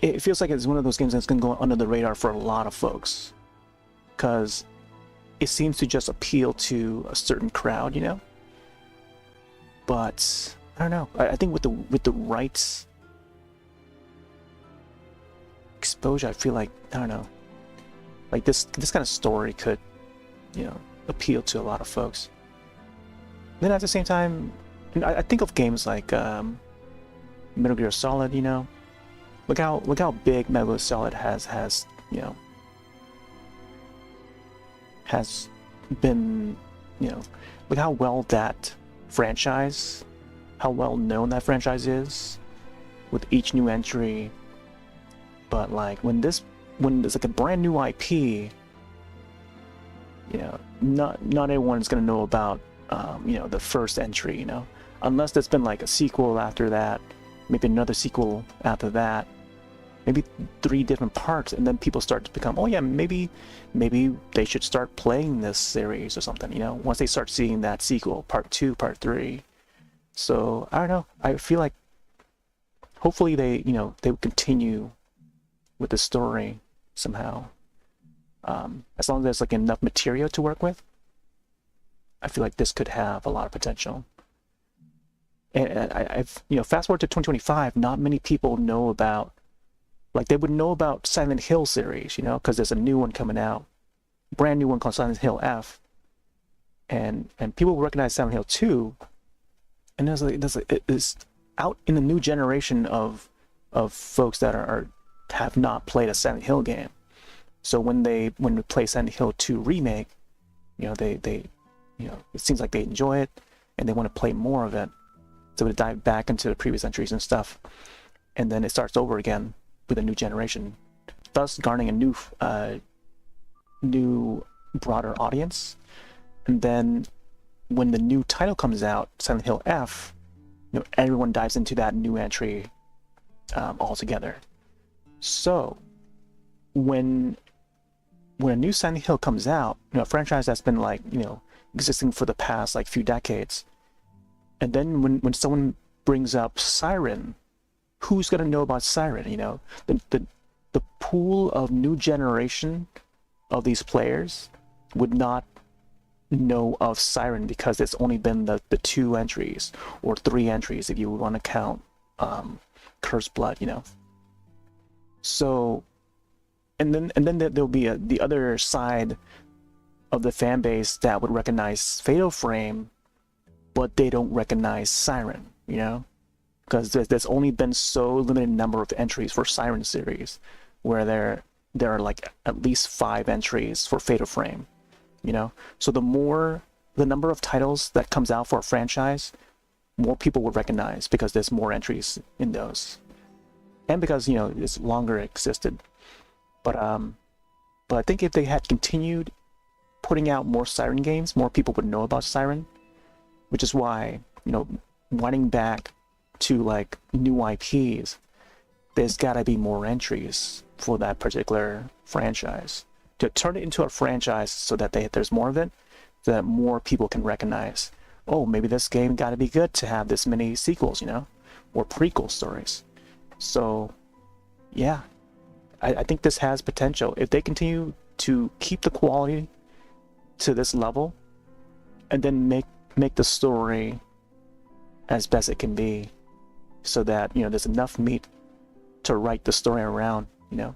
it feels like it's one of those games that's going to go under the radar for a lot of folks, because it seems to just appeal to a certain crowd, you know. But I don't know. I think with the right exposure, I feel like, I don't know, like this kind of story could, you know, appeal to a lot of folks. Then at the same time, I think of games like Metal Gear Solid. You know, look how big Metal Gear Solid has you know, has been, you know, look how well that franchise, how well known that franchise is with each new entry. But like when there's like a brand new IP, you know, not everyone's gonna know about you know, the first entry, you know, unless there's been like a sequel after that, maybe another sequel after that, maybe 3 different parts, and then people start to become, oh yeah, maybe they should start playing this series or something, you know, once they start seeing that sequel, part 2, part 3. So I don't know, I feel like hopefully they, you know, they would continue with the story somehow. As long as there's like enough material to work with, I feel like this could have a lot of potential. And I've, you know, fast forward to 2025, not many people know about, like, they would know about Silent Hill series, you know, because there's a new one coming out, brand new one called Silent Hill F, and people recognize Silent Hill 2, and it's out in the new generation of folks that have not played a Silent Hill game. So when we play Silent Hill 2 remake, you know, they you know, it seems like they enjoy it and they want to play more of it. So we dive back into the previous entries and stuff, and then it starts over again with a new generation, thus garnering a new broader audience. And then when the new title comes out, Silent Hill F, you know, everyone dives into that new entry all together. So when a new Silent Hill comes out, you know, a franchise that's been, like, you know, existing for the past like few decades, And then when someone brings up Siren, who's gonna know about Siren? You know, the pool of new generation of these players would not know of Siren because it's only been the 2 entries or 3 entries if you want to count Cursed Blood, you know. So, and then there'll be the other side of the fan base that would recognize Fatal Frame, but they don't recognize Siren, you know, because there's only been so limited number of entries for Siren series, where there are like at least 5 entries for Fatal Frame, you know. So the number of titles that comes out for a franchise, more people would recognize because there's more entries in those, and because, you know, it's longer existed. But I think if they had continued putting out more Siren games, more people would know about Siren, which is why, you know, winding back to like new IPs, there's gotta be more entries for that particular franchise to turn it into a franchise so that there's more of it, so that more people can recognize, oh, maybe this game gotta be good to have this many sequels, you know, or prequel stories. So yeah, I think this has potential if they continue to keep the quality to this level and then make the story as best it can be, so that, you know, there's enough meat to write the story around, you know.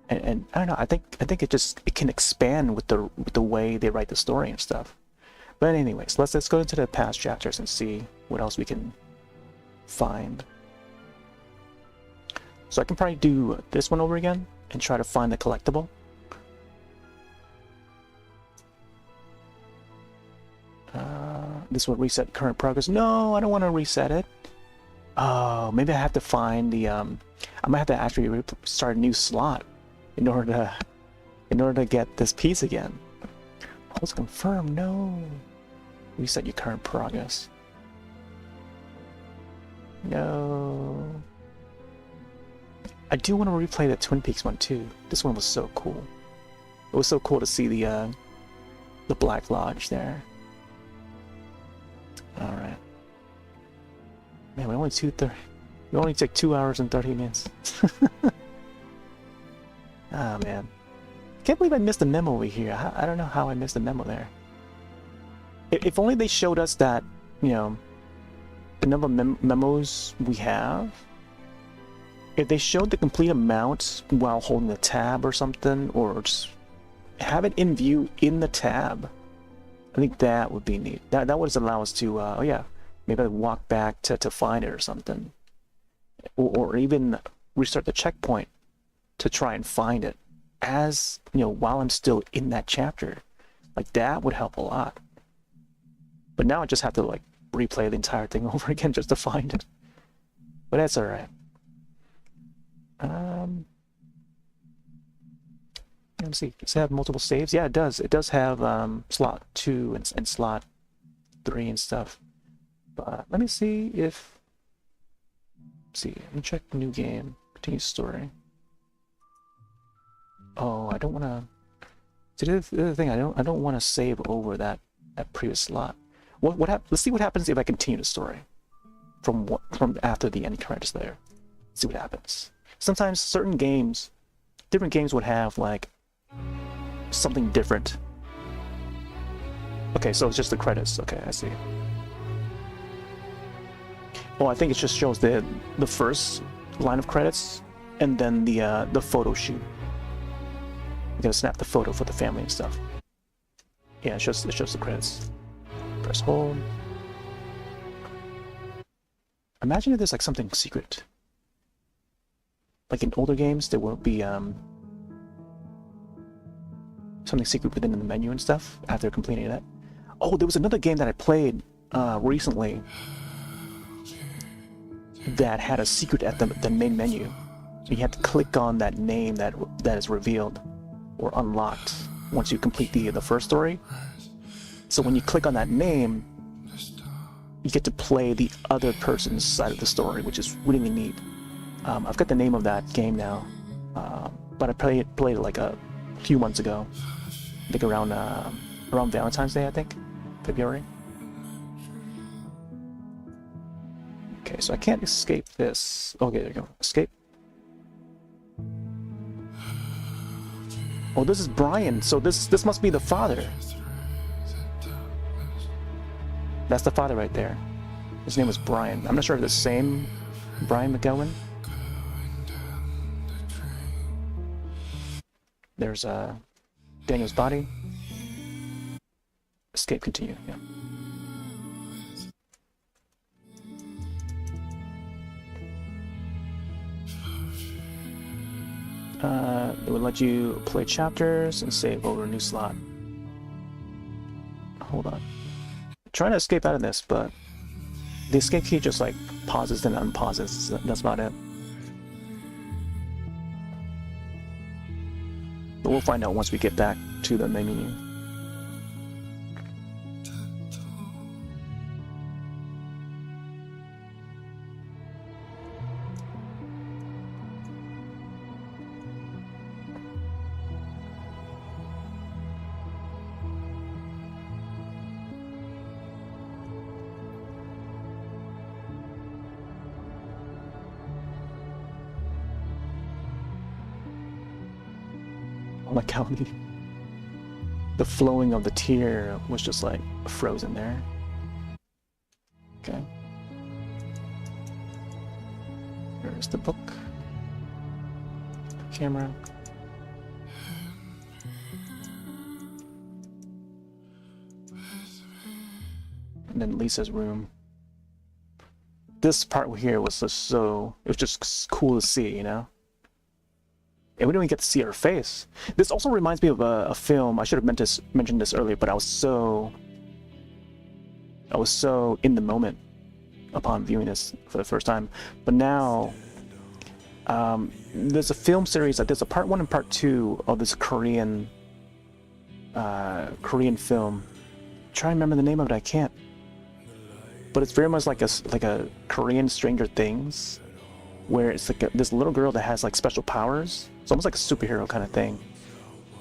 And I don't know, I think it can expand with the way they write the story and stuff. But anyways, let's go into the past chapters and see what else we can find. So I can probably do this one over again and try to find the collectible. This will reset current progress. No, I don't want to reset it. Oh, maybe I have to find the I might have to actually start a new slot in order to get this piece again. Post confirm. No. Reset your current progress. No. I do want to replay the Twin Peaks one too. This one was so cool. It was so cool to see the Black Lodge there. All right. Man, we only take 2 hours and 30 minutes. Ah, man. Can't believe I missed the memo over here. I don't know how I missed the memo there. If only they showed us that, you know, the number of memos we have. If they showed the complete amount while holding the tab or something, or just have it in view in the tab, I think that would be neat. That would allow us to, oh yeah, maybe walk back to find it or something. Or even restart the checkpoint to try and find it, as, you know, while I'm still in that chapter. Like, that would help a lot. But now I just have to, like, replay the entire thing over again just to find it. But that's alright. Let's see. Does it have multiple saves? Yeah, it does. It does have slot 2 and slot 3 and stuff. But let me see if... Let's see. Let me check new game. Continue story. Oh, I don't want to... See, the other thing, I don't want to save over that previous slot. Let's see what happens if I continue the story from after the end credits there. Let's see what happens. Sometimes certain games, different games would have like something different. Okay, so it's just the credits. Okay, I see. Oh, I think it just shows the first line of credits and then the photo shoot. You gotta snap the photo for the family and stuff. Yeah, it shows the credits. Press home. Imagine if there's like something secret. Like in older games, there will be something secret within the menu and stuff after completing that. Oh, there was another game that I played recently that had a secret at the main menu. You have to click on that name that is revealed or unlocked once you complete the first story. So when you click on that name, you get to play the other person's side of the story, which is really neat. I've got the name of that game now, but I played it like a few months ago. I think around Valentine's Day, I think, February. Okay, so I can't escape this. Okay, there you go. Escape. Oh, this is Brian. So this must be the father. That's the father right there. His name was Brian. I'm not sure if it's the same Brian McGowan. There's Daniel's body. Escape, continue. Yeah. It would let you play chapters and save over a new slot. Hold on. I'm trying to escape out of this, but the escape key just like pauses and unpauses. That's about it. But we'll find out once we get back to the main menu. I like how the flowing of the tear was just like frozen there. Okay. There's the book. Camera. And then Lisa's room. This part here was just so, it was just cool to see, you know? And we don't even get to see her face. This also reminds me of a film. I should have mentioned this earlier, but I was so in the moment upon viewing this for the first time. But now, there's a film series. There's a part 1 and part 2 of this Korean film. Try to remember the name of it. I can't. But it's very much like a Korean Stranger Things, where it's like this little girl that has like special powers. It's almost like a superhero kind of thing.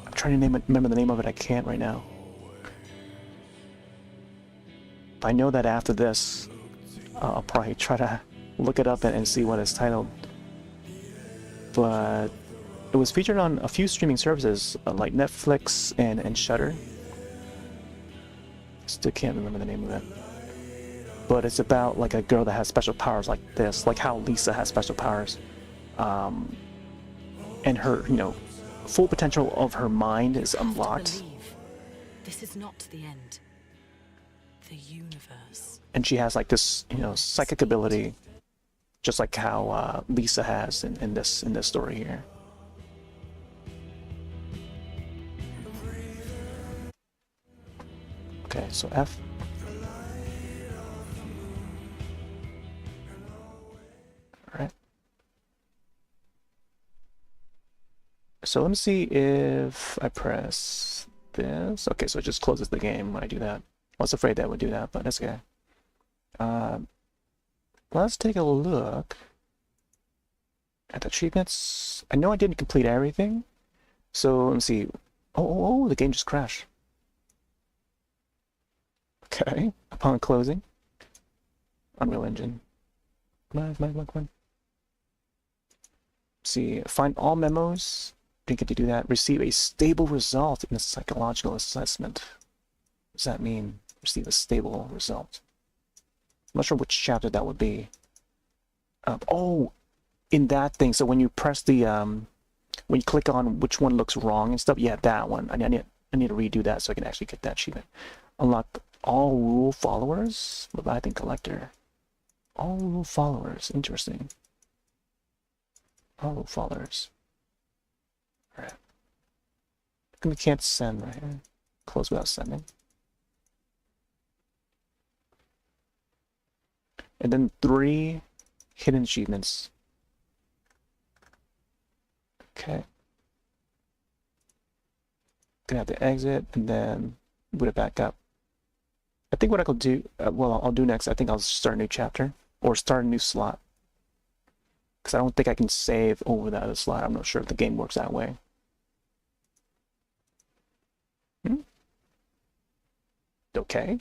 I'm trying to remember the name of it. I can't right now. But I know that after this, I'll probably try to look it up and see what it's titled. But it was featured on a few streaming services like Netflix and Shudder. Still can't remember the name of it. But it's about like a girl that has special powers like this, like how Lisa has special powers. And her, full potential of her mind is unlocked. This is not the end. The universe. And she has like this, psychic ability, just like how Lisa has in this story here. Okay, so F. All right. So let me see if I press this. Okay, so it just closes the game when I do that. I was afraid that would do that, but that's okay. Let's take a look at the achievements. I know I didn't complete everything. So let me see. Oh, the game just crashed. Okay, upon closing. Unreal Engine. Come on. See, find all memos. Didn't get to do that. Receive a stable result in a psychological assessment. What does that mean? Receive a stable result. I'm not sure which chapter that would be. Oh, in that thing. So when you press the when you click on which one looks wrong and stuff, yeah, that one. I need to redo that so I can actually get that achievement. Unlock all rule followers. Leviathan collector. All rule followers. Interesting. All rule followers. Alright. We can't send right here. Close without sending. And then 3 hidden achievements. Okay. Gonna have to exit and then boot it back up. I think what I could do, I'll do next, I think I'll start a new chapter or start a new slot. Because I don't think I can save over that other slot. I'm not sure if the game works that way. Okay.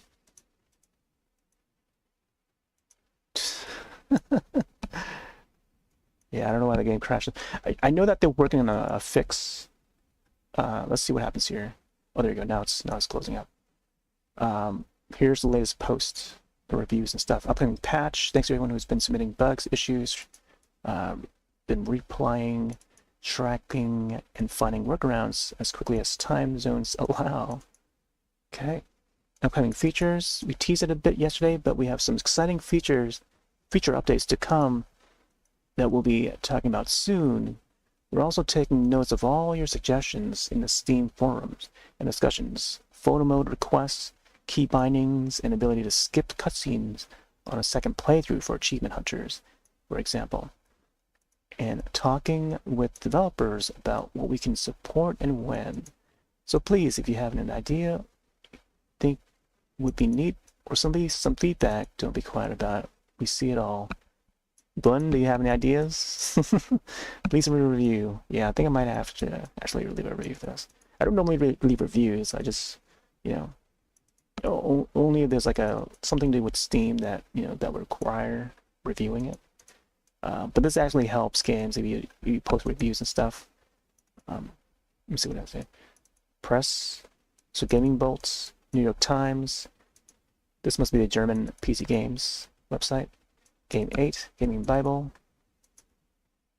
Yeah, I don't know why the game crashed. I know that they're working on a fix. Let's see what happens here. Oh, there you go. Now it's closing up. Here's the latest post, the reviews and stuff. Upcoming patch. Thanks to everyone who's been submitting bugs, issues, been replying, tracking, and finding workarounds as quickly as time zones allow. Okay. Upcoming features. We teased it a bit yesterday, but we have some exciting feature updates to come that we'll be talking about soon. We're also taking notes of all your suggestions in the Steam forums and discussions, photo mode requests, key bindings, and ability to skip cutscenes on a second playthrough for achievement hunters, for example. And talking with developers about what we can support and when. So please, if you have an idea, think would be neat, or some feedback, don't be quiet about it. We see it all. Bun, do you have any ideas? Please leave a review. Yeah, I think I might have to actually leave a review for this. I don't normally leave reviews. I just, only if there's like something to do with Steam that that would require reviewing it. But this actually helps games if you post reviews and stuff. Let me see what I say. Press. So Gaming Bolts, New York Times. This must be the German PC Games website. Game 8, Gaming Bible,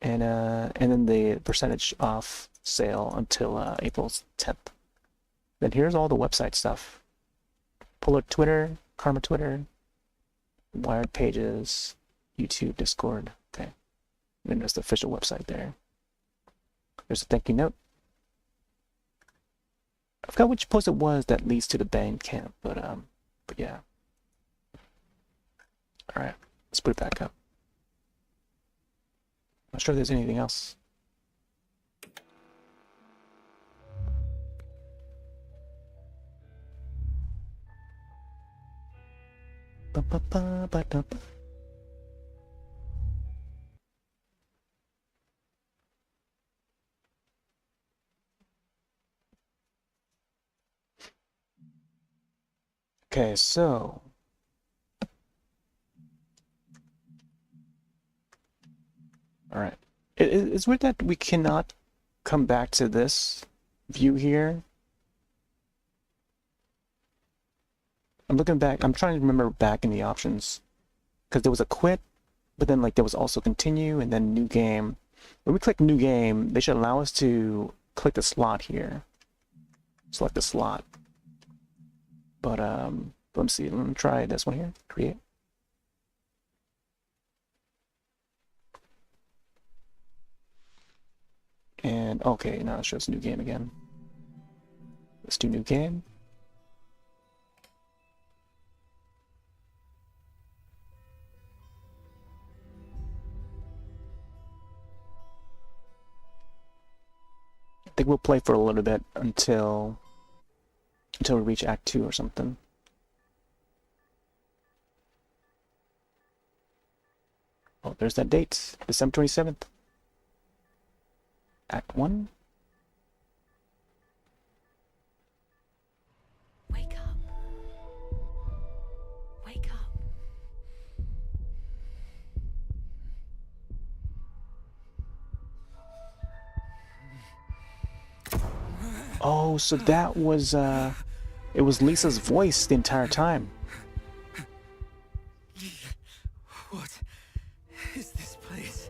and then the percentage off sale until April 10th. Then here's all the website stuff. Polar Twitter, Karma Twitter, Wired Pages, YouTube, Discord. Okay, and then there's the official website there. There's a thank you note. I forgot which post it was that leads to the Bandcamp, but yeah. All right. Let's put it back up. Not sure if there's anything else. Okay, so all right. It's weird that we cannot come back to this view here. I'm looking back. I'm trying to remember back in the options because there was a quit, but then like there was also continue and then new game. When we click new game, they should allow us to click the slot here. Select the slot. But let's see. Let me try this one here. Create. And okay, now it shows new game again. Let's do new game. I think we'll play for a little bit until we reach Act 2 or something. Oh, there's that date, December 27th. Act 1. Wake up. Wake up. Oh, so that was it was Lisa's voice the entire time. What is this place?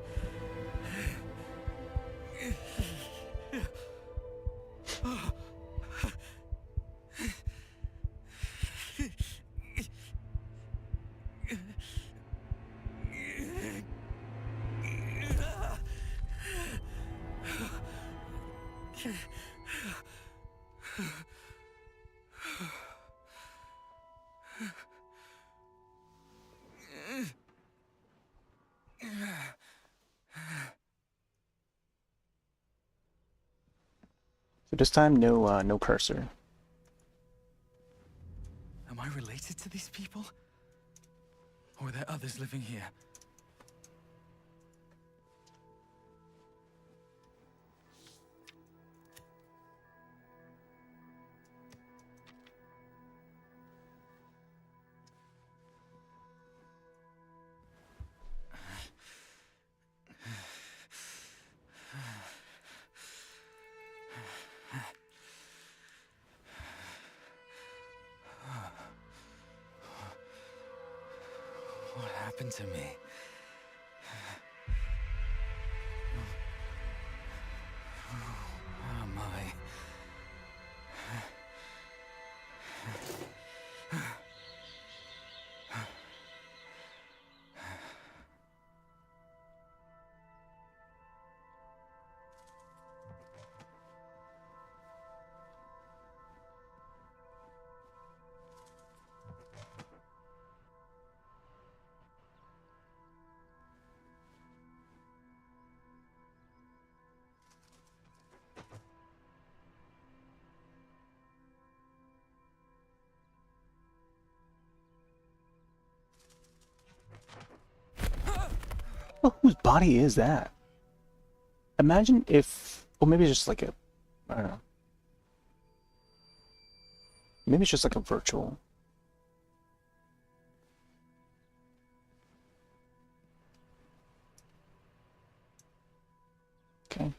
So this time, no cursor. Am I related to these people? Or are there others living here? happened to me? Oh my. Well, whose body is that? Imagine if, or maybe it's just like a, I don't know. Maybe it's just like a virtual. Okay.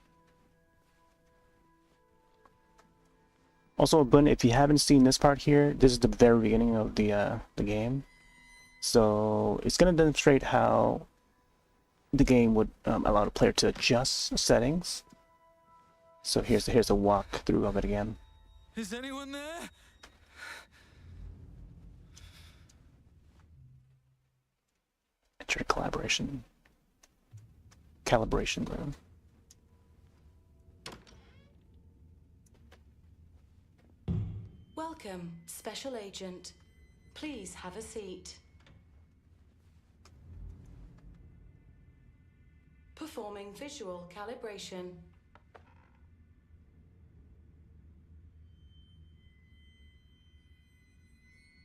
Also, but if you haven't seen this part here, this is the very beginning of the game. So it's gonna demonstrate how the game would allow the player to adjust settings. So here's a walkthrough of it again. Is anyone there? Enter calibration room. Welcome, Special Agent. Please have a seat. Performing visual calibration.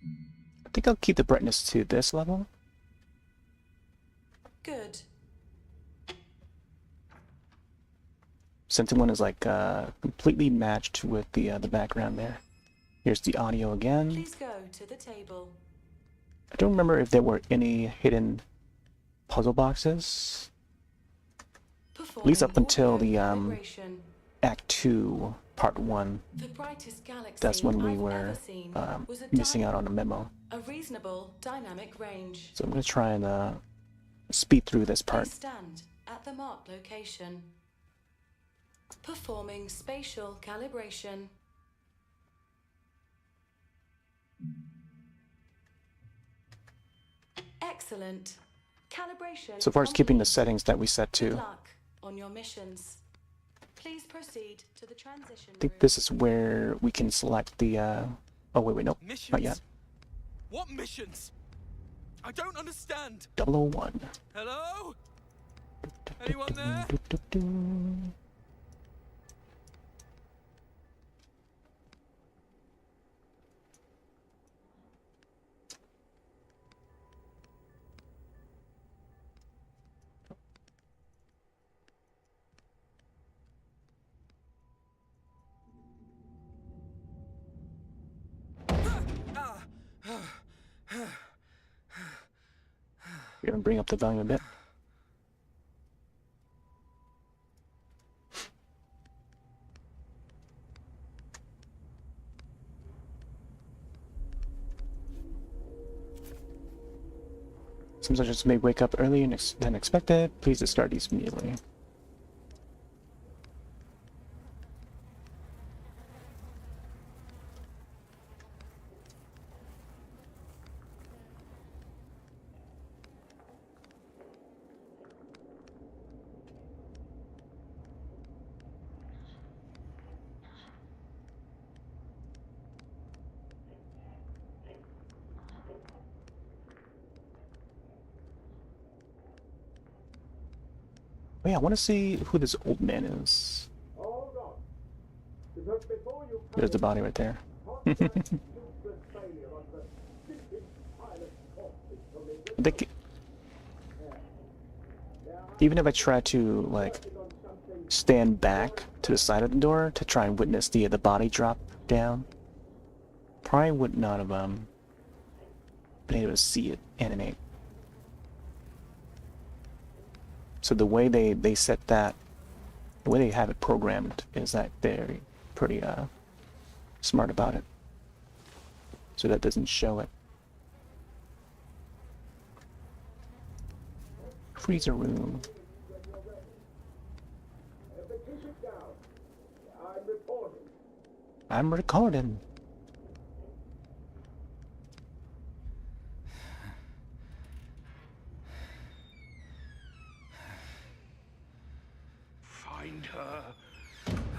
I think I'll keep the brightness to this level. Good. Since one is like completely matched with the background there. Here's the audio again. Please go to the table. I don't remember if there were any hidden puzzle boxes. At least up until the Act 2, Part 1. The brightest galaxy That's when we I've were ever seen was a missing out on a memo. A reasonable dynamic range. So I'm going to try and speed through this part. Please stand at the marked location. Performing spatial calibration. Excellent. Calibration. So far as keeping the complete. settings that we set Good to. luck on your missions. Please proceed to the transition I think room. this is where we can select the oh wait, nope, Missions? not yet. What missions? I don't understand. 001. Hello? Anyone there? We're gonna bring up the volume a bit. Some subjects may wake up earlier than expected. Please discard these immediately. Oh yeah, I want to see who this old man is. Hold on. Because before you There's the body right there. contact useless failure on the stupid pilot's cockpit collision, I think even if I try to like stand back to the side of the door to try and witness the body drop down, probably would not have been able to see it animate. So the way they set that, the way they have it programmed is that they're pretty smart about it, so that doesn't show it. freezer room. I'm recording. Find her.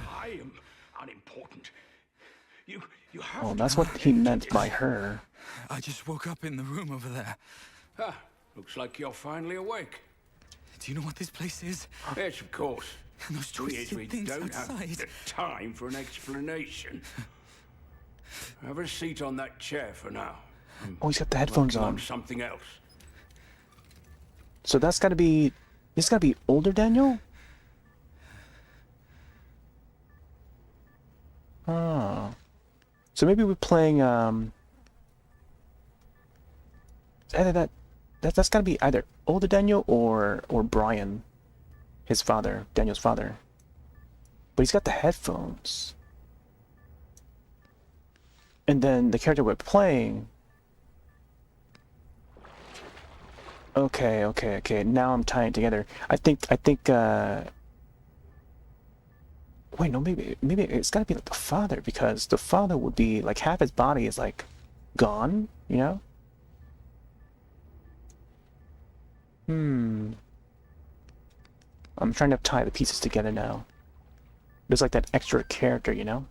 I am unimportant. You have Oh, to that's what he end meant this. by her. I just woke up in the room over there. Ah, looks like you're finally awake. Do you know what this place is? Yes, of course. And those Thing is, twisted we things don't outside. have the time for an explanation. Have a seat on that chair for now. Oh, he's got the headphones Working on. something else. So that's gotta be... This gotta be older Daniel? Oh. So maybe we're playing, either that's gotta be either older Daniel or Brian. His father. Daniel's father. But he's got the headphones. And then the character we're playing... Okay. Now I'm tying it together. I think, wait, no, maybe it's gotta be like the father, because the father would be, like, half his body is, like, gone, you know? I'm trying to tie the pieces together now. There's, like, that extra character, you know?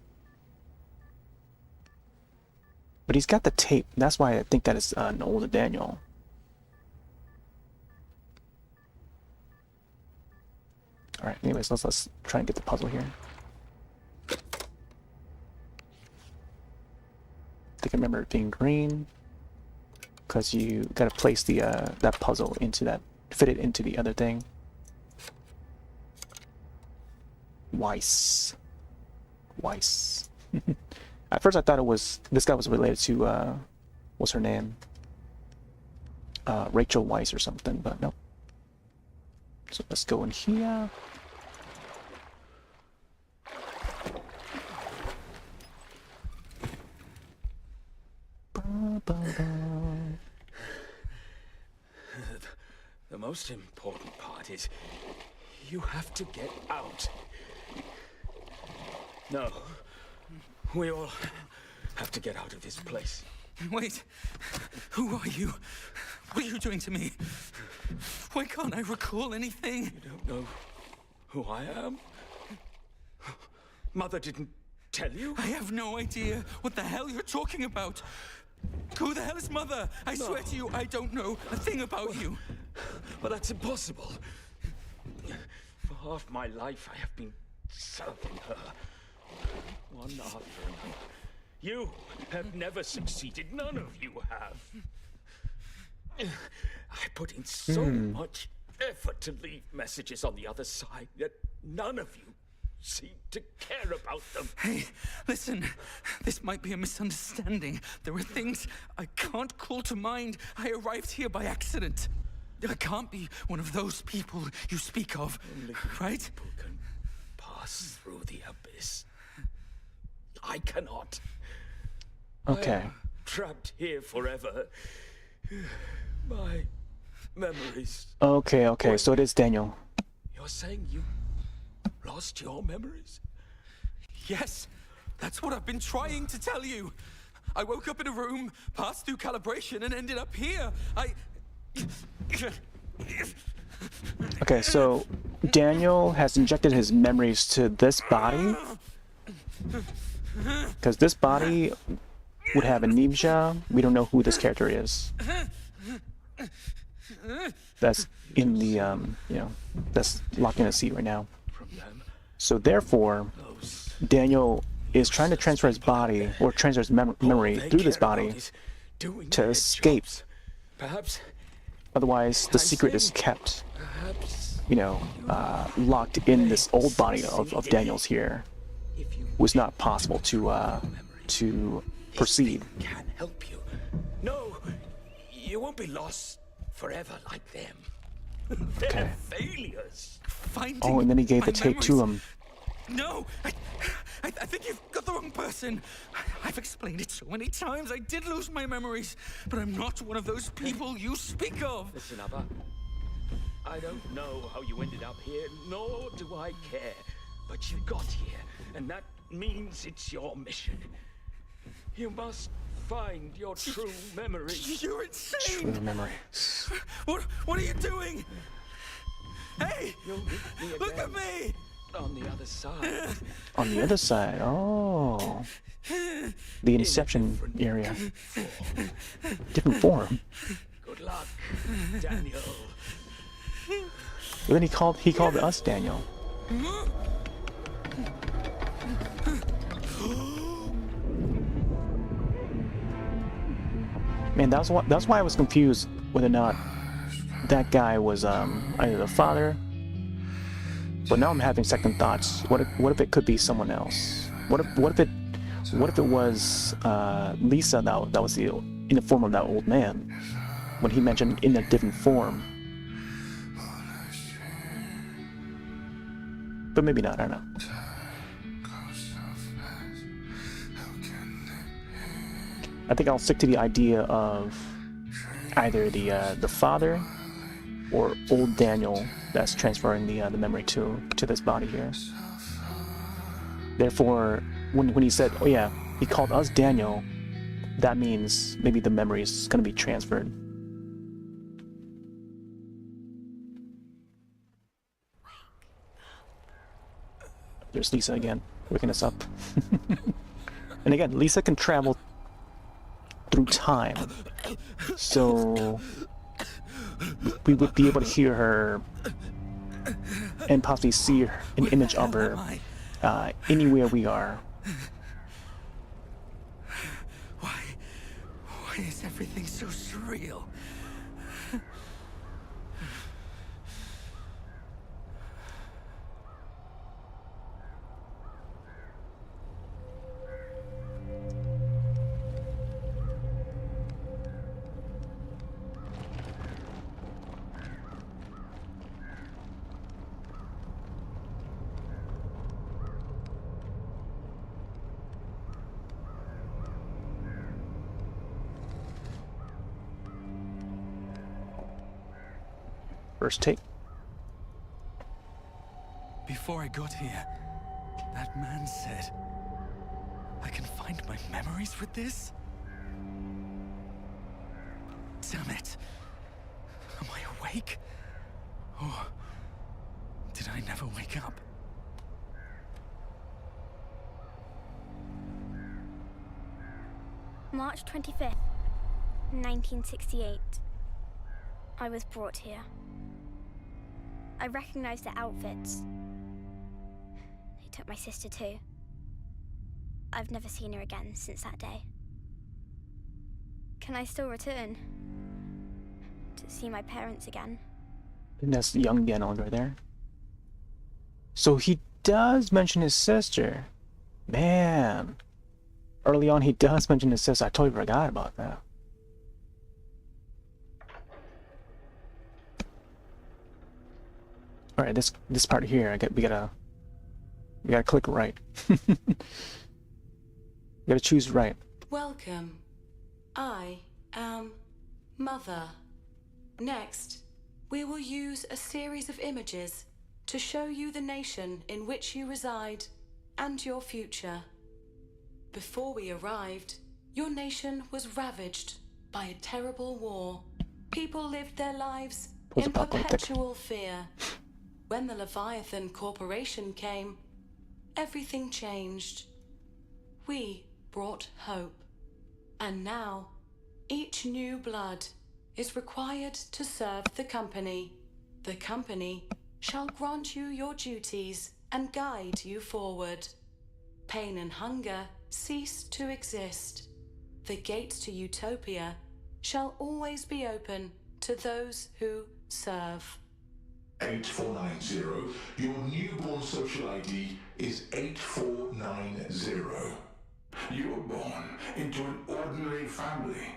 But he's got the tape. That's why I think that is an older Daniel. Alright, anyways, let's try and get the puzzle here. I think I remember it being green, because you gotta place the that puzzle into that, fit it into the other thing. Weiss. At first I thought it was, this guy was related to, what's her name? Rachel Weisz or something, but no. So let's go in here. The most important part is you have to get out. No. We all have to get out of this place. Wait, who are you? What are you doing to me? Why can't I recall anything? You don't know who I am? Mother didn't tell you? I have no idea what the hell you're talking about. Who the hell is Mother? I swear to you, I don't know a thing about you. Well, that's impossible. For half my life, I have been serving her. One after another. You have never succeeded. None of you have. I put in so much effort to leave messages on the other side, yet none of you seem to care about them. Hey, listen, this might be a misunderstanding. There are things I can't call to mind. I arrived here by accident. I can't be one of those people you speak of, Only right? people can pass through the abyss. I cannot. Okay. I am trapped here forever. My memories. Okay, so it is Daniel. You're saying you lost your memories? Yes, that's what I've been trying to tell you. I woke up in a room, passed through calibration, and ended up here. Okay, so Daniel has injected his memories to this body, because this body would have amnesia. We don't know who this character is. That's in the, you know, that's locked in a seat right now. From them, So therefore, those Daniel is trying to transfer his body, or transfer his memory they through this care about body is doing to their escape. jobs. Perhaps, Otherwise, the secret is kept, perhaps, you know, locked in this old body of Daniel's here. if you Was not possible to proceed. can help you. No, you won't be lost forever like them. They're Okay. failures. Finding Oh, and then he gave my the tape to memories. him. No, I think you've got the wrong person. I've explained it so many times. I did lose my memories, but I'm not one of those people you speak of. Listen, Abba. I don't know how you ended up here, nor do I care. But you got here, and that means it's your mission. You must find your true memory. You're insane! True memory. What are you doing? Hey! You'll meet me Look at again me! on the other side. On the other side, oh. The Inception area. Different form. Good luck, Daniel. But then he called us Daniel. Man, that's why I was confused whether or not that guy was either the father. But now I'm having second thoughts. What if it could be someone else? What if it was Lisa that was in the form of that old man when he mentioned in a different form? But maybe not. I don't know. I think I'll stick to the idea of either the father or old Daniel that's transferring the memory to this body here. Therefore, when he said, "Oh yeah, he called us Daniel," that means maybe the memory is going to be transferred. There's Lisa again, waking us up. And again, Lisa can travel through time, so we would be able to hear her and possibly see an image of her anywhere we are. Why is everything so surreal? First take. Before I got here, that man said, I can find my memories with this? Damn it. Am I awake? Or did I never wake up? March 25th, 1968. I was brought here. I recognized their outfits. They took my sister too. I've never seen her again since that day. Can I still return? To see my parents again? And that's young Daniel right there. So he does mention his sister. Man. Early on he does mention his sister. I totally forgot about that. Alright, this part here, we gotta click right. We gotta choose right. Welcome. I am Mother. Next, we will use a series of images to show you the nation in which you reside and your future. Before we arrived, your nation was ravaged by a terrible war. People lived their lives in perpetual fear. When the Leviathan Corporation came, everything changed. We brought hope. And now, each new blood is required to serve the company. The company shall grant you your duties and guide you forward. Pain and hunger cease to exist. The gates to utopia shall always be open to those who serve. 8490. Your newborn social ID is 8490. You were born into an ordinary family.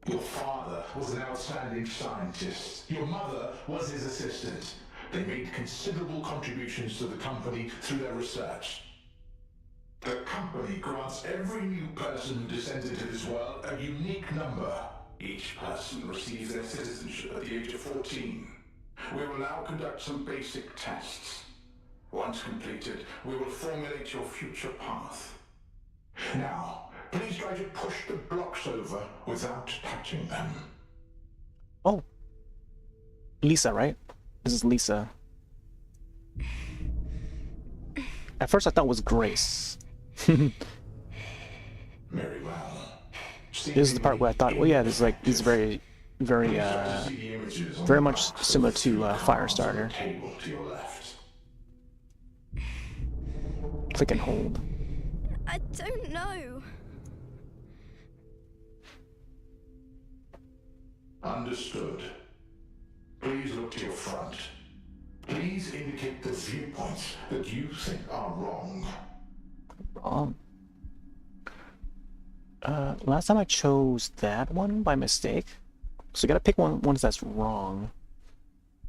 Your father was an outstanding scientist. Your mother was his assistant. They made considerable contributions to the company through their research. The company grants every new person who descends into this world a unique number. Each person receives their citizenship at the age of 14. We will now conduct some basic tests. Once completed, we will formulate your future path. Now, please try to push the blocks over without touching them. Oh. Lisa, right? This is Lisa. At first I thought it was Grace. Very well. This is the part where I thought, well, yeah, this is like, this is very much similar to Firestarter. Table to your left. Click and hold. I don't know. Understood. Please look to your front. Please indicate the viewpoints that you think are wrong. Wrong. Last time I chose that one by mistake. So you gotta pick ones that's wrong.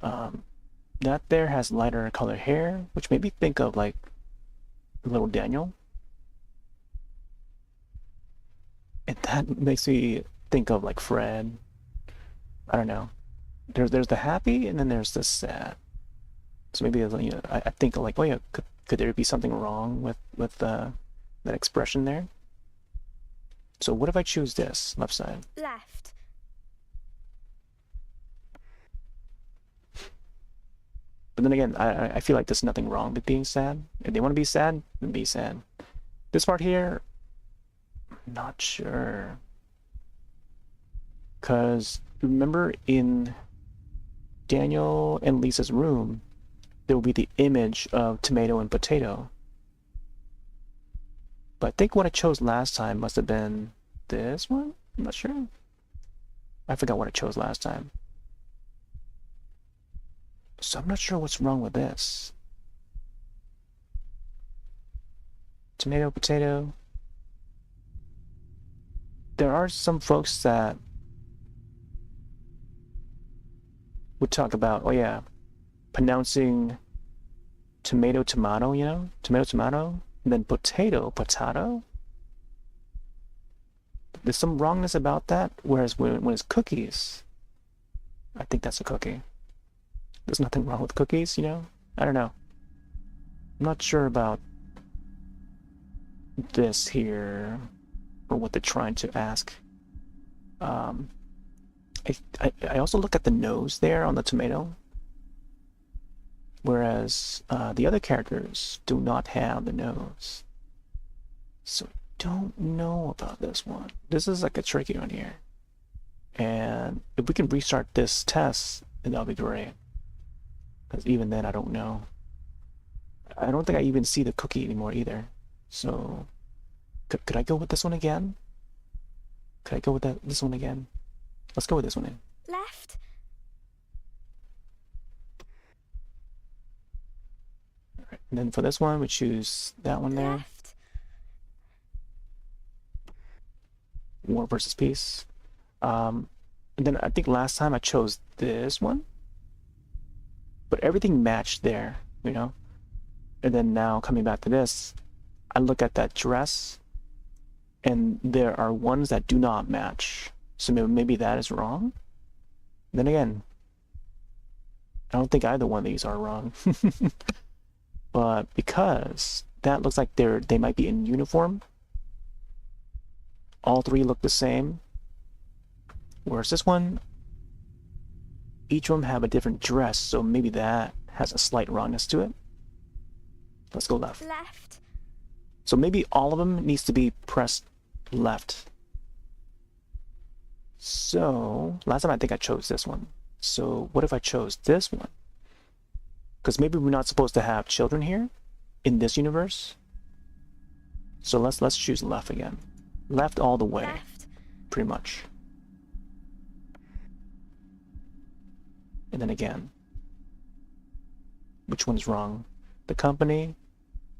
That there has lighter colored hair, which made me think of like little Daniel. And that makes me think of like Fred. I don't know. There's the happy and then there's the sad. So maybe, you know, I think like, oh yeah, could there be something wrong with that expression there? So what if I choose this left side? Left. But then again, I feel like there's nothing wrong with being sad. If they want to be sad, then be sad. This part here, I'm not sure. Because remember in Daniel and Lisa's room, there will be the image of tomato and potato. But I think what I chose last time must have been this one? I'm not sure. I forgot what I chose last time. So I'm not sure what's wrong with this. Tomato, potato. There are some folks that would talk about, oh yeah, pronouncing tomato, tomato, you know? Tomato, tomato, and then potato, potato. There's some wrongness about that, whereas when it's cookies, I think that's a cookie. There's nothing wrong with cookies, you know? I don't know. I'm not sure about this here, or what they're trying to ask. I also look at the nose there on the tomato, whereas the other characters do not have the nose. So I don't know about this one. This is like a tricky one here. And if we can restart this test, then that'll be great. Because even then, I don't know. I don't think I even see the cookie anymore either. So, could I go with this one again? Could I go with this one again? Let's go with this one in. Left. Alright, and then for this one, we choose that one there. Left. War versus Peace. And then I think last time I chose this one. But everything matched there, you know? And then now coming back to this, I look at that dress, and there are ones that do not match. So maybe that is wrong? Then again, I don't think either one of these are wrong. But because that looks like they might be in uniform, all three look the same. Whereas this one, each of them have a different dress, so maybe that has a slight wrongness to it. Let's go left. Left. So maybe all of them needs to be pressed left. So last time I think I chose this one. So what if I chose this one? Because maybe we're not supposed to have children here in this universe. So let's choose left again. Left all the way, Left. pretty much. And then again, which one's wrong? The company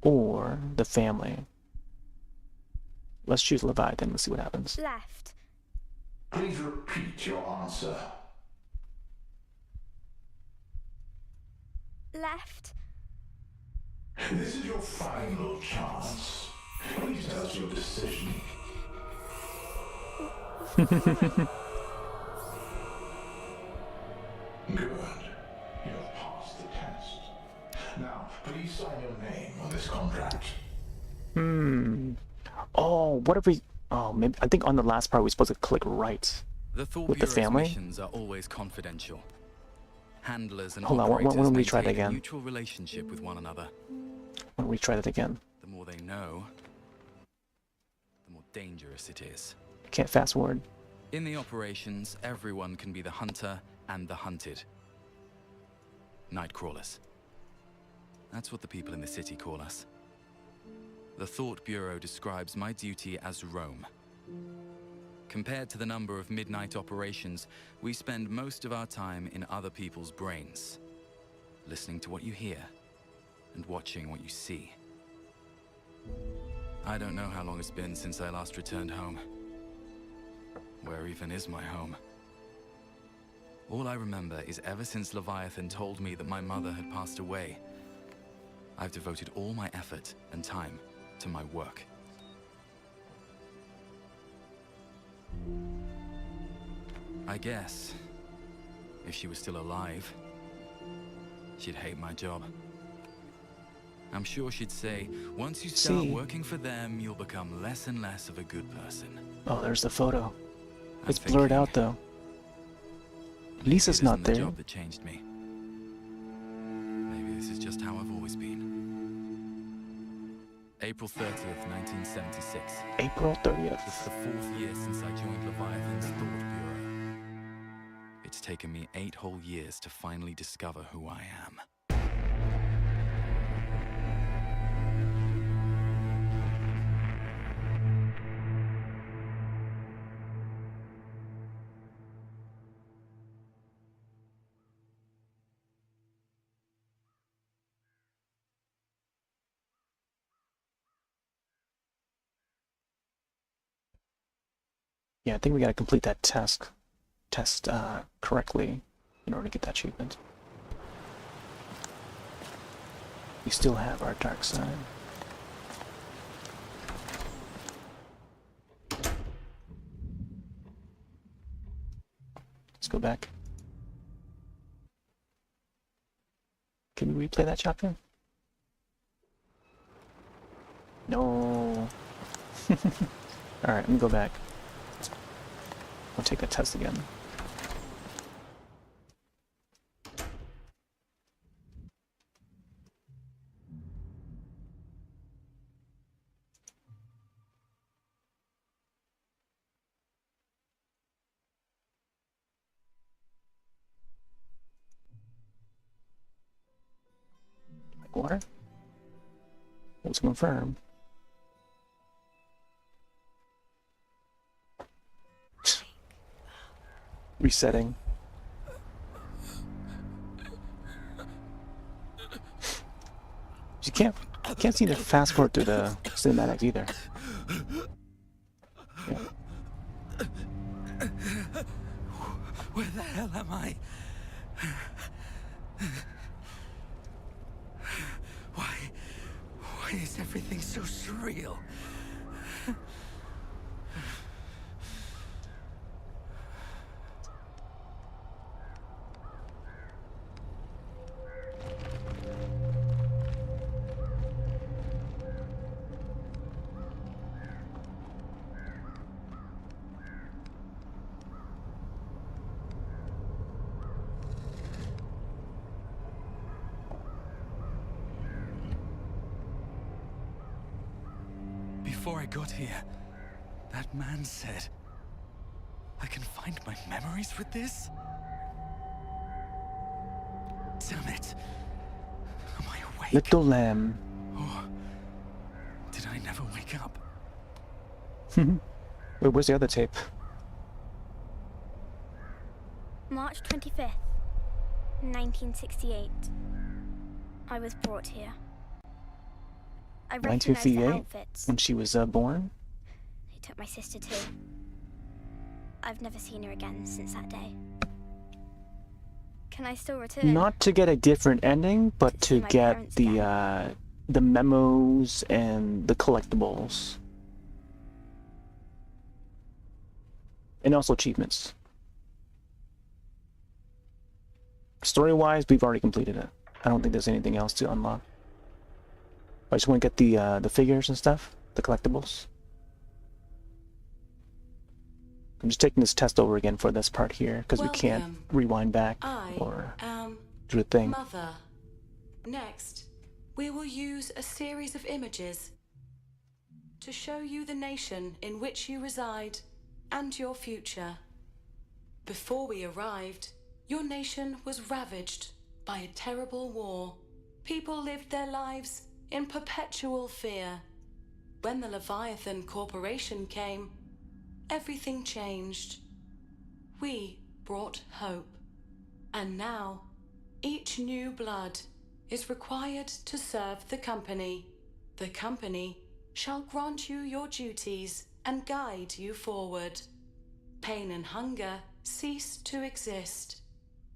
or the family? Let's choose Leviathan. Let's see what happens. Left. Please repeat your answer. Left. This is your final chance. Please tell us your decision. Good. Now, please sign your name on this contract. Oh, what if we... Oh, maybe... I think on the last part we're supposed to click right. The Thought With the Bureau's family? missions are always confidential. Handlers and Hold on, why operators don't we try that maintain a again? mutual relationship with one another. Why don't we try that again? The more they know, the more dangerous it is. Can't fast forward. In the operations, everyone can be the hunter and the hunted. Nightcrawlers. That's what the people in the city call us. The Thought Bureau describes my duty as roam. Compared to the number of midnight operations, we spend most of our time in other people's brains, listening to what you hear and watching what you see. I don't know how long it's been since I last returned home. Where even is my home? All I remember is ever since Leviathan told me that my mother had passed away, I've devoted all my effort and time to my work. I guess, if she was still alive, she'd hate my job. I'm sure she'd say, once you start working for them, you'll become less and less of a good person. Oh, there's the photo. I'm It's blurred thinking, out though. maybe Lisa's it not isn't the there. job that changed me. Maybe this is just how I've always been. April 30th, 1976. April 30th. It's the 4th year since I joined Leviathan's Thought Bureau. It's taken me 8 whole years to finally discover who I am. Yeah, I think we gotta complete that test correctly in order to get that achievement. We still have our dark side. Let's go back. Can we replay that chapter? No. Alright, let me go back. I'll take that test again. Like water? Let's confirm. Resetting. You can't seem to fast forward through the cinematics either. Yeah. Where the hell am I? Why is everything so surreal? Before I got here, that man said, I can find my memories with this? Damn it. Am I awake? Little lamb. Or did I never wake up? Wait, where's the other tape? March 25th, 1968. I was brought here. I recognized the 1958, outfits. when she was born? They took my sister too. I've never seen her again since that day. Can I still return? Not to get a different ending, but to my get parents the memos and the collectibles. And also achievements. Story-wise, we've already completed it. I don't think there's anything else to unlock. I just want to get the figures and stuff, the collectibles. I'm just taking this test over again for this part here because we can't rewind back or do the thing. Mother. Next, we will use a series of images to show you the nation in which you reside and your future. Before we arrived, your nation was ravaged by a terrible war. People lived their lives in perpetual fear. When the Leviathan Corporation came, everything changed. We brought hope. And now, each new blood is required to serve the company. The company shall grant you your duties and guide you forward. Pain and hunger cease to exist.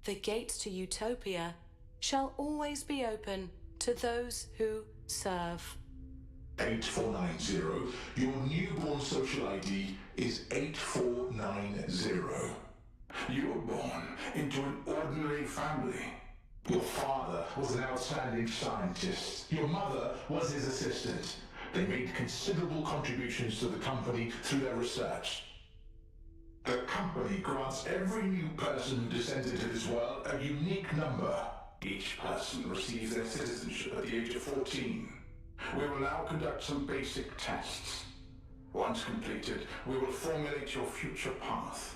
The gates to utopia shall always be open to those who serve. 8490. Your newborn social ID is 8490. You were born into an ordinary family. Your father was an outstanding scientist. Your mother was his assistant. They made considerable contributions to the company through their research. The company grants every new person who descends into this world a unique number. Each person receives their citizenship at the age of 14. We will now conduct some basic tests. Once completed, we will formulate your future path.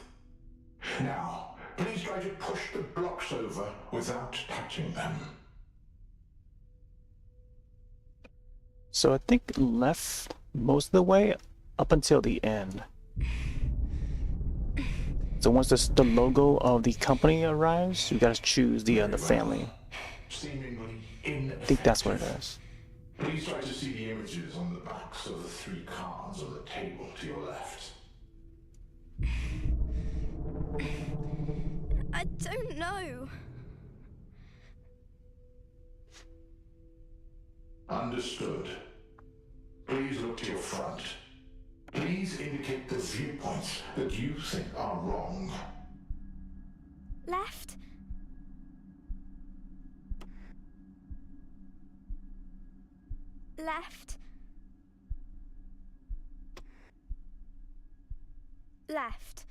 Now, please try to push the blocks over without touching them. So I think left most of the way up until the end. So once the logo of the company arrives, you gotta choose the family. Seemingly I think that's what it is. Please try to see the images on the backs of the 3 cards on the table to your left. I don't know. Understood. Please look to your front. Please indicate the viewpoints that you think are wrong. Left. Left. Left.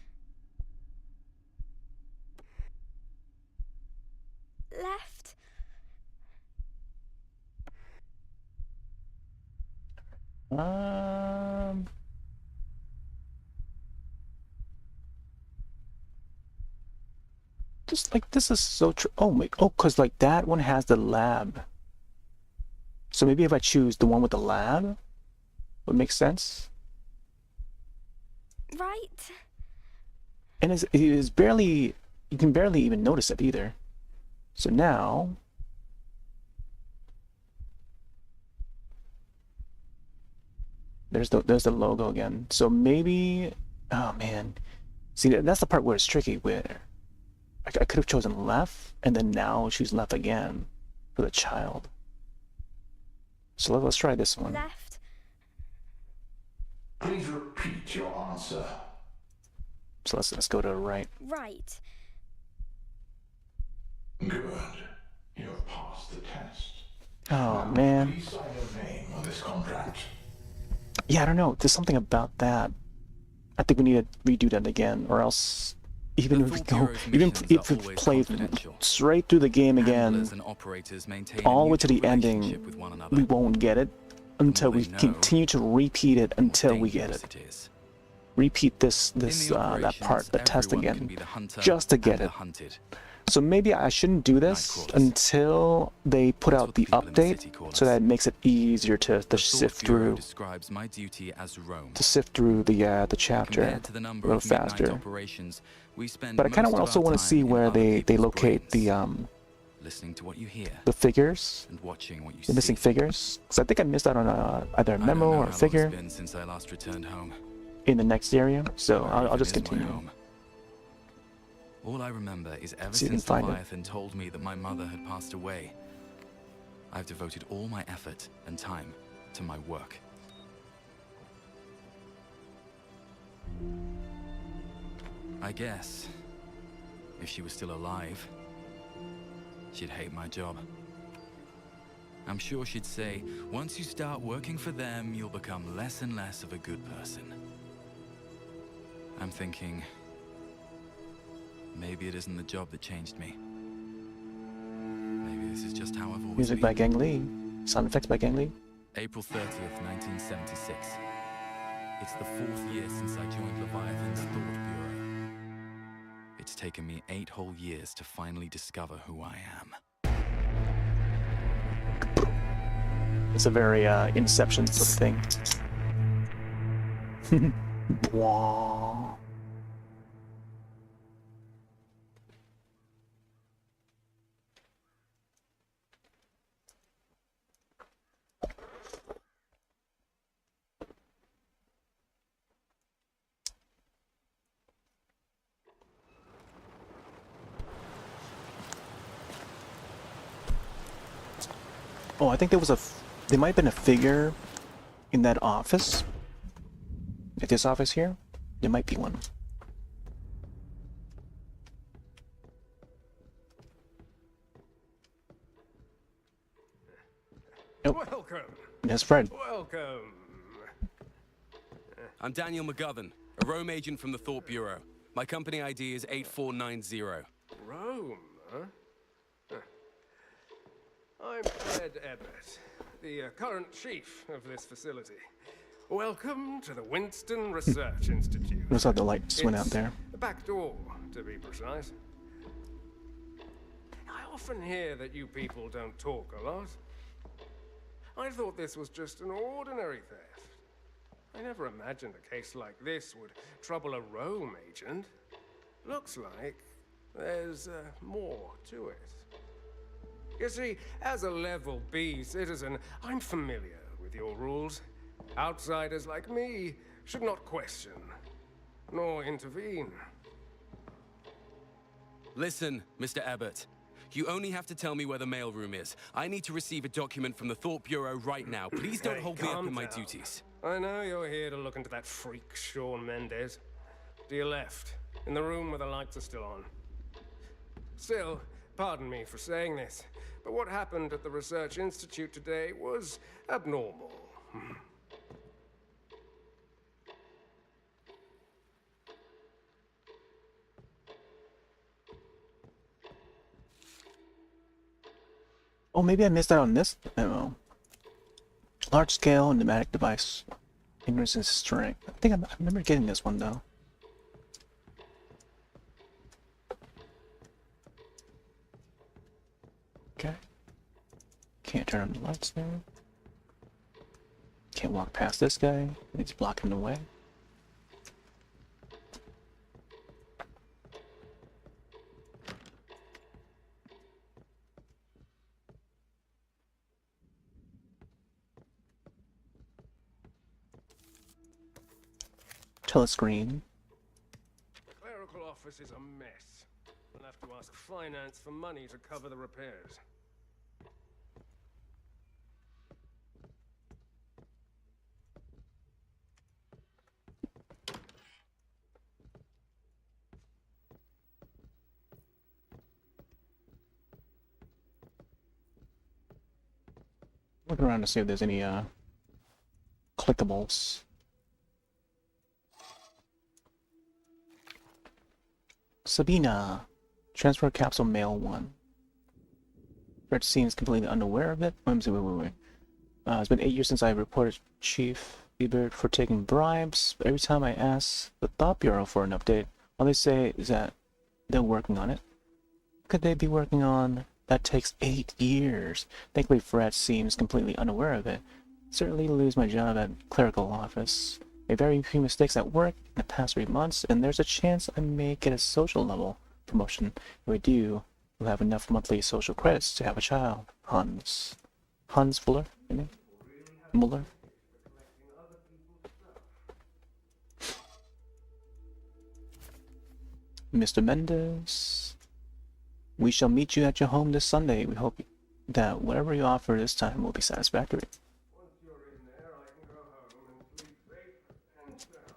Left. Just like this is so true. Oh my, oh, cause like that one has the lab. So maybe if I choose the one with the lab, would make sense. Right. And it is barely, you can barely even notice it either. So now, there's the logo again. So maybe, oh man, see that's the part where it's tricky. Where I could have chosen left and then now choose left again for the child. So let's try this one. Left. Please repeat your answer. So let's go to the right. Right. Good. You have passed the test. Oh man. Please sign your name on this contract. Yeah, I don't know. There's something about that. I think we need to redo that again, or else even if we go, even if we play straight through the game again, all the way to the ending, we won't get it until we continue to repeat it until we get it. Repeat that part, the test again, just to get it. So maybe I shouldn't do this until they put out the update, so that it makes it easier to sift through. To sift through the chapter a little faster. But I kind of also want to see where they locate the figures, the missing figures, because I think I missed out on either a memo or a figure in the next area. So I'll just continue. All I remember is ever since Leviathan told me that my mother had passed away, I've devoted all my effort and time to my work. I guess, if she was still alive, she'd hate my job. I'm sure she'd say, once you start working for them, you'll become less and less of a good person. I'm thinking, maybe it isn't the job that changed me. Maybe this is just how I've always Music been. by Gang Lee. Sound effects by Gang Lee. April 30th, 1976. It's the 4th year since I joined Leviathan's Thought Bureau. It's taken me 8 whole years to finally discover who I am. It's a very Inception sort of thing. Bwah. Oh, I think there was there might have been a figure in that office. At this office here, there might be one. Nope. Welcome. That's Fred. Welcome. I'm Daniel McGovern, a Rome agent from the Thought Bureau. My company ID is 8490. Rome, huh? I'm Fred Ebbett, the current chief of this facility. Welcome to the Winston Research Institute. Looks like the light just went out there. The back door, to be precise. I often hear that you people don't talk a lot. I thought this was just an ordinary theft. I never imagined a case like this would trouble a Rome agent. Looks like there's more to it. You see, as a level B citizen, I'm familiar with your rules. Outsiders like me should not question, nor intervene. Listen, Mr. Abbott. You only have to tell me where the mailroom is. I need to receive a document from the Thought Bureau right now. Please don't hold me up in my duties. I know you're here to look into that freak, Sean Mendez. To your left, in the room where the lights are still on. Still, pardon me for saying this, but what happened at the Research Institute today was abnormal. Oh, maybe I missed out on this memo. Large scale pneumatic device. Ignorance and strength. I think I remember getting this one though. Okay. Can't turn on the lights there. Can't walk past this guy. He's blocking the way. Telescreen. The clerical office is a mess. We'll have to ask finance for money to cover the repairs. Look around to see if there's any clickables. Sabina, transfer capsule mail 1. Fred seems completely unaware of it. Wait. It's been 8 years since I reported Chief Ebert for taking bribes, but every time I ask the Thought Bureau for an update, all they say is that they're working on it. What could they be working on? That takes 8 years. Thankfully, Fred seems completely unaware of it. Certainly lose my job at clerical office. Made very few mistakes at work in the past 3 months, and there's a chance I may get a social level promotion. If we do, we'll have enough monthly social credits to have a child. Hans Fuller, maybe? Muller? Mr. Mendez, we shall meet you at your home this Sunday. We hope that whatever you offer this time will be satisfactory.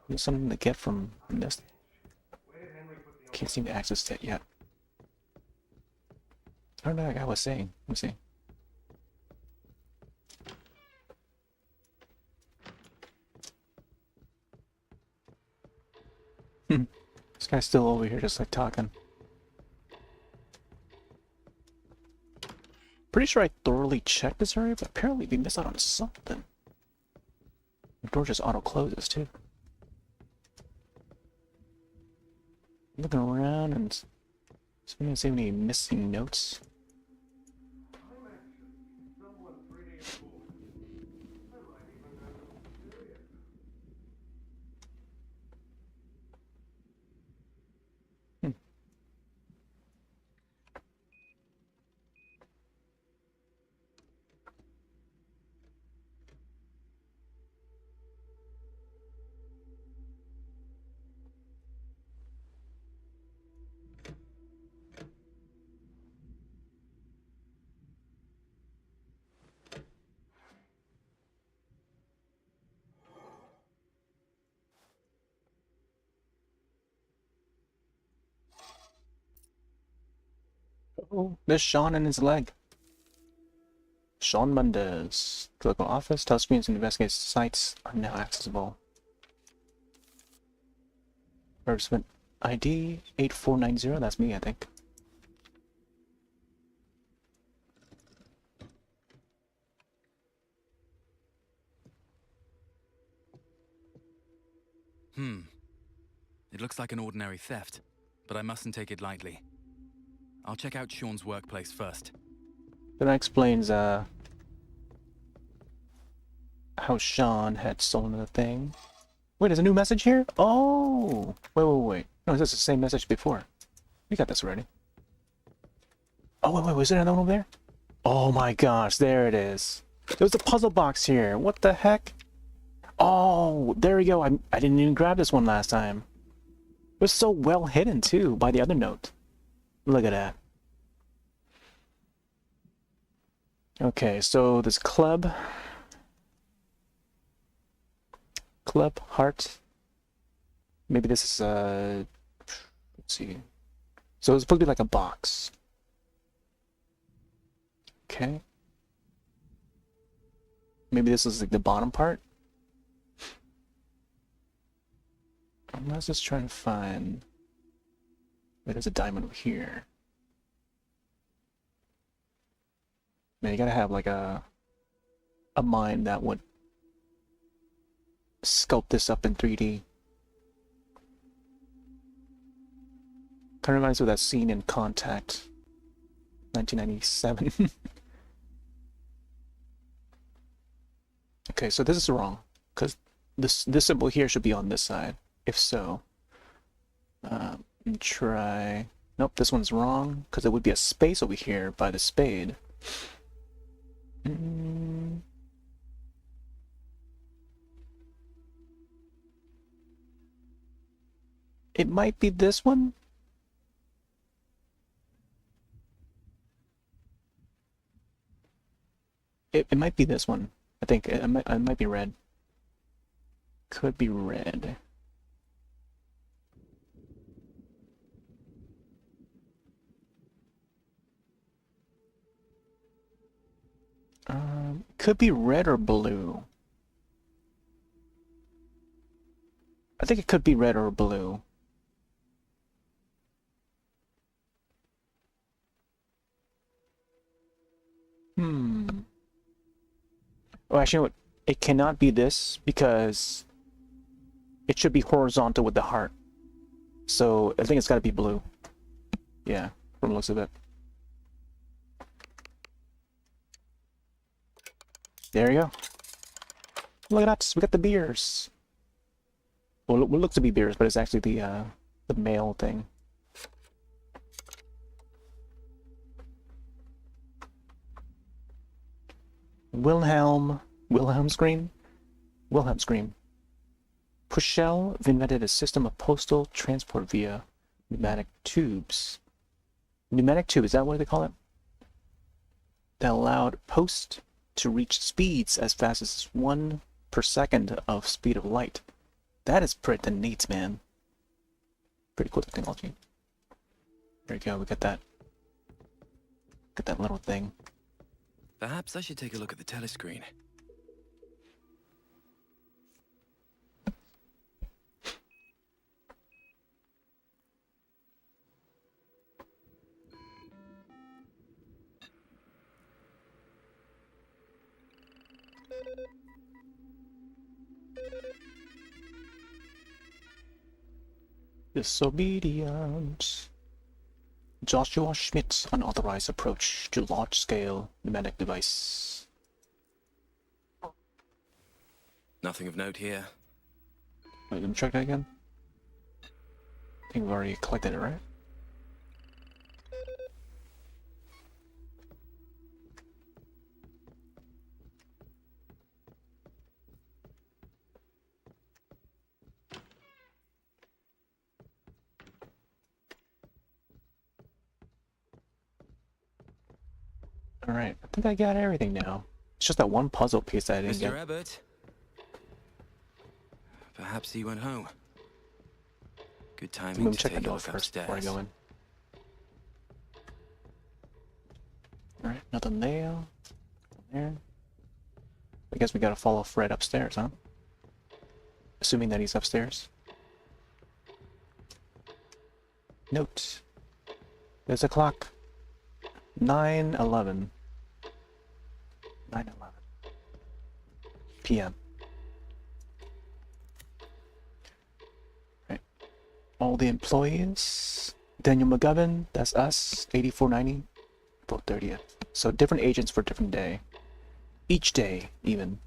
There's something to get from this. Can't seem to access it yet. I don't know what that guy was saying. Let me see. guy's still over here just like talking. Pretty sure I thoroughly checked this area, but apparently we missed out on something. The door just auto-closes too. Looking around and see if there's any missing notes. Oh, there's Sean and his leg. Sean Mendez. The local office, telescreens and investigative sites are now accessible. Participant ID 8490, that's me, I think. It looks like an ordinary theft, but I mustn't take it lightly. I'll check out Sean's workplace first. That explains, how Sean had stolen the thing. Wait, there's a new message here? Oh! Wait. No, this is the same message before. We got this already. Oh, wait, was there another one over there? Oh my gosh, there it is. There was a puzzle box here. What the heck? Oh, there we go. I didn't even grab this one last time. It was so well hidden, too, by the other note. Look at that. Okay, so this club, heart. Maybe this is let's see. So it's supposed to be like a box. Okay. Maybe this is like the bottom part. Let's just try to find. Wait, there's a diamond over here. Man, you gotta have like a mind that would sculpt this up in 3D. Kind of reminds me of that scene in Contact, 1997. Okay, so this is wrong, because this symbol here should be on this side. If so, try. Nope, this one's wrong, because it would be a space over here by the spade. It might be this one. It might be this one. I think it might be red. Could be red. Could be red or blue. I think it could be red or blue. Oh, actually, you know what? It cannot be this because it should be horizontal with the heart. So I think it's got to be blue. Yeah, from the looks of it. There you go. Look at that. We got the beers. Well, it looks to be beers, but it's actually the male thing. Wilhelm Scream. Pushel invented a system of postal transport via pneumatic tubes. Pneumatic tube, is that what they call it? That allowed post to reach speeds as fast as 1 per second of speed of light. That is pretty neat, man. Pretty cool technology. There you go, we got that. Got that little thing. Perhaps I should take a look at the telescreen. Disobedient. Joshua Schmidt, unauthorized approach to large-scale pneumatic device. Nothing of note here. Wait, let me check that again. I think we've already collected it, right? Alright, I think I got everything now. It's just that one puzzle piece that I didn't Mr. get. Abbott? Perhaps he went home. Good timing Let me to check the take a door look first before I upstairs. go in. Alright, nothing there. There. I guess we gotta follow Fred upstairs, huh? Assuming that he's upstairs. Note. There's a clock. 9:11. 9:11 p.m. Right. All the employees. Daniel McGovern, that's us. 8490. April 30th. So different agents for different day. Each day, even.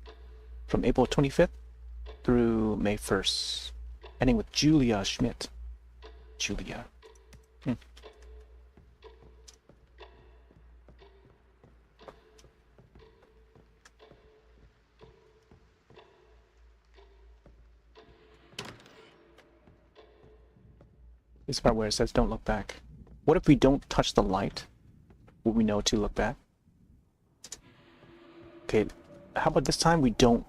From April 25th through May 1st. Ending with Julia Schmidt. Julia. This part where it says don't look back. What if we don't touch the light? Will we know to look back? Okay, how about this time we don't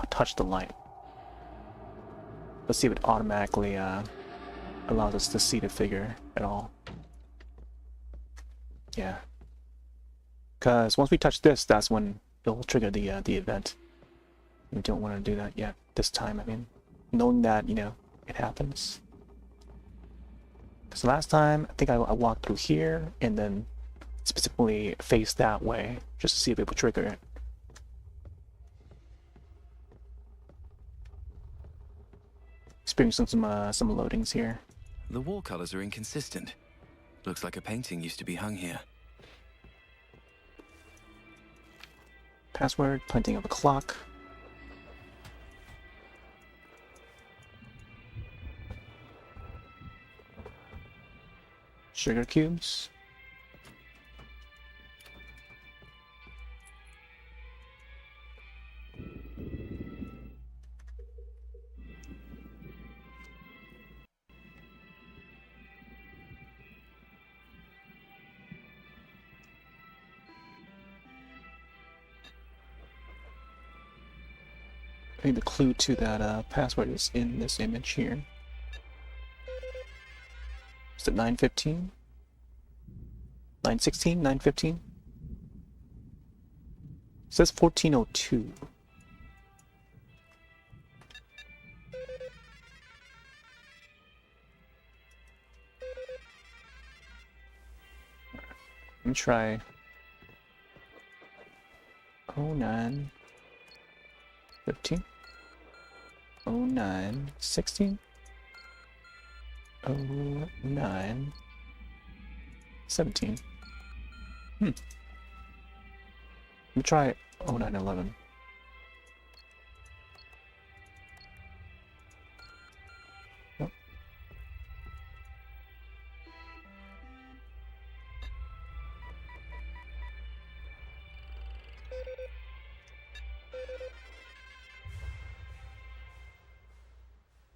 touch the light? Let's see if it automatically allows us to see the figure at all. Yeah. Cause once we touch this, that's when it'll trigger the event. We don't want to do that yet. This time, I mean, knowing that, you know, it happens. Because last time, I think I walked through here and then specifically faced that way just to see if it would trigger it. Experiencing some loadings here. The wall colors are inconsistent. Looks like a painting used to be hung here. Password, planting of a clock. Sugar cubes. I think the clue to that password is in this image here. Is it 915? 916? 915? It says 1402. Let me try 09 15 09 16 09 17. Let me try 09 11. Nope.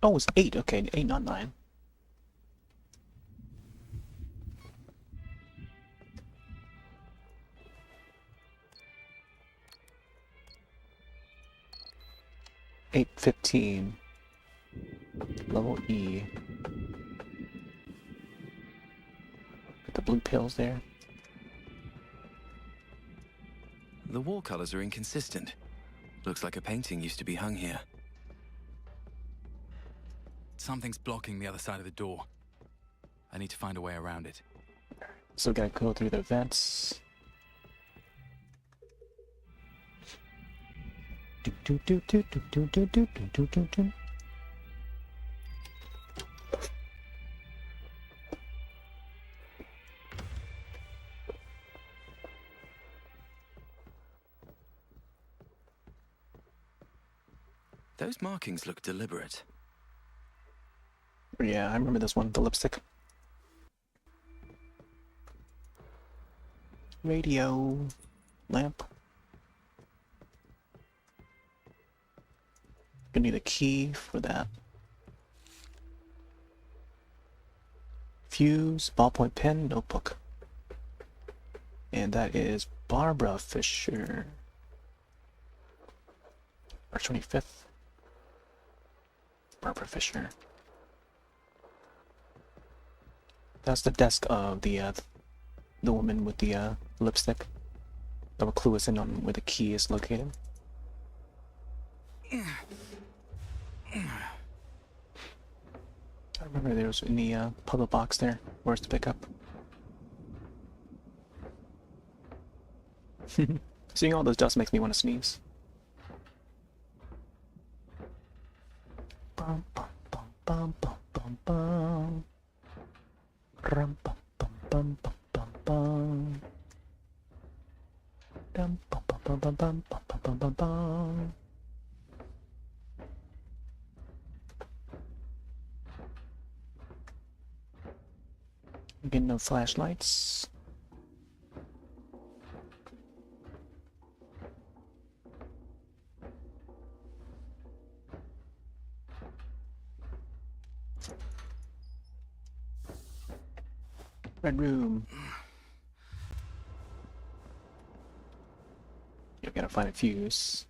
Oh, it's 8. Okay, 8, not 9. $8.15. Level E. Put the blue pills there. The wall colors are inconsistent. Looks like a painting used to be hung here. Something's blocking the other side of the door. I need to find a way around it. So we gotta go through the vents. Those markings look deliberate. Yeah, I remember this one, the lipstick. Radio lamp. Gonna need a key for that. Fuse, ballpoint pen, notebook. And that is Barbara Fisher. March 25th. Barbara Fisher. That's the desk of the woman with the lipstick. That will clue us in on where the key is located. I remember there was in the puzzle box there. Where's to pick up? Seeing all those dust makes me want to sneeze. Bum, bum, bum, bum, bum, bum, bum. Rum, bum, bum, bum, bum, bum, bum. Dum, bum, bum, bum, bum, bum, bum, bum, bum, bum. Getting no flashlights. Red room. You gotta find a fuse.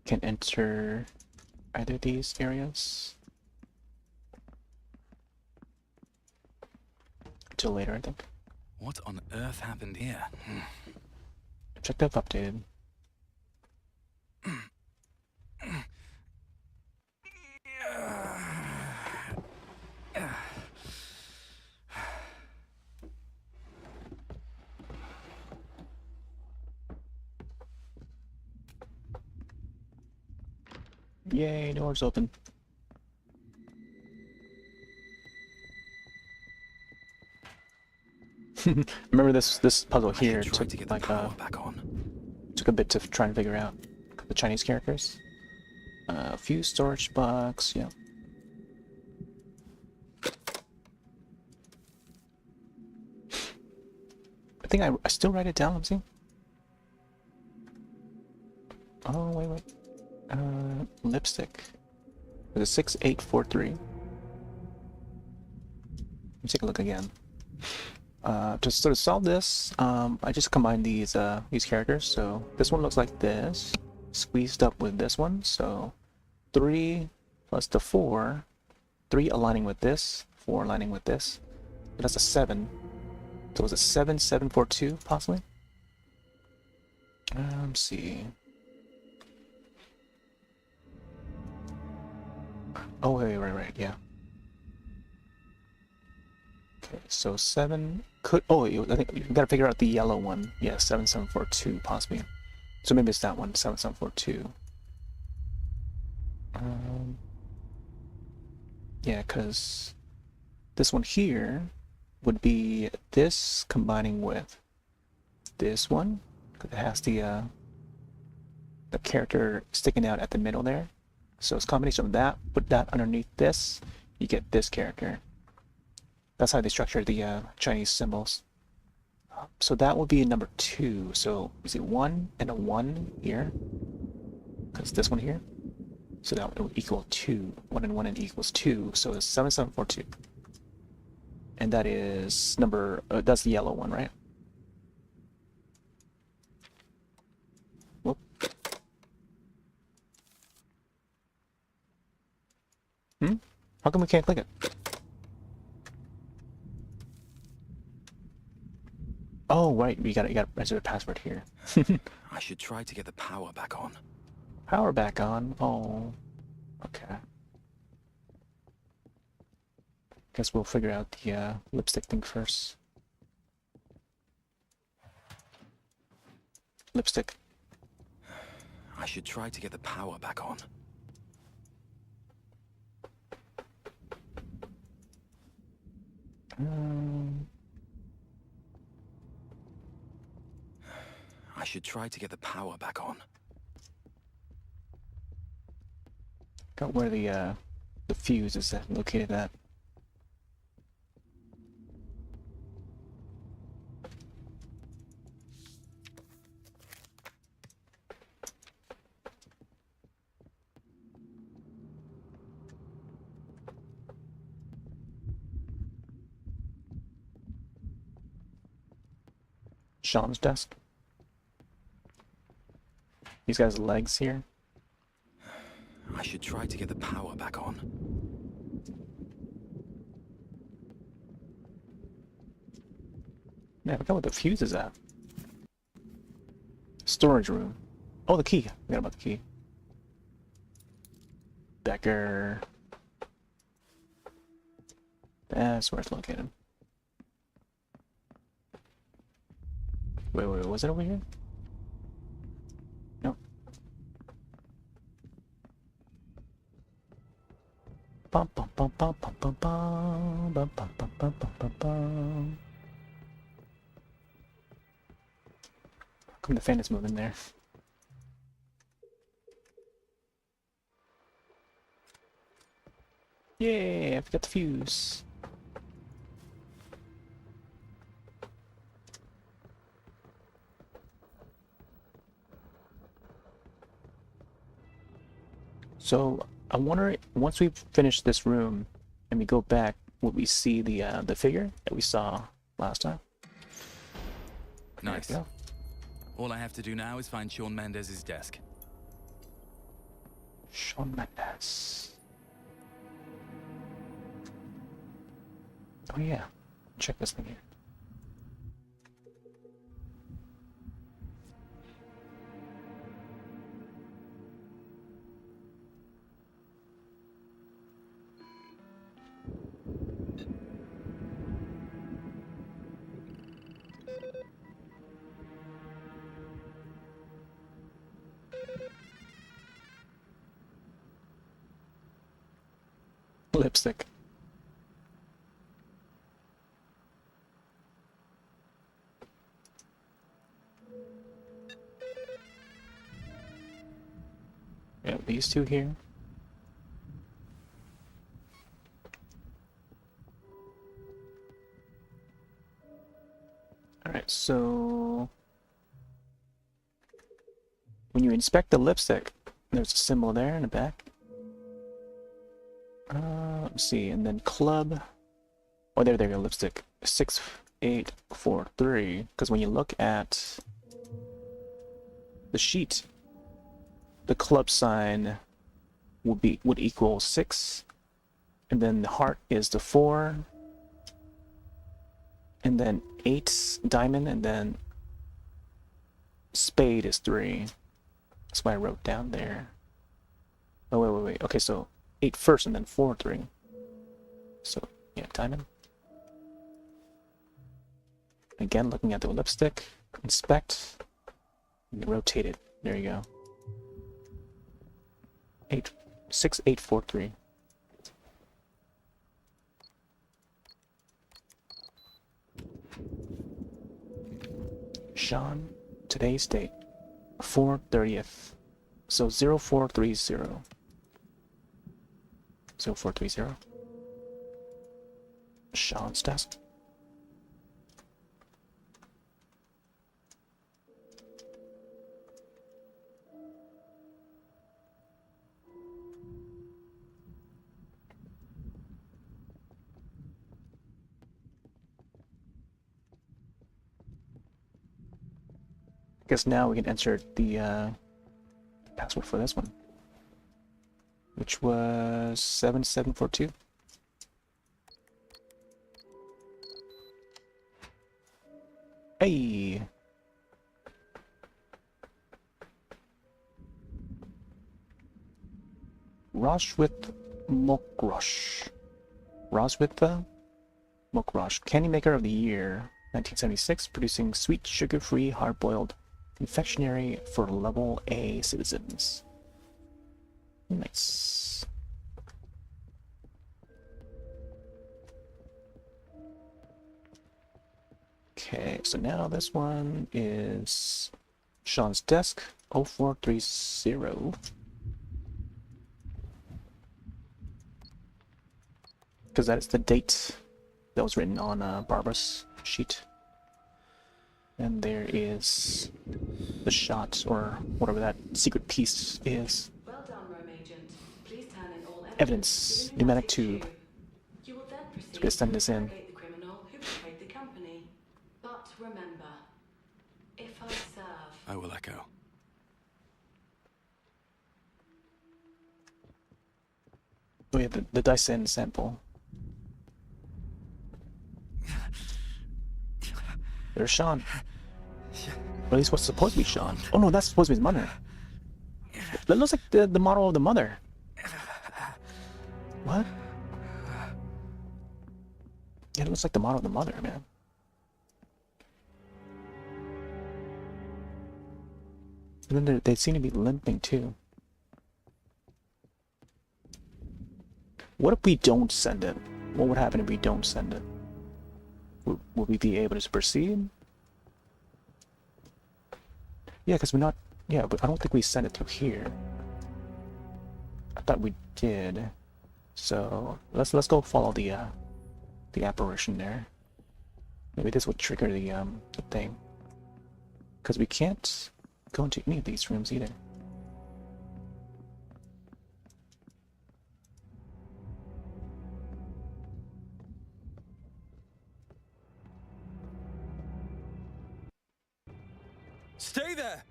Can't enter either of these areas. Till later, I think. What on earth happened here? Objective updated. Yay, doors open. Remember this puzzle here took to get the power back on. Took a bit to try and figure out the Chinese characters. A few storage box, yeah. I think I still write it down, let me see. Oh, wait. Lipstick. It was a 6843. Let me take a look again. To sort of solve this, I just combined these characters. So this one looks like this, squeezed up with this one. So 3 plus the 4, 3 aligning with this, 4 aligning with this. So that's a 7. So was it 7742 possibly? Let's see. Oh wait, right, yeah. Okay, so 7 could. Oh, I think you gotta figure out the yellow one. Yeah, 7742 possibly. So maybe it's that one, 7742. Yeah, because this one here would be this combining with this one, because it has the character sticking out at the middle there. So it's a combination of that, put that underneath this, you get this character. That's how they structure the Chinese symbols. So that would be number 2. So we see 1 and a 1 here, because this one here. So that would equal 2. 1 and 1 and equals 2. So it's 7742. And that is number, that's the yellow one, right? Whoop. How come we can't click it? Oh, right, you gotta enter the password here. I should try to get the power back on. Power back on? Oh, okay. Guess we'll figure out the lipstick thing first. Lipstick. I should try to get the power back on. I should try to get the power back on. Got where the fuse is located at. Sean's desk. He's got his legs here. I should try to get the power back on. Yeah, I forgot what the fuse is at. Storage room. Oh, the key. I forgot about the key. Becker. That's where it's located. Wait, was it over here? No. Bum bum bum bum bum bum bum bum bum bum bum bum bum bum. How come the fan is moving there? Yay! I forgot the fuse. So I wonder, once we finish this room and we go back, will we see the figure that we saw last time? Nice. All I have to do now is find Shawn Mendes's desk. Shawn Mendes. Oh yeah, check this thing here. Lipstick. Yeah, these two here. Alright, so when you inspect the lipstick, there's a symbol there in the back. Let's see, and then club. Oh, there you go, lipstick 6843. Because when you look at the sheet, the club sign would equal 6, and then the heart is the 4, and then 8 diamond, and then spade is 3. That's why I wrote down there. Oh wait. Okay, so 8 first, and then 4 3. So yeah, diamond. Again, looking at the lipstick, inspect, and rotate it. There you go. 6 8 4 3. Sean, today's date, 4/30th. So 0430. 0430. Sean's desk. I guess now we can enter the password for this one, which was 7742. Hey! Rosh with Mokrosh. Rosh with Mokrosh. Candy Maker of the Year, 1976, producing sweet, sugar-free, hard-boiled Confectionery for level A citizens. Nice. Okay, so now this one is Sean's desk, 0430. Because that is the date that was written on Barbara's sheet. And there is the shot, or whatever that secret piece is. Well done, Rome Agent. Please turn in all Evidence, pneumatic tube. You will then proceed Let's send to this in. interrogate the criminal who betrayed the company. But remember, if I serve, I will echo. Oh yeah, the Dyson sample. There's Sean. Or at least what's supposed to be Sean. Oh no, that's supposed to be his mother. That looks like the model of the mother. What? Yeah, it looks like the model of the mother, man. And then they seem to be limping too. What if we don't send it? What would happen if we don't send it? Will we be able to proceed? Yeah, because we're not... Yeah, but I don't think we sent it through here. I thought we did. So let's go follow the apparition there. Maybe this would trigger the thing. Because we can't go into any of these rooms either. Stay there!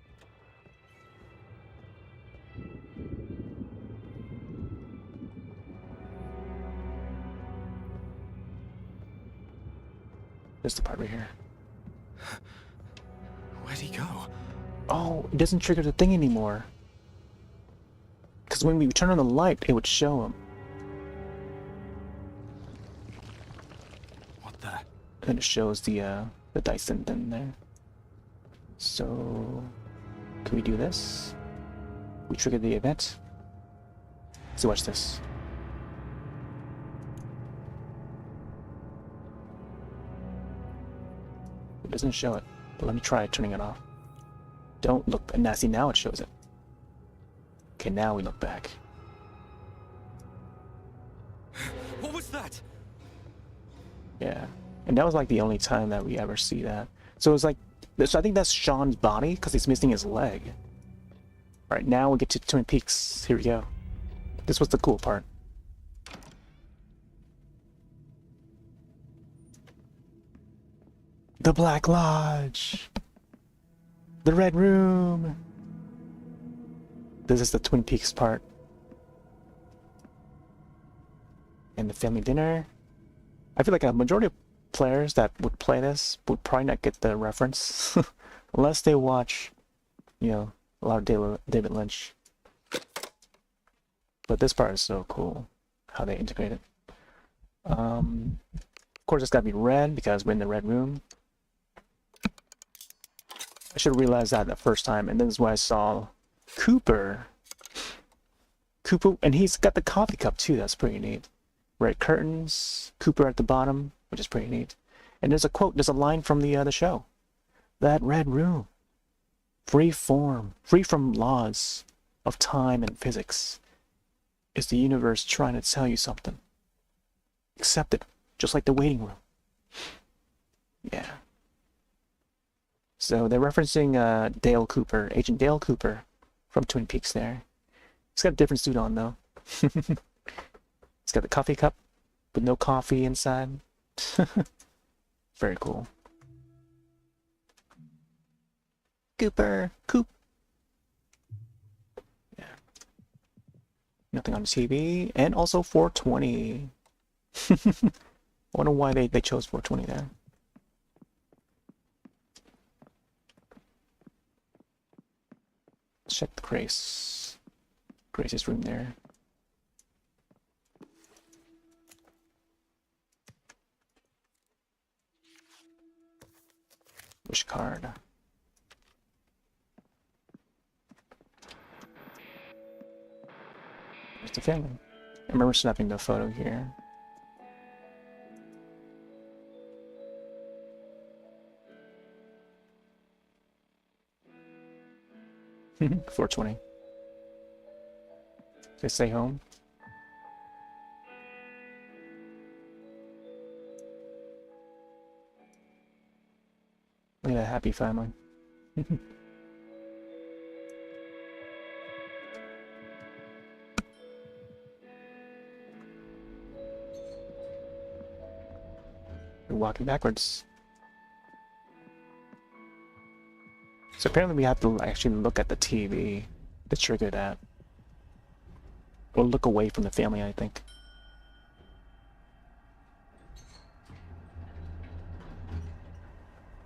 This is the part right here. Where'd he go? Oh, it doesn't trigger the thing anymore. Because when we turn on the light, it would show him. What the? And it shows the Dyson in there. So, can we do this? We trigger the event. So watch this. It doesn't show it, but let me try turning it off. Don't look, and now see, now it shows it. Okay, now we look back. What was that? Yeah, and that was like the only time that we ever see that. So it's like, so I think that's Sean's body because he's missing his leg. All right, now we get to Twin Peaks. Here we go. This was the cool part. The Black Lodge. The Red Room. This is the Twin Peaks part. And the family dinner. I feel like a majority of players that would play this would probably not get the reference. Unless they watch, you know, a lot of David Lynch. But this part is so cool. How they integrate it. Of course it's gotta be red because we're in the red room. I should have realized that the first time, and this is why I saw Cooper, and he's got the coffee cup too. That's pretty neat. Red curtains, Cooper at the bottom, which is pretty neat. And there's a quote, there's a line from the show. That red room, free from laws of time and physics, is the universe trying to tell you something. Accept it, just like the waiting room. Yeah. So they're referencing Dale Cooper, Agent Dale Cooper from Twin Peaks there. He's got a different suit on though. He's got the coffee cup with no coffee inside. Very cool. Cooper, Coop. Yeah. Nothing on the TV, and also 420. I wonder why they chose 420 there. Let's check the Grace's room there. Wish card. There's the family. I remember snapping the photo here. Mhm. 420. They stay home. Look at that happy family. We're walking backwards. So apparently we have to actually look at the TV to trigger that. Or look away from the family, I think.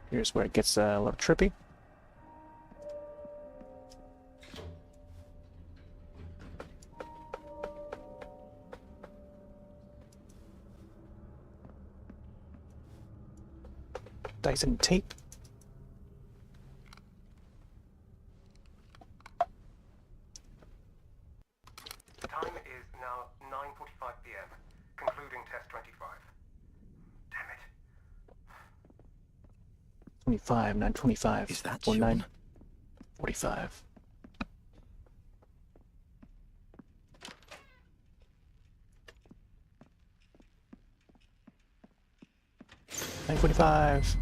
Here's where it gets a little trippy. Dyson tape. Time is now 9:45 p.m. Concluding test 25. Damn it. 25, 9:25. Is that or Sean? 9:45. $9:45.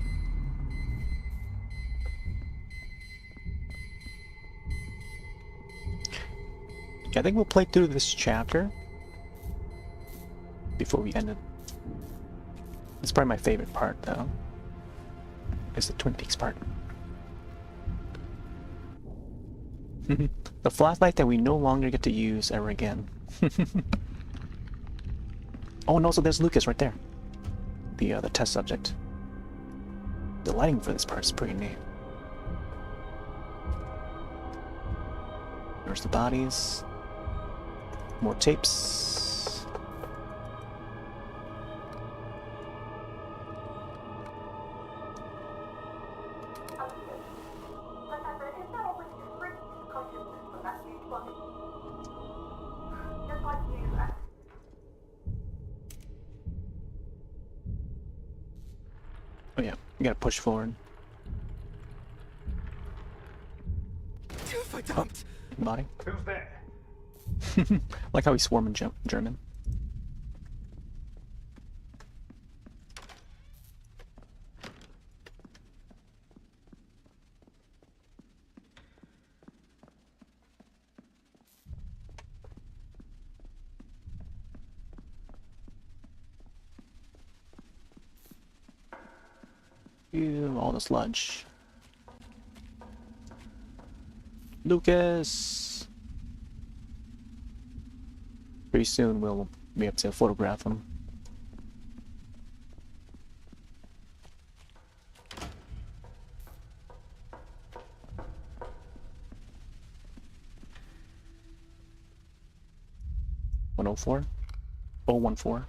I think we'll play through this chapter before we end it. It's probably my favorite part, though. It's the Twin Peaks part. The flashlight that we no longer get to use ever again. Oh, and also there's Lucas right there. The test subject. The lighting for this part is pretty neat. There's the bodies. More tapes. Oh yeah, you gotta push forward. If I don't. Body. Who's there? Like how we swarm in German. Ew, all the sludge. Lucas! Pretty soon we'll be able to photograph him. $104? 014.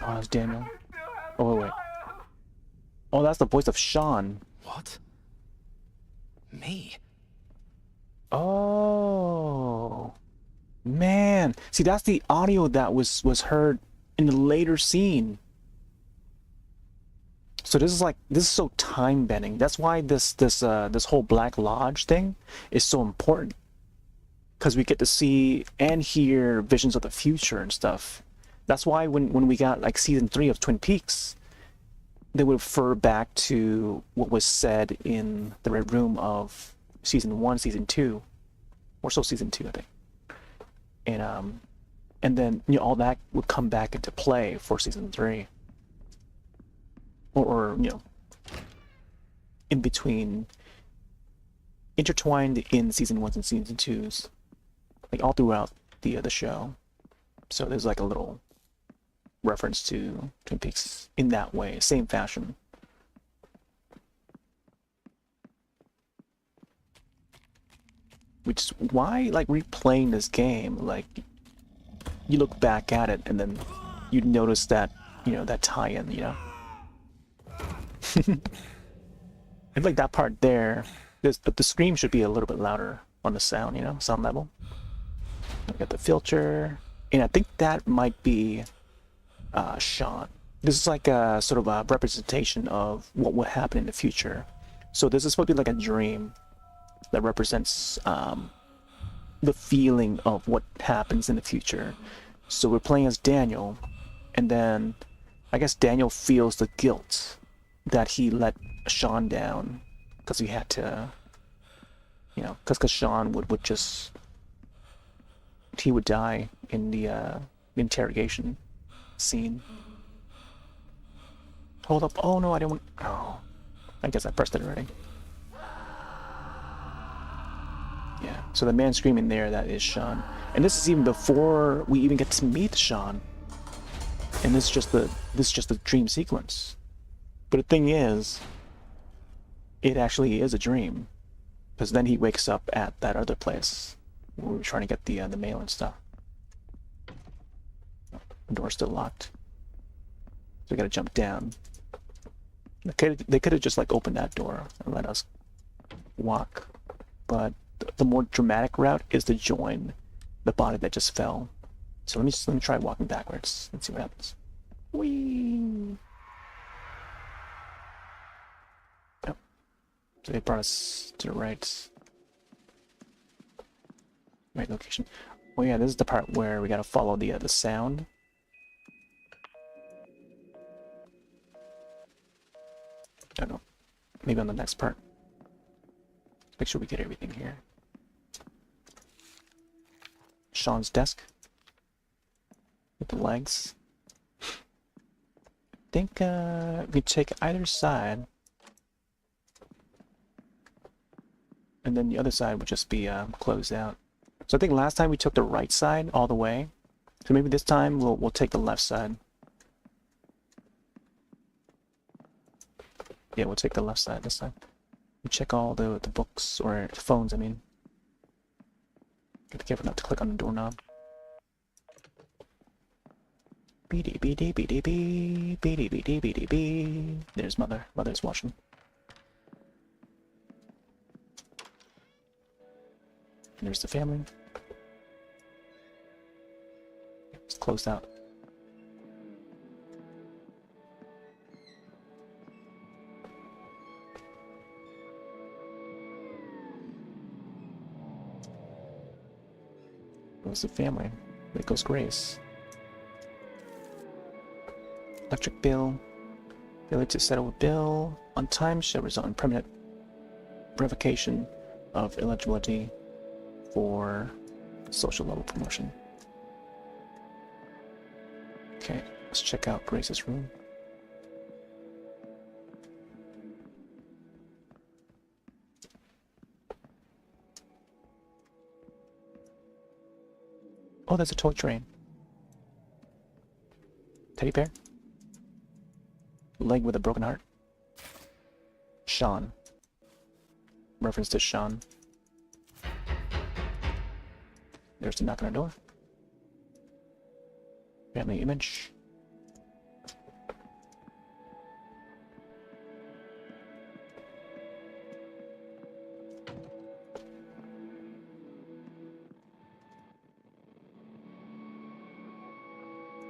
Oh, that's Daniel. Oh, wait. Oh, that's the voice of Sean. What? Me? Oh. Man. See, that's the audio that was heard in the later scene. So this is so time bending. That's why this whole Black Lodge thing is so important. Because we get to see and hear visions of the future and stuff. That's why when we got like season 3 of Twin Peaks, they would refer back to what was said in the Red Room of season 1, season 2, or so season 2, I think. And then all that would come back into play for season 3, or in between, intertwined in season 1s and season 2s, like all throughout the show. So there's like a little reference to Twin Peaks in that way, same fashion. Which is why, like, replaying this game, like, you look back at it and then you notice that, that tie-in, I feel like that part there, but the scream should be a little bit louder on the sound, you know, sound level. We got the filter, and I think that might be Sean. This is like a sort of a representation of what would happen in the future. So this is supposed to be like a dream that represents the feeling of what happens in the future. So we're playing as Daniel, and then I guess Daniel feels the guilt that he let Sean down because he had to, you know, because Sean would just, he would die in the interrogation scene. Hold up. Oh no, I didn't want. Oh, I guess I pressed it already. Yeah, so the man screaming there, that is Sean. And this is even before we even get to meet Sean. And this is just the dream sequence. But the thing is, it actually is a dream. Because then he wakes up at that other place where we were trying to get the mail and stuff. The door's still locked. So we gotta jump down. They could have just like opened that door and let us walk. But the more dramatic route is to join the body that just fell. So let me try walking backwards and see what happens. Whee! Oh. So they brought us to the right location. Oh yeah, this is the part where we gotta follow the sound. I don't know. Maybe on the next part. Make sure we get everything here. Sean's desk with the legs. I think we take either side, and then the other side would just be closed out. So I think last time we took the right side all the way, so maybe this time we'll take the left side. Yeah, we'll take the left side this time. We check all the books, or the phones, I mean. Gotta be careful not to click on the doorknob. Beady beady beady bee, beady beady beady bee. There's Mother. Mother's watching. And there's the family. It's closed out. Goes the family. There goes Grace. Electric bill. Failure to settle a bill on time shall result in permanent revocation of eligibility for social level promotion. Okay, let's check out Grace's room. Oh, there's a toy train. Teddy bear. Leg with a broken heart. Sean. Reference to Sean. There's the knock on our door. Family image.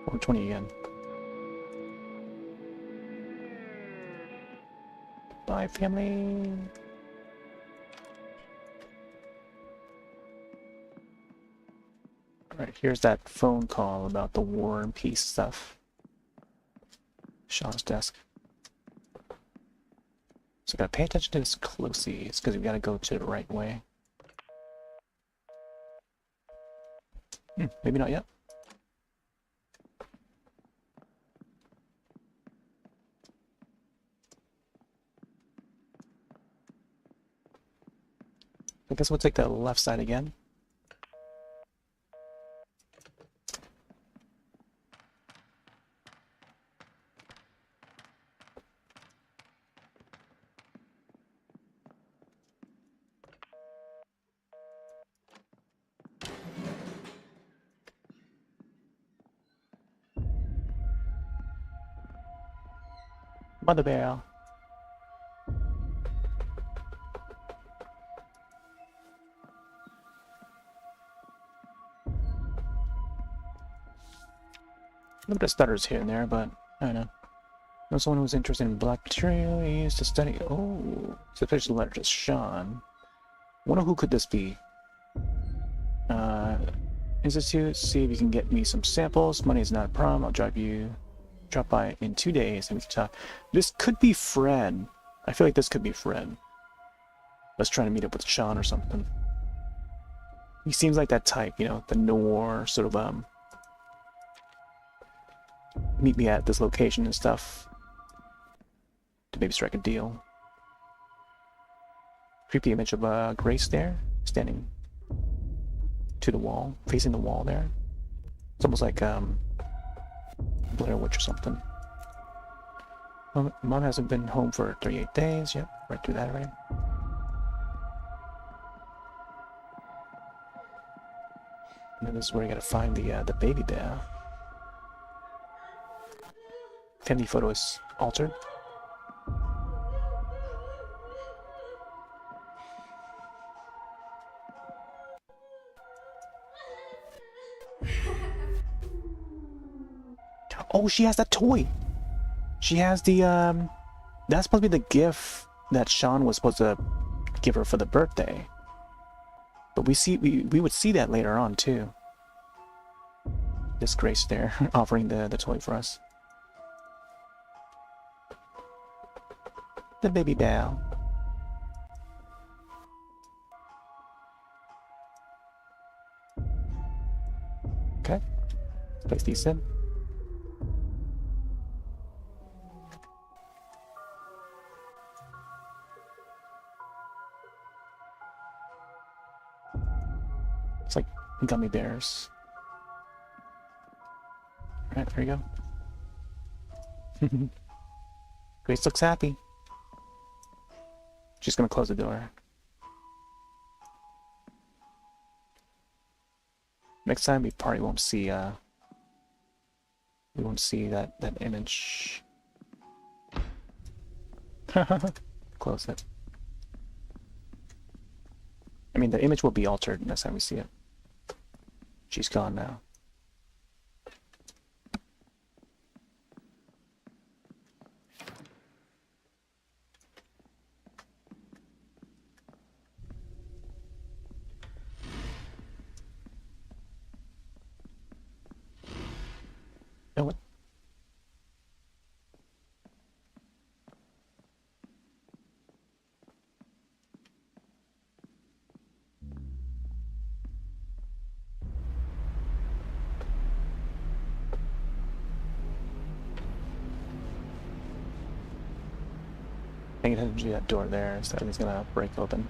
$420 again. Bye, family. Alright, here's that phone call about the War and Peace stuff. Sean's desk. So gotta pay attention to this closely. It's because we gotta go to the right way. Maybe not yet. I guess we'll take the left side again. Mother bear. little bit of stutters here and there, but I don't know. Know someone who's interested in black material he used to study. Oh, it's a official letter to Sean. Wonder who could this be? Institute, see if you can get me some samples. Money is not a problem. I'll drop by in 2 days and we can talk. This could be Fred. I feel like this could be Fred. Let's try to meet up with Sean or something. He seems like that type, you know, the noir sort of meet me at this location and stuff to maybe strike a deal. Creepy image of Grace there, standing to the wall, facing the wall there. It's almost like Blair Witch or something. Mom hasn't been home for 38 days. Yep, right through that already. And then this is where you gotta find the baby bear. Family photo is altered. Oh, she has that toy. She has the that's supposed to be the gift that Sean was supposed to give her for the birthday. But we would see that later on too. This Grace there offering the toy for us. The baby bear. Okay. Let's place these in. It's like gummy bears. Alright, there you go. Grace looks happy. She's gonna close the door. Next time we probably won't see that image. Close it. I mean, the image will be altered next time we see it. She's gone now. Oh, what? Paying attention to that door there, so it's gonna break open.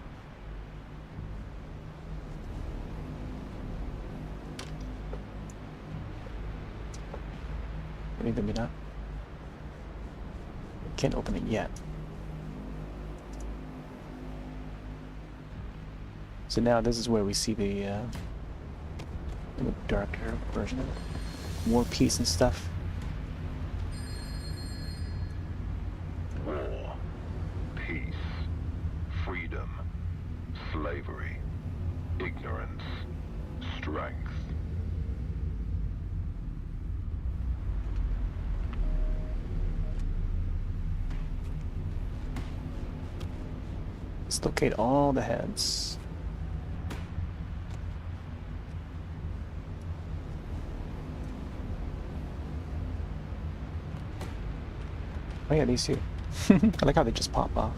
Maybe not. Can't open it yet. So now this is where we see the darker version of it. More peace and stuff. War, peace, freedom, slavery, ignorance, strength. Let's locate all the heads. Oh yeah, these two. I like how they just pop off.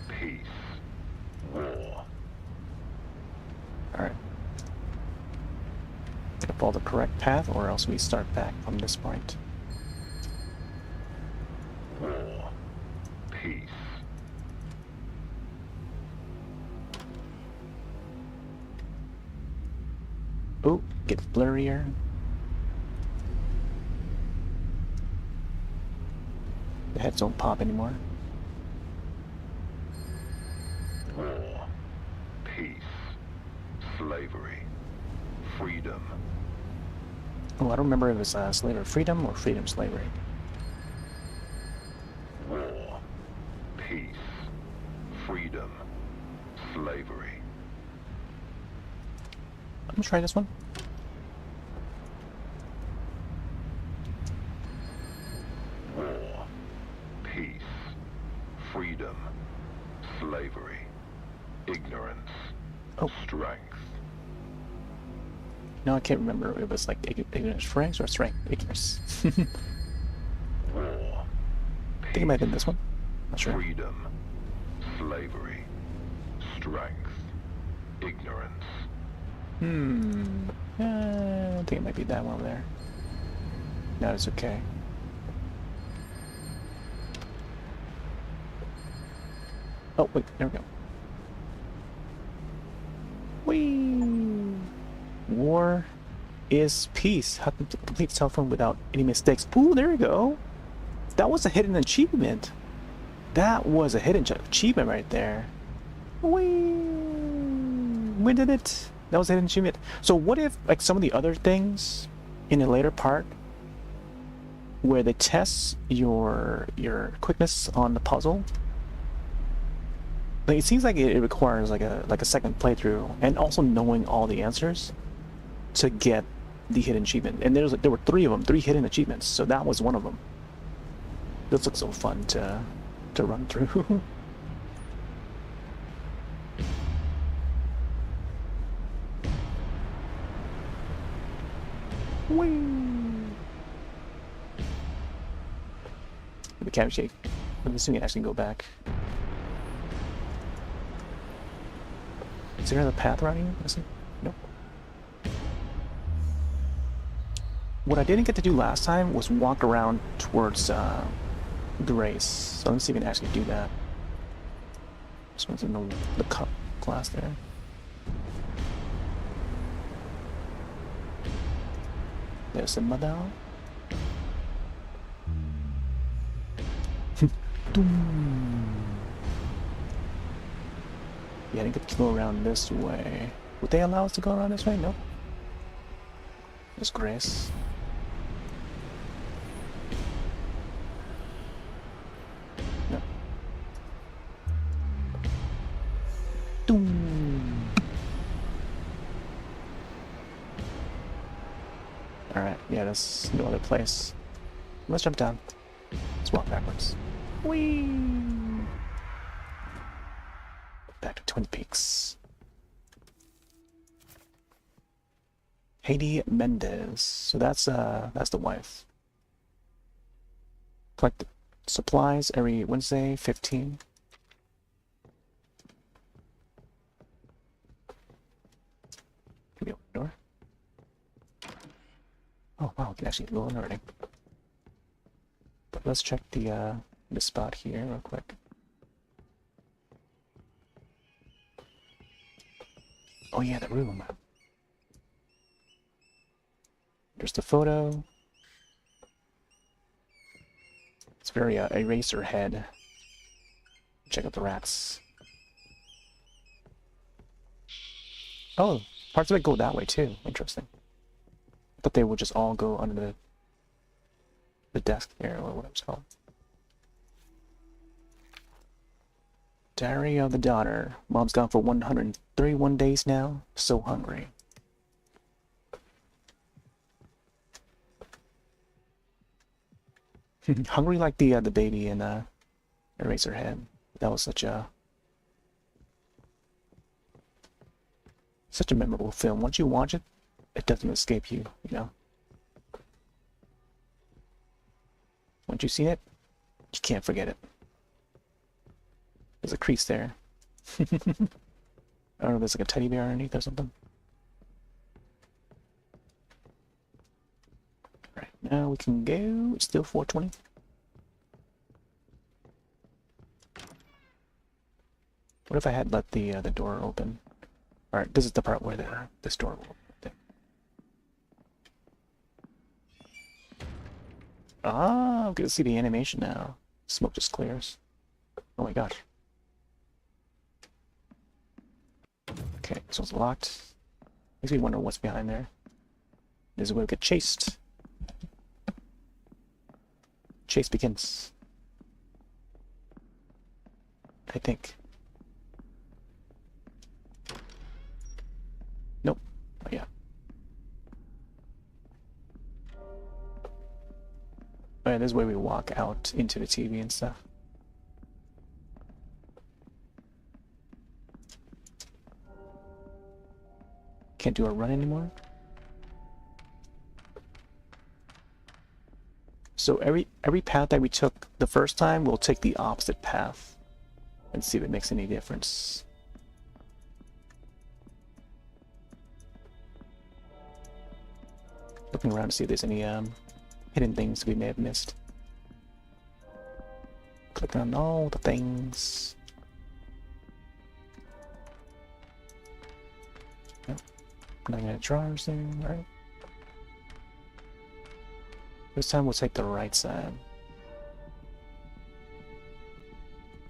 Peace, war. Alright. Gotta follow the correct path or else we start back from this point. War, peace. Oh, gets blurrier. The heads don't pop anymore. War, peace, slavery, freedom. Oh, I don't remember if it was slavery freedom or freedom slavery. War, peace, freedom, slavery. Let's try this one. War, peace, freedom, slavery, ignorance, strength. No, I can't remember. It was like ignorance, strength, or strength, ignorance. War, I think it might have been this one. Not sure. freedom, slavery, strength, ignorance. I think it might be that one over there. No, it's okay. Oh, wait, there we go. Whee! War is peace. How to complete cell phone without any mistakes. Ooh, there we go. That was a hidden achievement. That was a hidden achievement right there. Whee! We did it. That was a hidden achievement. So what if, like, some of the other things in a later part where they test your quickness on the puzzle, like, it seems like it requires like a second playthrough and also knowing all the answers to get the hidden achievement. And there were 3 of them, 3 hidden achievements. So that was one of them. This looks so fun to run through. Whee! The camera shake. I'm assuming it actually go back. Is there another path around here? Is it? Nope. What I didn't get to do last time was walk around towards the race. So let's see if we can actually do that. This one's in the cup glass there. There's a medal. Yeah, I didn't get to go around this way. Would they allow us to go around this way? Nope. There's grace. No. Alright, yeah, there's no other place. Let's jump down. Let's walk backwards. Whee! Back to Twin Peaks. Haiti Mendez. So that's the wife. Collect supplies every Wednesday, 15. Can we open the door? Oh wow, we can actually go in already. But let's check the spot here real quick. Oh yeah, the room. There's the photo. It's very eraser head. Check out the rats. Oh, parts of it go that way too. Interesting. I thought they would just all go under the desk there, or what it was called. Diary of the daughter. Mom's gone for 131 days now. So hungry. Hungry like the baby in Eraserhead. That was such a memorable film. Once you watch it, it doesn't escape you, you know. Once you've seen it, you can't forget it. There's a crease there. I don't know, there's like a teddy bear underneath or something. Alright, now we can go. It's still 4:20. What if I had let the door open? Alright, this is the part where this door will open. Ah, I'm gonna see the animation now. Smoke just clears. Oh my gosh. Okay, so it's locked. Makes me wonder what's behind there. This is where we get chased. Chase begins. I think. Nope. Oh yeah. Oh, yeah, this is where we walk out into the TV and stuff. Can't do a run anymore. So every path that we took the first time, we'll take the opposite path and see if it makes any difference. Looking around to see if there's any hidden things we may have missed. Clicking on all the things. Nope. Not gonna drawers there, right? This time we'll take the right side.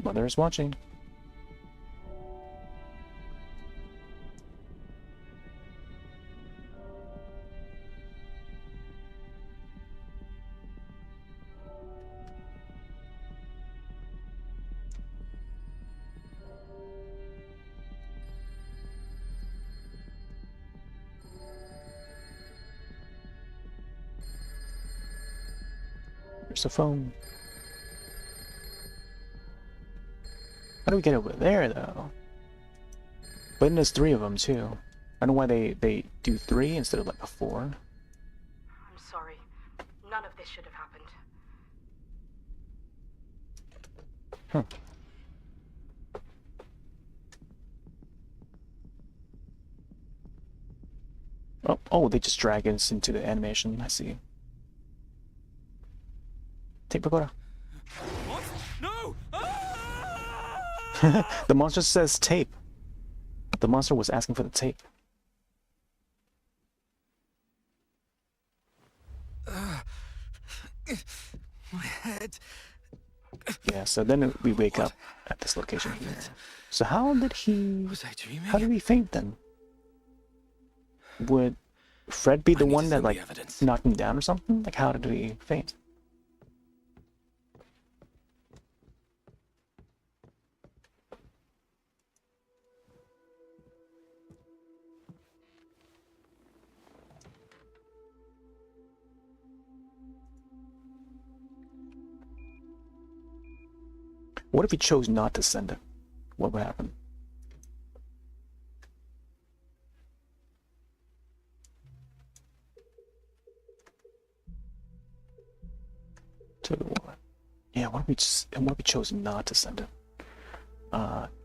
Mother is watching. There's a phone. How do we get over there, though? But then there's 3 of them, too. I don't know why they do 3 instead of like a 4. I'm sorry. None of this should have happened. Huh. Oh, they just drag us into the animation. I see. Take Pagoda. What? No! The monster says tape. The monster was asking for the tape. My head. Yeah, so then we wake up at this location here. So how did he... Was I dreaming? How did he faint then? Would Fred be the one that like knocked him down or something? Like how did he faint? What if he chose not to send it? What would happen? To the what? Yeah, what if we chose not to send it?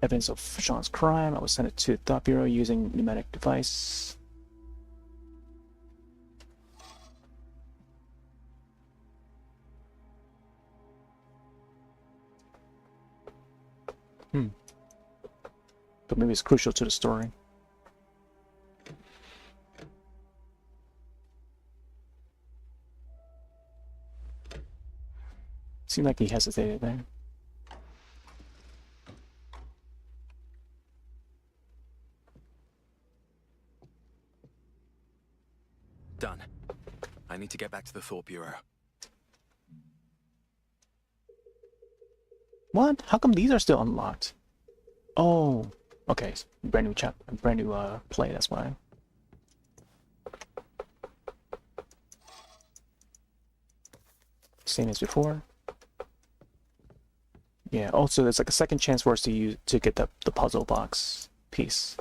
Evidence of Sean's crime. I would send it to the Thought Bureau using pneumatic device. But maybe it's crucial to the story. Seemed like he hesitated there. Done. I need to get back to the Thought Bureau. What? How come these are still unlocked? Oh, okay. Brand new brand new play. That's why. Same as before. Yeah. Also, there's like a second chance for us to get the puzzle box piece.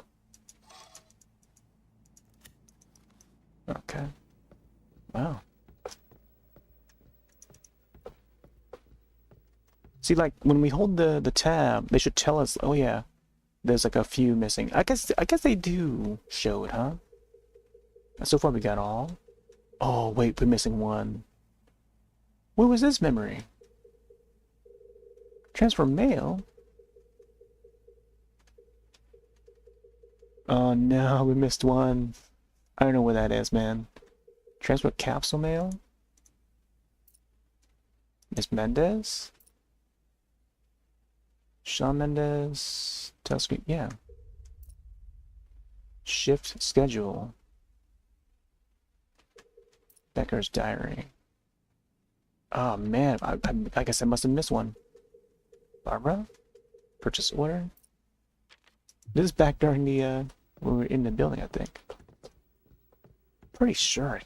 Okay. Wow. See, like when we hold the tab, they should tell us. Oh yeah, there's like a few missing. I guess they do show it, huh? So far we got all. Oh wait, we're missing one. Where was this memory? Transfer mail. Oh no, we missed one. I don't know where that is, man. Transfer capsule mail. Miss Mendez. Shawn Mendes, telescope, yeah. Shift schedule. Becker's diary. Oh man, I guess I must have missed one. Barbara? Purchase order? This is back during the, when we were in the building, I think. Pretty sure I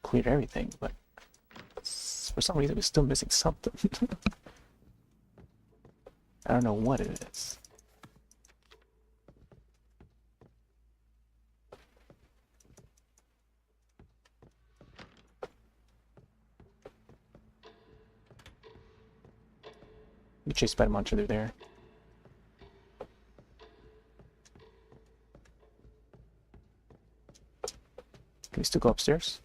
cleared everything, but For some reason, we're still missing something. I don't know what it is. You chased by a monster through there. Can we still go upstairs?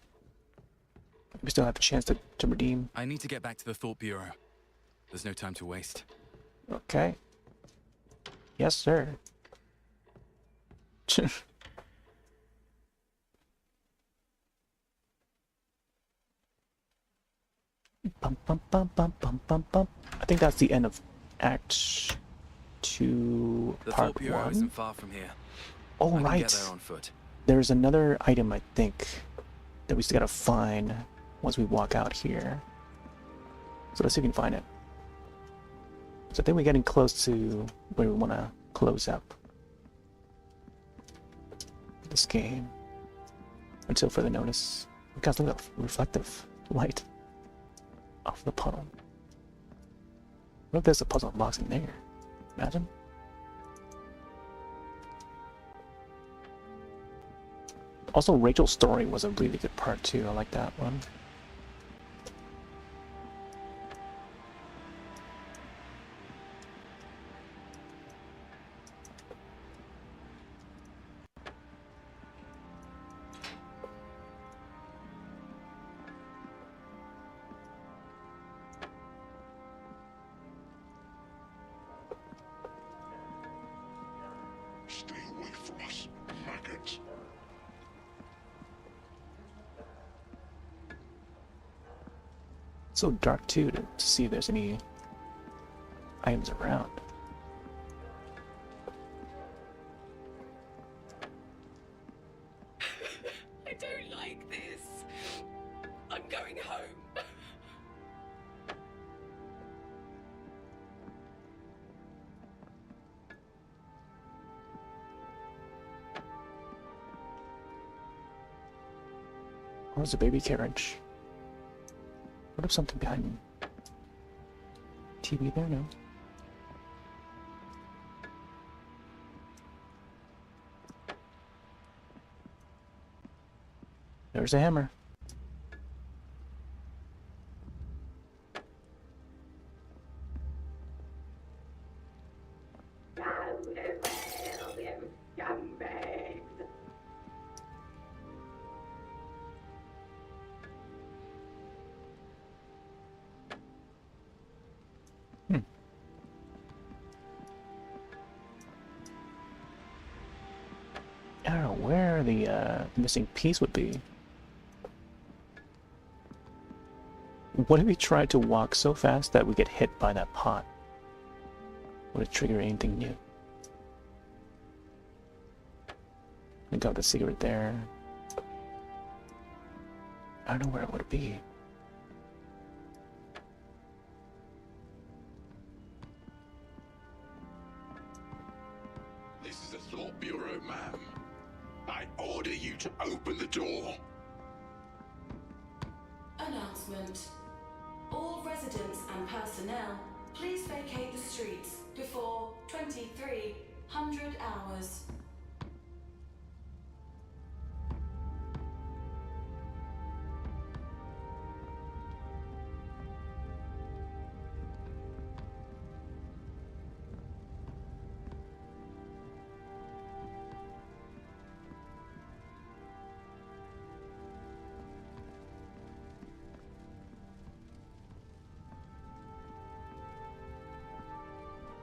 We still have a chance to redeem. I need to get back to the Thought Bureau. There's no time to waste. Okay. Yes, sir. Bum, bum, bum, bum, bum, bum, bum. I think that's the end of Act 2, The Part Thought Bureau 1. isn't far from here. Oh, I can right. get there on foot. There's another item, I think, that we still gotta find once we walk out here. So let's see if we can find it. So I think we're getting close to where we want to close up this game. Until further notice. Guys, look at that reflective light off the puddle. What if there's a puzzle box in there? Imagine. Also, Rachel's story was a really good part too. I like that one. Stay away from us, maggots. It's so dark too to see if there's any items around. I don't like this. I'm going home. Oh, there's a baby carriage. What if something behind TV there? No. There's a hammer. I don't know where the missing piece would be. What if we tried to walk so fast that we get hit by that pot? Would it trigger anything new? We got the cigarette there. I don't know where it would be. This is the Thought Bureau, ma'am. I order you to open the door. Announcement. All residents and personnel, please vacate the streets before 2300 hours.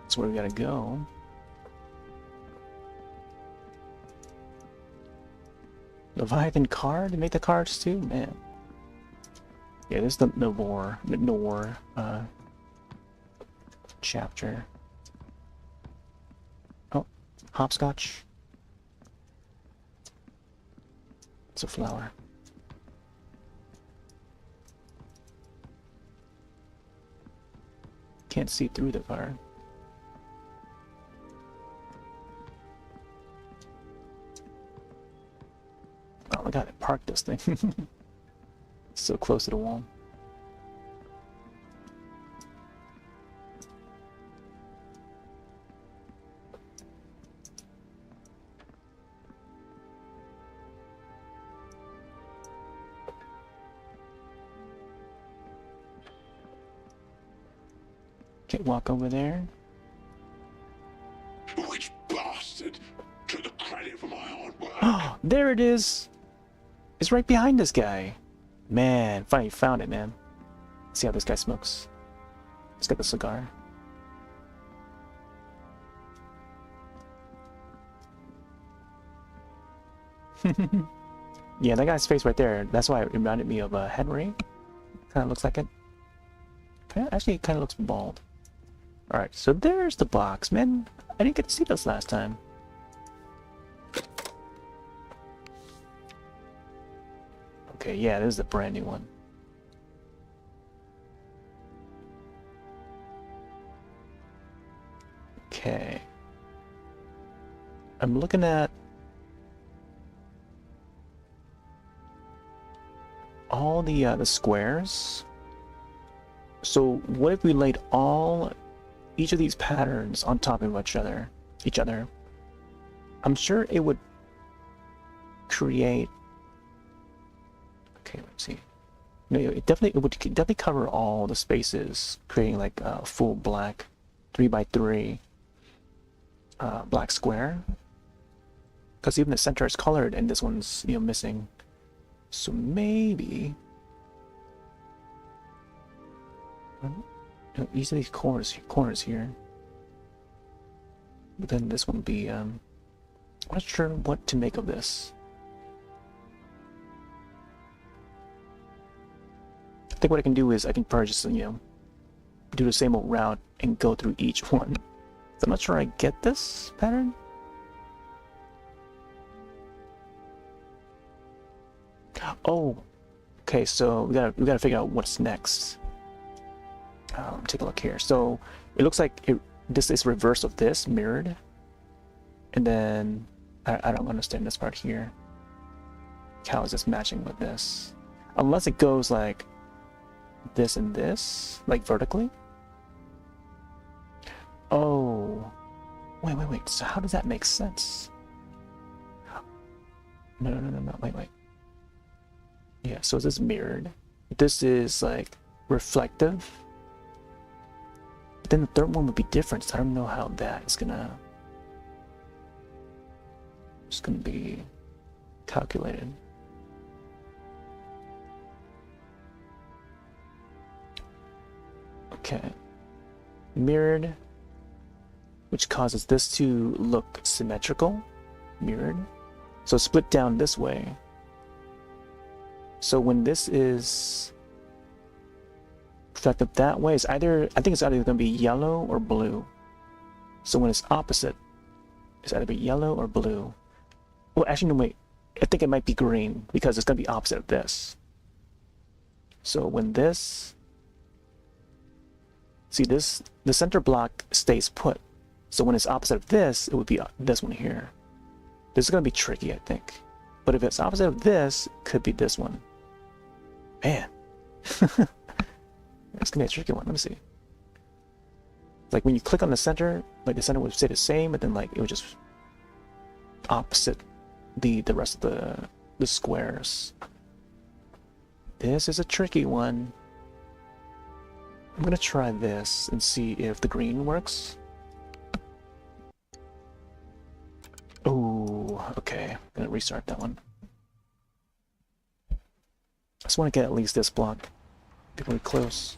That's where we gotta go. Leviathan card? They make the cards too? Man. Yeah, this is the Noor chapter. Oh, hopscotch. It's a flower. Can't see through the card. Oh my god, I parked this thing. So close to the wall. Okay, walk over there. Which bastard took the credit for my hard work? Oh, there it is. It's right behind this guy. Man, finally found it, man. Let's see how this guy smokes. Let's get the cigar. Yeah, that guy's face right there. That's why it reminded me of Henry. Kind of looks like it. Actually, it kind of looks bald. Alright, so there's the box, man. I didn't get to see this last time. Okay, yeah, this is the brand new one. Okay. I'm looking at all the squares. So what if we laid each of these patterns on top of each other? I'm sure it would create. Okay, let's see. No, it would definitely cover all the spaces, creating like a full black 3x3 black square. Because even the center is colored, and this one's missing. So maybe each of these corners here. But then this one would be I'm not sure what to make of this. I think what I can do is I can probably just do the same old route and go through each one. So I'm not sure I get this pattern. Oh, okay. So we gotta figure out what's next. Take a look here. So it looks like this is reverse of this, mirrored, and then I don't understand this part here. How is this matching with this? Unless it goes like this and this, like vertically. Oh, wait. So how does that make sense? No. Wait. Yeah, so this is mirrored. This is like reflective. But then the third one would be different, so I don't know how that is gonna be calculated. Okay. Mirrored, which causes this to look symmetrical. Mirrored. So split down this way. So when this is reflective that way, I think it's either going to be yellow or blue. So when it's opposite, it's either be yellow or blue. Well, actually, no, wait. I think it might be green because it's going to be opposite of this. So when this, see this, the center block stays put. So when it's opposite of this, it would be this one here. This is going to be tricky, I think. But if it's opposite of this, it could be this one. Man. It's gonna be a tricky one. Let me see. Like when you click on the center, like the center would stay the same, but then like it would just opposite the rest of the squares. This is a tricky one. I'm gonna try this and see if the green works. Oh, okay. I'm gonna restart that one. I just want to get at least this block. Be really close.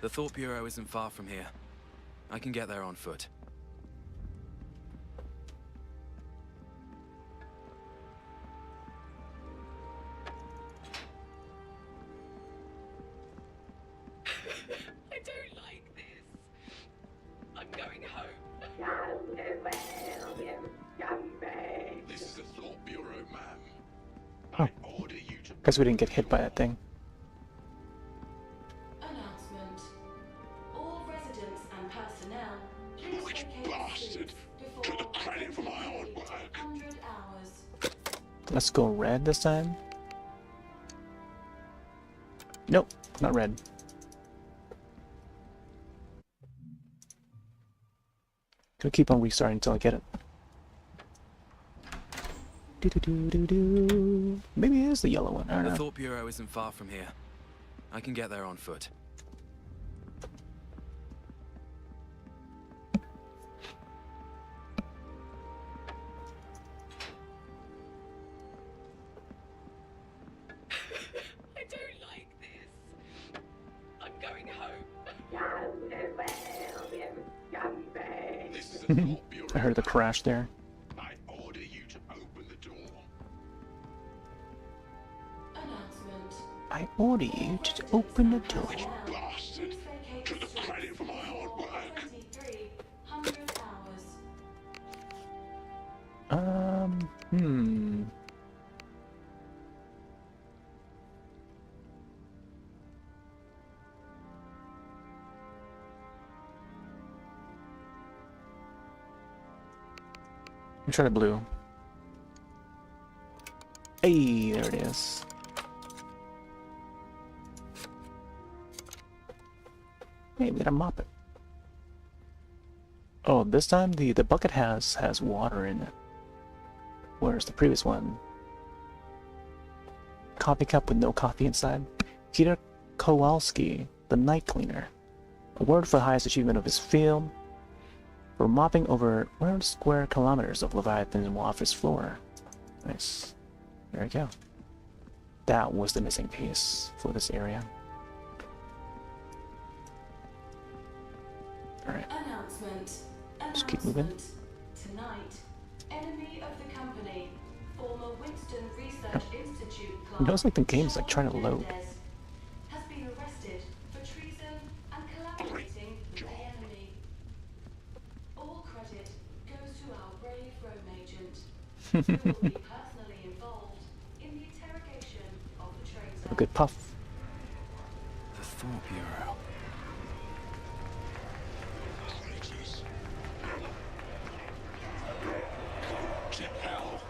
The Thought Bureau isn't far from here. I can get there on foot. I don't like this. I'm going home. This is the Thought Bureau, ma'am. Oh. Guess we didn't get hit by that thing. Announcement. All residents and personnel, please Which vacate bastard took the credit for my hard work? 100 hours. Let's go red this time. Nope, not red. Gonna keep on restarting until I get it. Do. Maybe it is the yellow one. I don't know. The Thought Bureau isn't far from here. I can get there on foot. I heard the crash there. I order you to open the door. Announcement. I order you to open the door. Bastard. Took the credit for my hard work. 2300 hours. Hmm. I'm trying to blue. Hey, there it is. Hey, we gotta mop it. Oh, this time the bucket has water in it. Whereas the previous one, coffee cup with no coffee inside. Peter Kowalski, the night cleaner. Award for the highest achievement of his field. For mopping over 100 square kilometers of Leviathan's office floor. Nice. There we go. That was the missing piece for this area. Alright. Announcement. Just keep moving. Tonight, enemy of the company, former Winston Research Institute It clerk knows like the game's like trying to load. Mendez has been arrested for treason and collaborating with the enemy. All credit goes to our brave Rome agent, who will be personally involved in the interrogation of the traitor. A good puff. The Thought Bureau. To hell.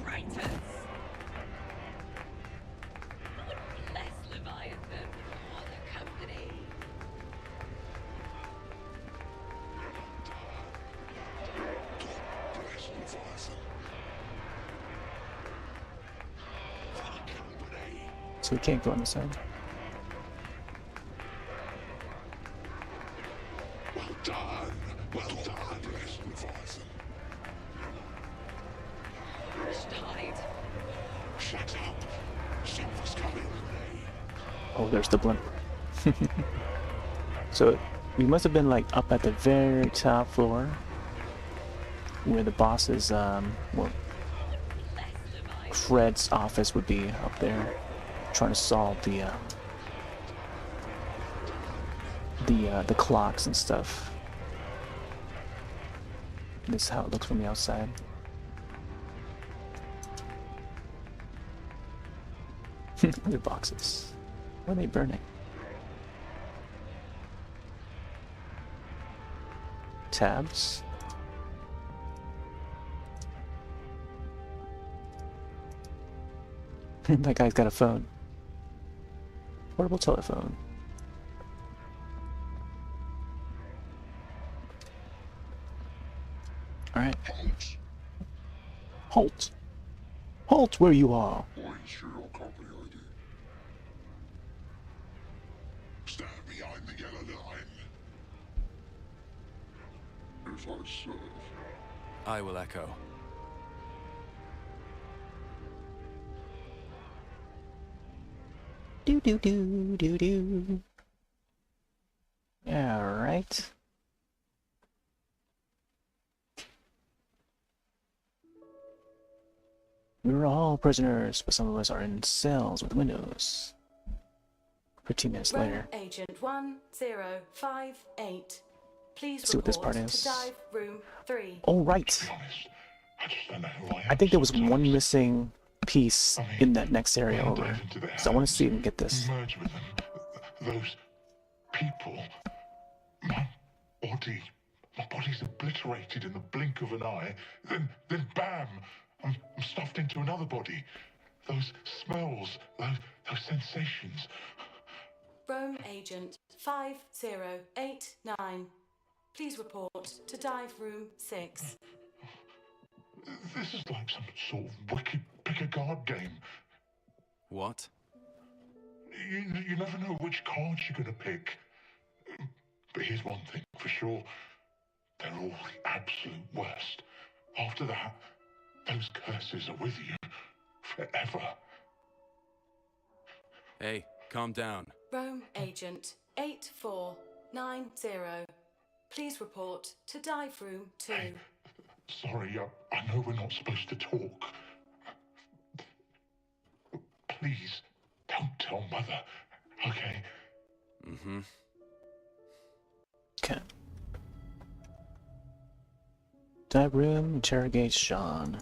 Traitors! Bless Leviathan or the company. Bless Leviathan. The company. So we can't go on this side. Well done. Well done. Bless Leviathan. Hide. Shut up. Something's coming. Oh, there's the blimp. So we must have been like up at the very top floor, where the boss's well, Fred's office would be up there, trying to solve the clocks and stuff. This is how it looks from the outside. Other boxes. What are they burning? Tabs. That guy's got a phone. Portable telephone. Alright. Halt! Halt where you are! Surreal company ID. Stand behind the yellow line. If I serve. I will echo. Do do do do do. Yeah, right. We were all prisoners, but some of us are in cells with windows. 15 minutes later. Agent 1058. Please Let's see what this report part is. to dive room 3. Oh, right. I just don't know who I am. I think there was one missing piece in that next area over. So I want to see if we can get this. Merge with them. Those people. My body's obliterated in the blink of an eye. Then bam! I'm stuffed into another body. Those smells, those sensations. Rome Agent 5089. Please report to dive room 6. This is like some sort of wicked pick-a-card game. What? You never know which cards you're going to pick. But here's one thing for sure. They're all the absolute worst. After that, those curses are with you forever. Hey, calm down. Rome Agent 8490. Please report to dive room 2. Sorry, I know we're not supposed to talk. Please, don't tell Mother, okay? Mm-hmm. Okay. Dive room, interrogate Sean.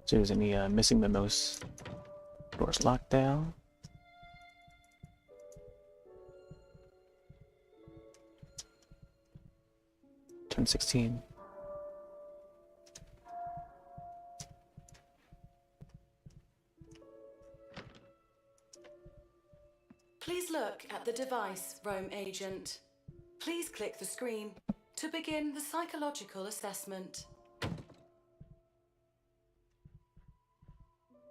So there's any missing memos? Doors locked down. Turn 16. Please look at the device, Roam Agent. Please click the screen to begin the psychological assessment.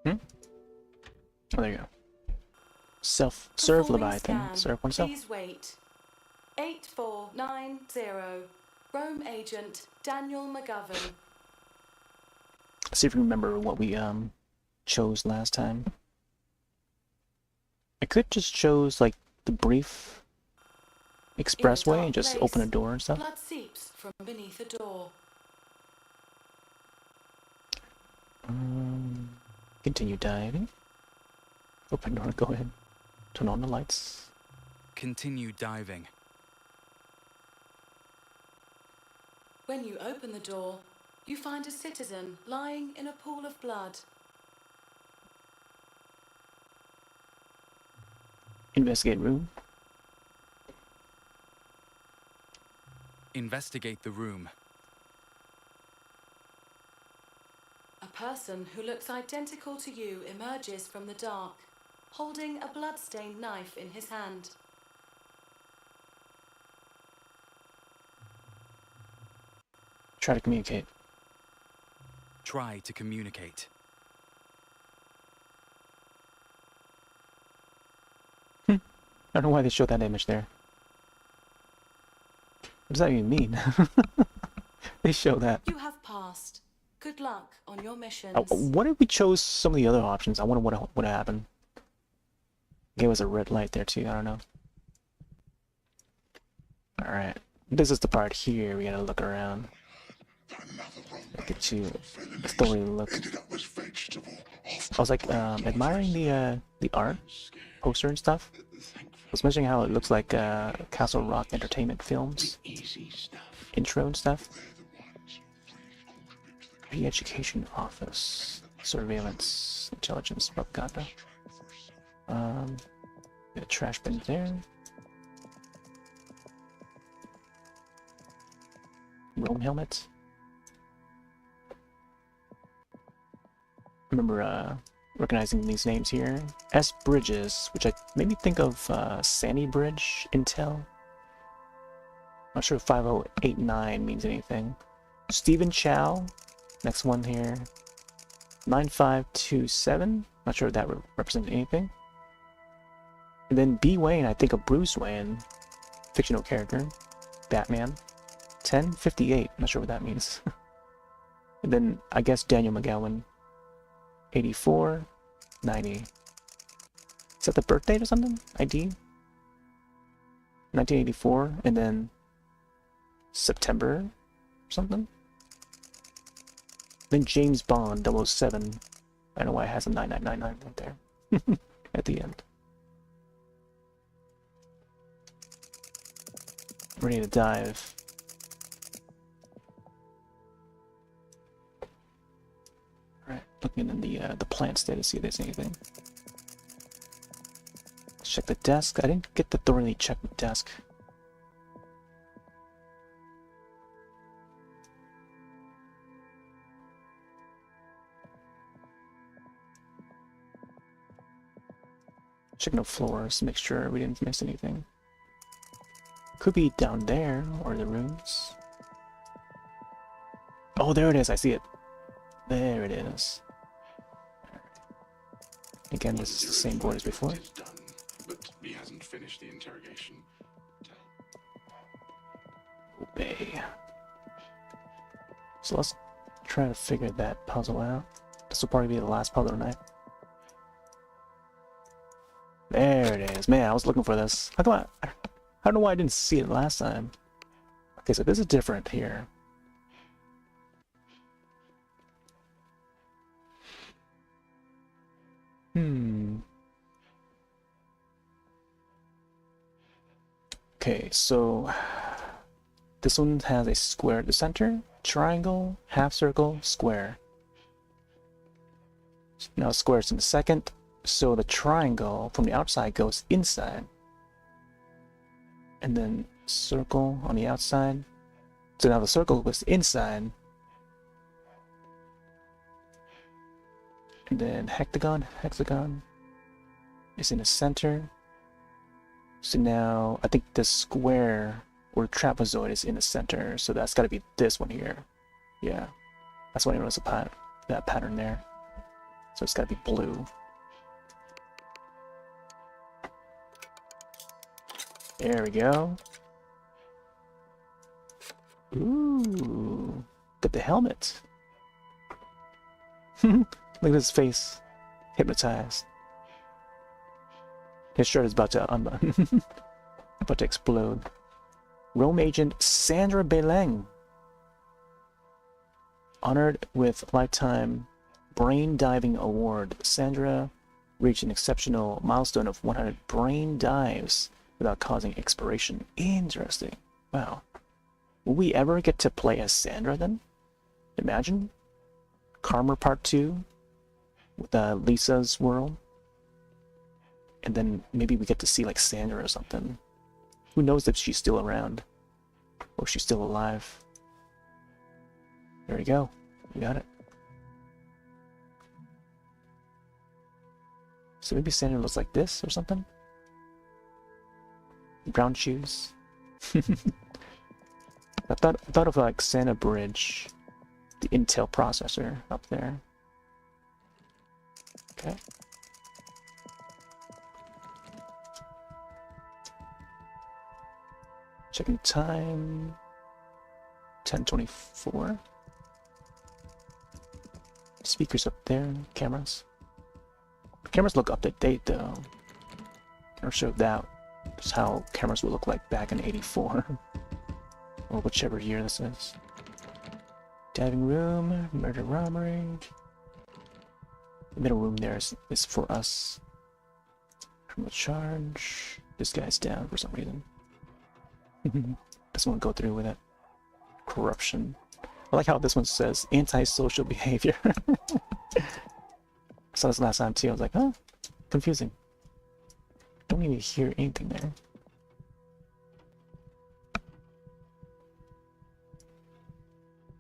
Oh, there you go. Serve Leviathan. Serve oneself. Please wait. 8490. Roam Agent Daniel McGovern. See if you remember what we chose last time. I could just chose like the brief expressway and just open a door and stuff. Blood seeps from beneath a door. Continue diving. Open door, go ahead. Turn on the lights. Continue diving. When you open the door, you find a citizen lying in a pool of blood. Investigate room. Investigate the room. A person who looks identical to you emerges from the dark, holding a blood-stained knife in his hand. Try to communicate. Try to communicate. I don't know why they showed that image there. What does that even mean? They show that. You have passed. Good luck on your missions. What if we chose some of the other options? I wonder what would happen. Gave us a red light there too. I don't know. All right, this is the part here. We gotta look around. Get you a story look. I was like admiring the art poster and stuff. I was mentioning how it looks like Castle Rock Entertainment Films intro and stuff. Re-education office, surveillance, intelligence, propaganda. The trash bin there. Roam helmet. I remember recognizing these names here. S. Bridges, which I made me think of Sandy Bridge Intel. Not sure if 5089 means anything. Stephen Chow, next one here. 9527, not sure if that represents anything. And then B. Wayne, I think of Bruce Wayne, fictional character, Batman. 1058, not sure what that means. And then I guess Daniel McGowan. 8490. Is that the birth date or something? ID? 1984, and then September or something? Then James Bond 007. I don't know why it has a 9999 right there at the end. Ready to dive. Alright, looking in the plant state to see if there's anything. Let's check the desk. I didn't get to thoroughly check the desk. Checking the floors to make sure we didn't miss anything. Could be down there, or the rooms. Oh, there it is. I see it. There it is. Again, this is the same board as before. But he hasn't finished the interrogation. Obey. So let's try to figure that puzzle out. This will probably be the last puzzle tonight. There it is. Man, I was looking for this. How come I don't know why I didn't see it last time. Okay, so this is different here. Okay, so this one has a square at the center, triangle, half circle, square. Now square's in the second, so the triangle from the outside goes inside. And then circle on the outside. So now the circle goes inside. And then hexagon is in the center. So now I think the square or trapezoid is in the center. So that's got to be this one here. Yeah, that's why I noticed that pattern there. So it's got to be blue. There we go. Ooh, got the helmet. Look at his face, hypnotized. His shirt is about to unbutton, about to explode. Rome agent Sandra Beleng, honored with lifetime brain diving award. Sandra reached an exceptional milestone of 100 brain dives without causing expiration. Interesting. Wow. Will we ever get to play as Sandra then? Imagine. Karma Part 2 with Lisa's world. And then maybe we get to see like Sandra or something. Who knows if she's still around? Or if she's still alive. There we go. We got it. So maybe Sandra looks like this or something? Brown shoes. I thought of like Santa Bridge, the Intel processor up there. Okay. Checking time. 10:24. Speakers up there. Cameras. The cameras look up to date though. Or show that. Just how cameras would look like back in '84. Or whichever year this is. Diving room, murder robbery. The middle room there is for us. Criminal charge. This guy's down for some reason. Doesn't want to go through with it. Corruption. I like how this one says antisocial behavior. I saw this last time too. I was like, huh? Confusing. Don't even hear anything there.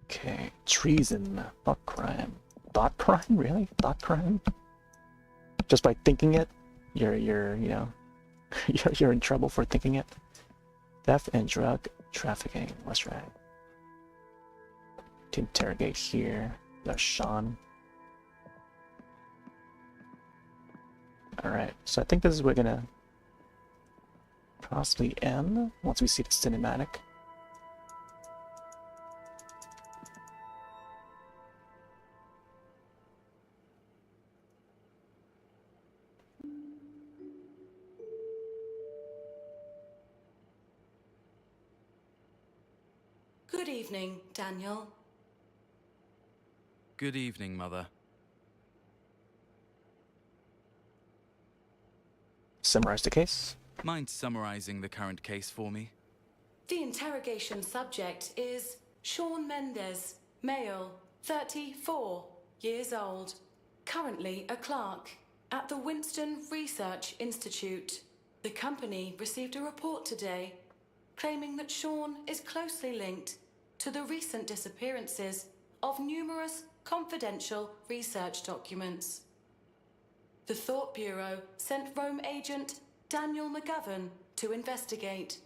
Okay, treason, thought crime. Thought crime? Really? Thought crime? Just by thinking it, you're you know, you're in trouble for thinking it. Theft and drug trafficking. That's right. To interrogate here. There's Sean. Alright, so I think this is where we're gonna possibly end once we see the cinematic. Good evening, Daniel. Good evening, Mother. Summarize the case. Mind summarizing the current case for me? The interrogation subject is Sean Mendez, male, 34 years old, currently a clerk at the Winston Research Institute. The company received a report today claiming that Sean is closely linked to the recent disappearances of numerous confidential research documents. The Thought Bureau sent Rome agent Daniel McGovern to investigate.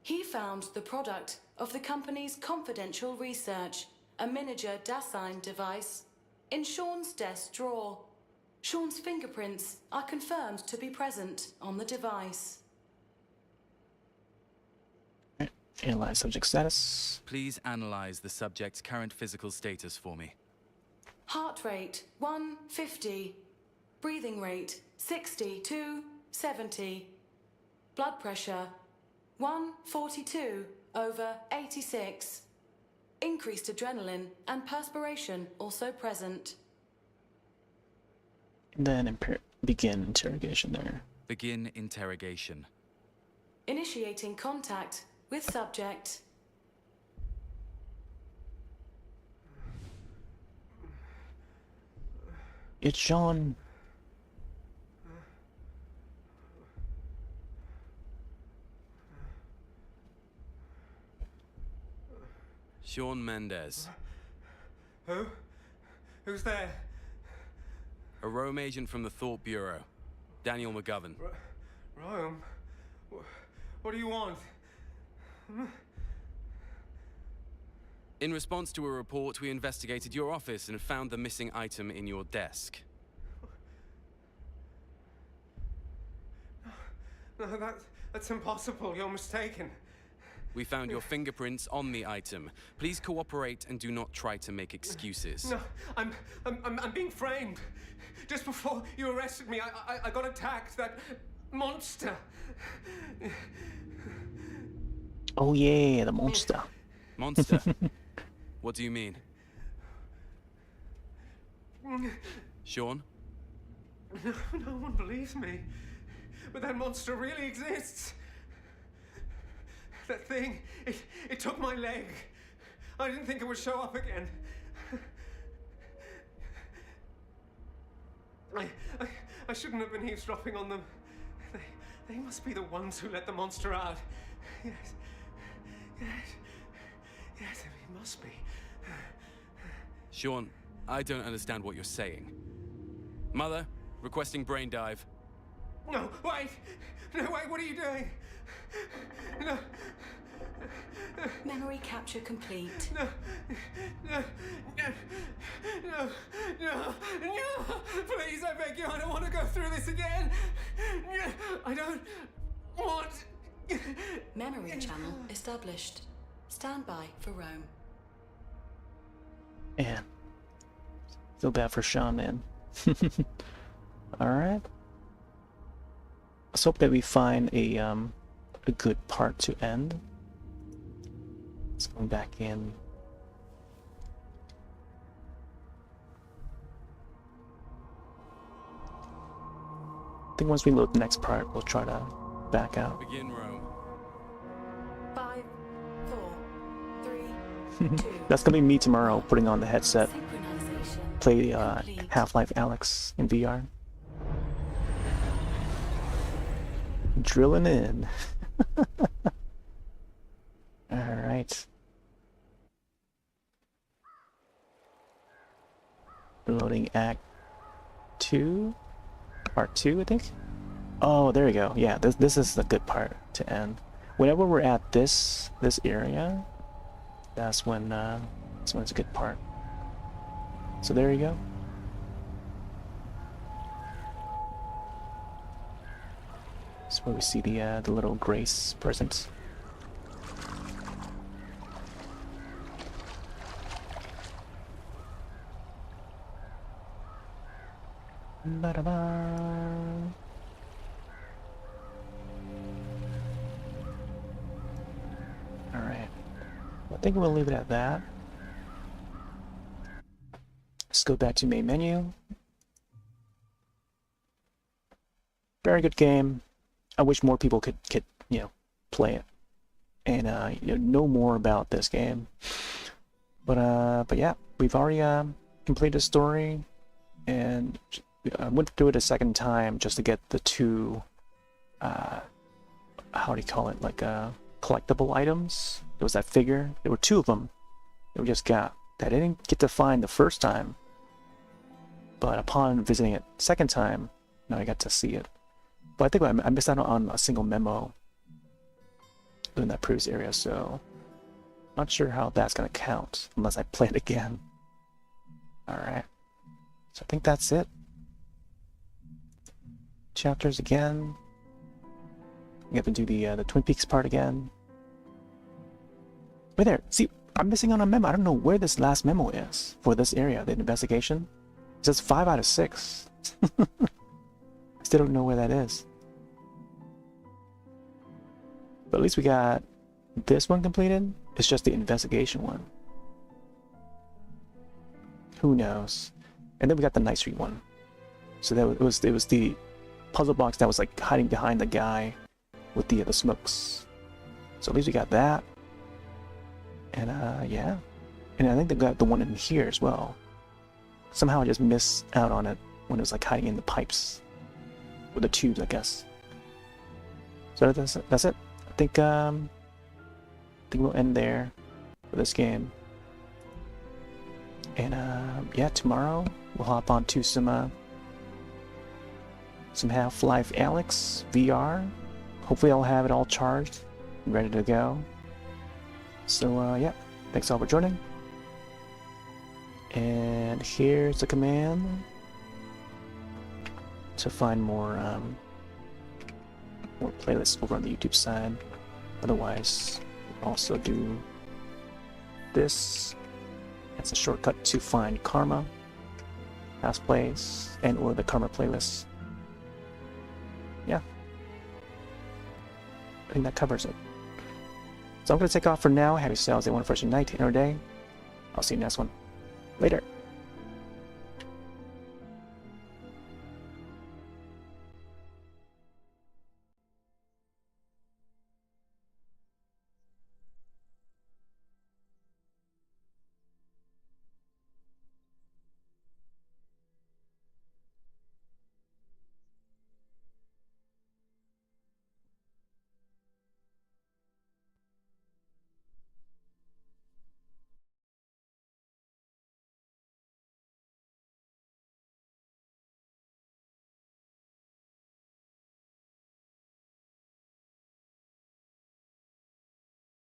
He found the product of the company's confidential research, a miniature Dasein device, in Sean's desk drawer. Sean's fingerprints are confirmed to be present on the device. Analyze subject status. Please analyze the subject's current physical status for me. Heart rate 150. Breathing rate 60 to 70. Blood pressure 142/86. Increased adrenaline and perspiration also present. And then begin interrogation there. Begin interrogation. Initiating contact with subject. It's Sean. Sean Mendez. Who? Who's there? A Rome agent from the Thought Bureau. Daniel McGovern. Rome? What do you want? In response to a report, we investigated your office and found the missing item in your desk. No, that's impossible. You're mistaken. We found your fingerprints on the item. Please cooperate and do not try to make excuses. No, I'm being framed. Just before you arrested me, I got attacked. That monster. Oh yeah, the monster. Monster? What do you mean? Sean? No one believes me. But that monster really exists. That thing, it took my leg. I didn't think it would show up again. I shouldn't have been eavesdropping on them. They must be the ones who let the monster out. Yes, it must be. Sean, I don't understand what you're saying. Mother, requesting brain dive. No, wait! No, wait, what are you doing? No. Memory capture complete. No. Please, I beg you, I don't want to go through this again. I don't want... Memory channel established. Stand by for Rome. Man. Feel bad for Sean, man. Alright. Let's hope that we find a good part to end. Let's go back in. I think once we load the next part, we'll try to back out. Begin Rome. 5, 4, 3, 2. That's gonna be me tomorrow, putting on the headset. Synchronization Play complete. Half-Life Alyx in VR. Drilling in. Alright. Loading Act 2? Part 2, I think? Oh, there you go. Yeah, this is the good part to end. Whenever we're at this area, that's when it's a good part. So there you go. That's where we see the little Grace present. Ba-da-ba. Alright. I think we'll leave it at that. Let's go back to main menu. Very good game. I wish more people could play it and know more about this game. But yeah, we've already completed the story, and I went through it a second time just to get the two how do you call it, like collectible items. There was that figure. There were two of them that we just got that I didn't get to find the first time, but upon visiting it second time, now I got to see it. But I think I missed out on a single memo in that previous area, so not sure how that's gonna count unless I play it again. Alright. So I think that's it. Chapters again. We have to do the Twin Peaks part again. Wait there. See, I'm missing on a memo. I don't know where this last memo is for this area, the investigation. It says 5 out of 6. Still don't know where that is. But at least we got this one completed. It's just the investigation one. Who knows? And then we got the Night Street one. So that it was the puzzle box that was like hiding behind the guy with the smokes. So at least we got that. And yeah. And I think they got the one in here as well. Somehow I just missed out on it when it was like hiding in the pipes. With the tubes, I guess. So that's it. I think we'll end there for this game. And yeah, tomorrow we'll hop on to some Half-Life Alyx VR. Hopefully I'll have it all charged and ready to go. So yeah, thanks all for joining. And here's the command to find more playlists over on the YouTube side. Otherwise, we'll also do this. It's a shortcut to find Karma, Past Plays, and or the Karma playlist. Yeah. I think that covers it. So I'm going to take off for now. Have yourselves a wonderful night and or day. I'll see you next one. Later.